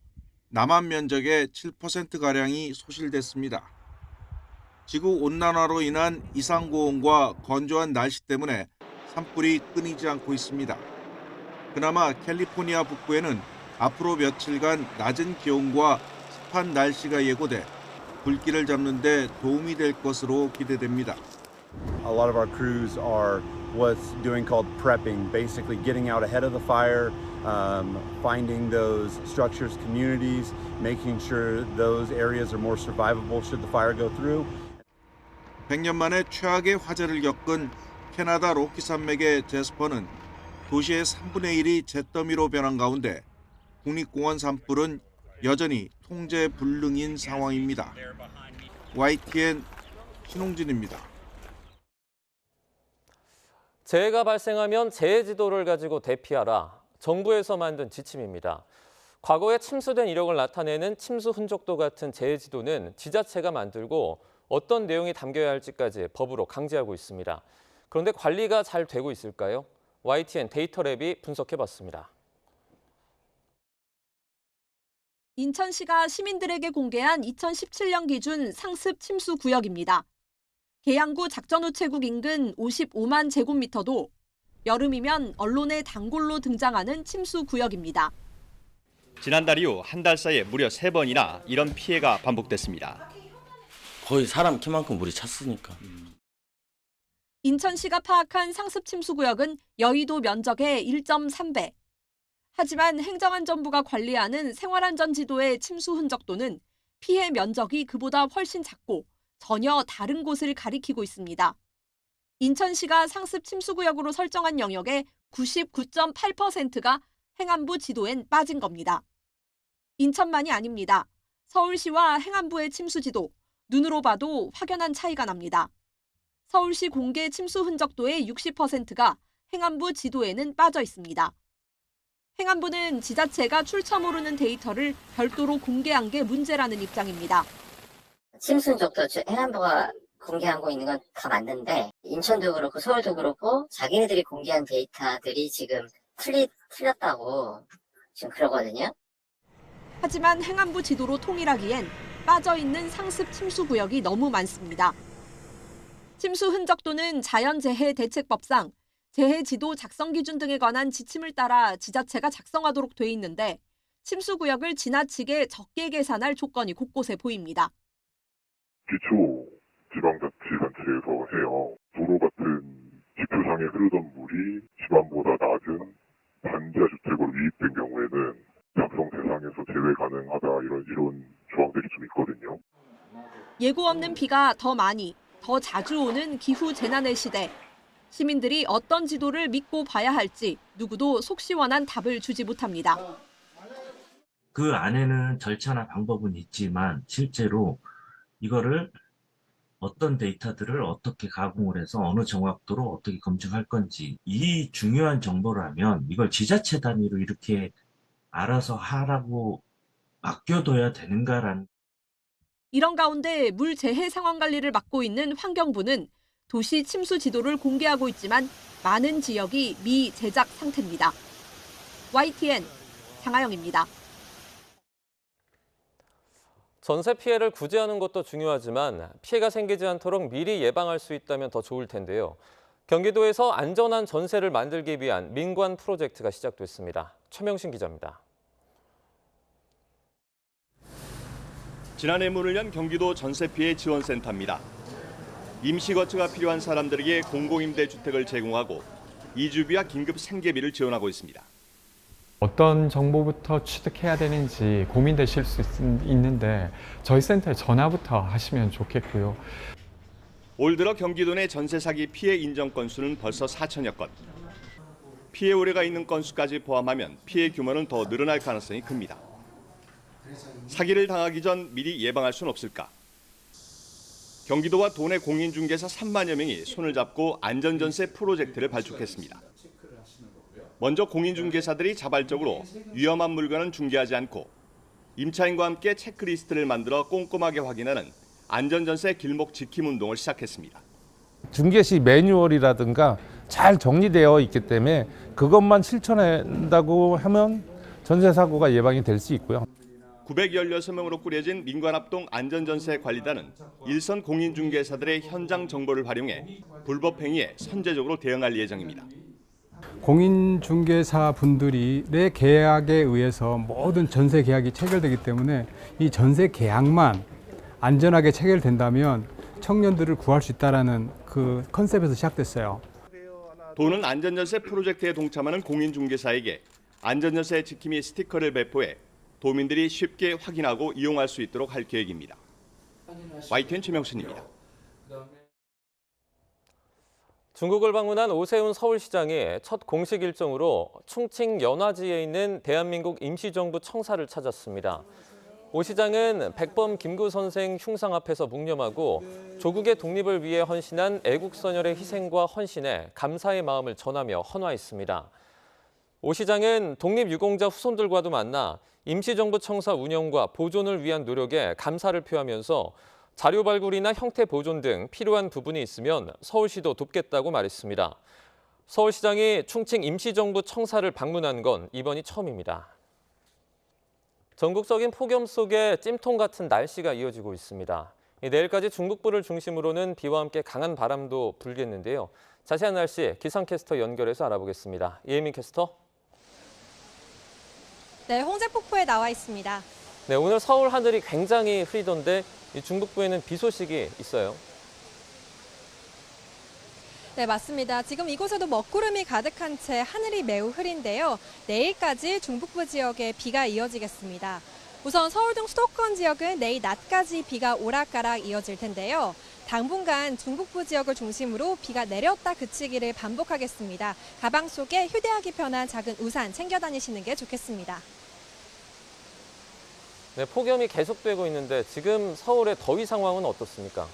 남한 면적의 7%가량이 소실됐습니다. 지구온난화로 인한 이상고온과 건조한 날씨 때문에 산불이 끊이지 않고 있습니다. 그나마 캘리포니아 북부에는 앞으로 며칠간 낮은 기온과 습한 날씨가 예고돼 불길을 잡는 데 도움이 될 것으로 기대됩니다. A lot of our crews are what's doing called prepping, basically getting out ahead of the fire, finding those structures, communities, making sure those areas are more survivable should the fire go through. 100년 만에 최악의 화재를 겪은 캐나다 로키 산맥의 제스퍼는 도시의 3분의 1이 잿더미로 변한 가운데 국립공원 산불은 여전히 통제 불능인 상황입니다. YTN 신홍진입니다. 재해가 발생하면 재해 지도를 가지고 대피하라. 정부에서 만든 지침입니다. 과거에 침수된 이력을 나타내는 침수 흔적도 같은 재해 지도는 지자체가 만들고 어떤 내용이 담겨야 할지까지 법으로 강제하고 있습니다. 그런데 관리가 잘 되고 있을까요? YTN 데이터랩이 분석해봤습니다. 인천시가 시민들에게 공개한 2017년 기준 상습 침수 구역입니다. 계양구 작전우체국 인근 55만 제곱미터도 여름이면 언론의 단골로 등장하는 침수 구역입니다. 지난달 이후 한 달 사이에 무려 3번이나 이런 피해가 반복됐습니다. 거의 사람 키만큼 물이 찼으니까. 인천시가 파악한 상습 침수 구역은 여의도 면적의 1.3배. 하지만 행정안전부가 관리하는 생활안전지도의 침수 흔적도는 피해 면적이 그보다 훨씬 작고 전혀 다른 곳을 가리키고 있습니다. 인천시가 상습 침수구역으로 설정한 영역의 99.8%가 행안부 지도엔 빠진 겁니다. 인천만이 아닙니다. 서울시와 행안부의 침수지도, 눈으로 봐도 확연한 차이가 납니다. 서울시 공개 침수 흔적도의 60%가 행안부 지도에는 빠져 있습니다. 행안부는 지자체가 출처 모르는 데이터를 별도로 공개한 게 문제라는 입장입니다. 침수 흔적도 행안부가 공개하고 있는 건 다 맞는데 인천도 그렇고 서울도 그렇고 자기네들이 공개한 데이터들이 지금 틀렸다고 지금 그러거든요. 하지만 행안부 지도로 통일하기엔 빠져있는 상습 침수 구역이 너무 많습니다. 침수 흔적도는 자연재해 대책법상 재해지도 작성 기준 등에 관한 지침을 따라 지자체가 작성하도록 돼 있는데 침수 구역을 지나치게 적게 계산할 조건이 곳곳에 보입니다. 기초 지방자치단체에서 해요. 도로 같은 지표상에 흐르던 물이 집안보다 낮은 반지하 주택으로 유입된 경우에는 작성 대상에서 제외 가능하다 이런 조항들이 좀 있거든요. 예고 없는 비가 더 많이, 더 자주 오는 기후 재난의 시대. 시민들이 어떤 지도를 믿고 봐야 할지 누구도 속 시원한 답을 주지 못합니다. 그 안에는 절차나 방법은 있지만 실제로 이거를 어떤 데이터들을 어떻게 가공을 해서 어느 정확도로 어떻게 검증할 건지 이 중요한 정보라면 이걸 지자체 단위로 이렇게 알아서 하라고 맡겨둬야 되는가라는. 이런 가운데 물 재해 상황 관리를 맡고 있는 환경부는 도시 침수 지도를 공개하고 있지만 많은 지역이 미제작 상태입니다. YTN 장하영입니다. 전세 피해를 구제하는 것도 중요하지만 피해가 생기지 않도록 미리 예방할 수 있다면 더 좋을 텐데요. 경기도에서 안전한 전세를 만들기 위한 민관 프로젝트가 시작됐습니다. 최명신 기자입니다. 지난해 문을 연 경기도 전세피해 지원센터입니다. 임시거처가 필요한 사람들에게 공공임대주택을 제공하고 이주비와 긴급 생계비를 지원하고 있습니다. 어떤 정보부터 취득해야 되는지 고민되실 수 있는데 저희 센터에 전화부터 하시면 좋겠고요. 올 들어 경기도 내 전세 사기 피해 인정 건수는 벌써 4천여 건. 피해 우려가 있는 건수까지 포함하면 피해 규모는 더 늘어날 가능성이 큽니다. 사기를 당하기 전 미리 예방할 수는 없을까? 경기도와 도내 공인중개사 3만여 명이 손을 잡고 안전전세 프로젝트를 발족했습니다. 먼저 공인중개사들이 자발적으로 위험한 물건은 중개하지 않고 임차인과 함께 체크리스트를 만들어 꼼꼼하게 확인하는 안전전세 길목 지킴 운동을 시작했습니다. 중개 시 매뉴얼이라든가 잘 정리되어 있기 때문에 그것만 실천한다고 하면 전세 사고가 예방이 될 수 있고요. 916명으로 꾸려진 민관합동 안전전세 관리단은 일선 공인중개사들의 현장 정보를 활용해 불법 행위에 선제적으로 대응할 예정입니다. 공인중개사 분들이 내 계약에 의해서 모든 전세 계약이 체결되기 때문에 이 전세 계약만 안전하게 체결된다면 청년들을 구할 수 있다는 그 컨셉에서 시작됐어요. 도는 안전전세 프로젝트에 동참하는 공인중개사에게 안전전세 지킴이 스티커를 배포해 도민들이 쉽게 확인하고 이용할 수 있도록 할 계획입니다. YTN 최명순입니다. 중국을 방문한 오세훈 서울시장이 첫 공식 일정으로 충칭 연화지에 있는 대한민국 임시정부 청사를 찾았습니다. 오 시장은 백범 김구 선생 흉상 앞에서 묵념하고 조국의 독립을 위해 헌신한 애국선열의 희생과 헌신에 감사의 마음을 전하며 헌화했습니다. 오 시장은 독립유공자 후손들과도 만나 임시정부 청사 운영과 보존을 위한 노력에 감사를 표하면서 자료 발굴이나 형태 보존 등 필요한 부분이 있으면 서울시도 돕겠다고 말했습니다. 서울시장이 충칭 임시정부 청사를 방문한 건 이번이 처음입니다. 전국적인 폭염 속에 찜통 같은 날씨가 이어지고 있습니다. 내일까지 중북부를 중심으로는 비와 함께 강한 바람도 불겠는데요. 자세한 날씨 기상캐스터 연결해서 알아보겠습니다. 이혜민 캐스터. 네, 홍제폭포에 나와 있습니다. 네, 오늘 서울 하늘이 굉장히 흐리던데 이 중북부에는 비 소식이 있어요. 네, 맞습니다. 지금 이곳에도 먹구름이 가득한 채 하늘이 매우 흐린데요. 내일까지 중북부 지역에 비가 이어지겠습니다. 우선 서울 등 수도권 지역은 내일 낮까지 비가 오락가락 이어질 텐데요. 당분간 중북부 지역을 중심으로 비가 내렸다 그치기를 반복하겠습니다. 가방 속에 휴대하기 편한 작은 우산 챙겨 다니시는 게 좋겠습니다. 네, 폭염이 계속되고 있는데 지금 서울의 더위 상황은 어떻습니까?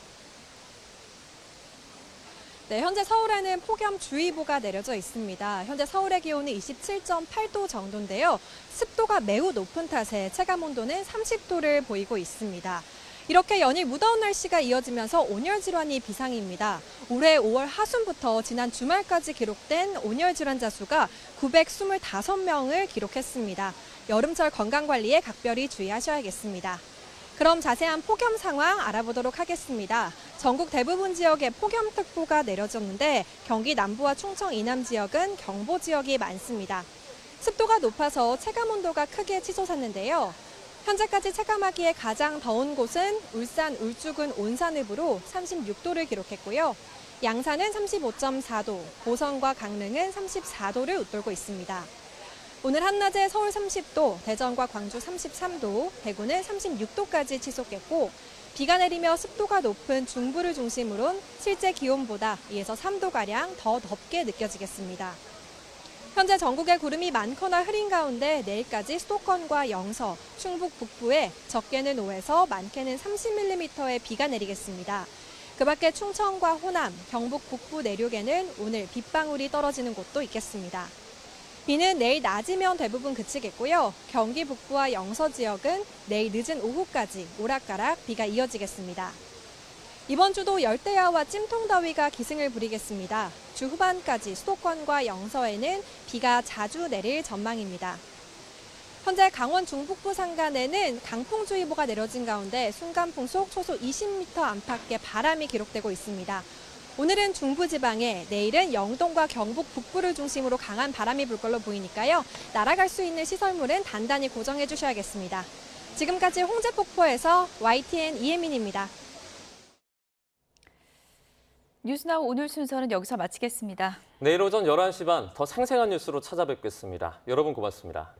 네, 현재 서울에는 폭염주의보가 내려져 있습니다. 현재 서울의 기온은 27.8도 정도인데요. 습도가 매우 높은 탓에 체감온도는 30도를 보이고 있습니다. 이렇게 연일 무더운 날씨가 이어지면서 온열 질환이 비상입니다. 올해 5월 하순부터 지난 주말까지 기록된 온열 질환자 수가 925명을 기록했습니다. 여름철 건강관리에 각별히 주의하셔야겠습니다. 그럼 자세한 폭염 상황 알아보도록 하겠습니다. 전국 대부분 지역에 폭염특보가 내려졌는데 경기 남부와 충청 이남 지역은 경보 지역이 많습니다. 습도가 높아서 체감온도가 크게 치솟았는데요. 현재까지 체감하기에 가장 더운 곳은 울산 울주군 온산읍으로 36도를 기록했고요. 양산은 35.4도, 보성과 강릉은 34도를 웃돌고 있습니다. 오늘 한낮에 서울 30도, 대전과 광주 33도, 대구는 36도까지 치솟겠고 비가 내리며 습도가 높은 중부를 중심으론 실제 기온보다 2에서 3도가량 더 덥게 느껴지겠습니다. 현재 전국에 구름이 많거나 흐린 가운데 내일까지 수도권과 영서, 충북 북부에 적게는 5에서 많게는 30mm의 비가 내리겠습니다. 그 밖에 충청과 호남, 경북 북부 내륙에는 오늘 빗방울이 떨어지는 곳도 있겠습니다. 비는 내일 낮이면 대부분 그치겠고요. 경기 북부와 영서 지역은 내일 늦은 오후까지 오락가락 비가 이어지겠습니다. 이번 주도 열대야와 찜통더위가 기승을 부리겠습니다. 주 후반까지 수도권과 영서에는 비가 자주 내릴 전망입니다. 현재 강원 중북부 산간에는 강풍주의보가 내려진 가운데 순간풍속 초속 20m 안팎의 바람이 기록되고 있습니다. 오늘은 중부지방에, 내일은 영동과 경북 북부를 중심으로 강한 바람이 불 걸로 보이니까요. 날아갈 수 있는 시설물은 단단히 고정해 주셔야겠습니다. 지금까지 홍제폭포에서 YTN 이혜민입니다. 뉴스나우 오늘 순서는 여기서 마치겠습니다. 내일 오전 11시 반 더 생생한 뉴스로 찾아뵙겠습니다. 여러분 고맙습니다.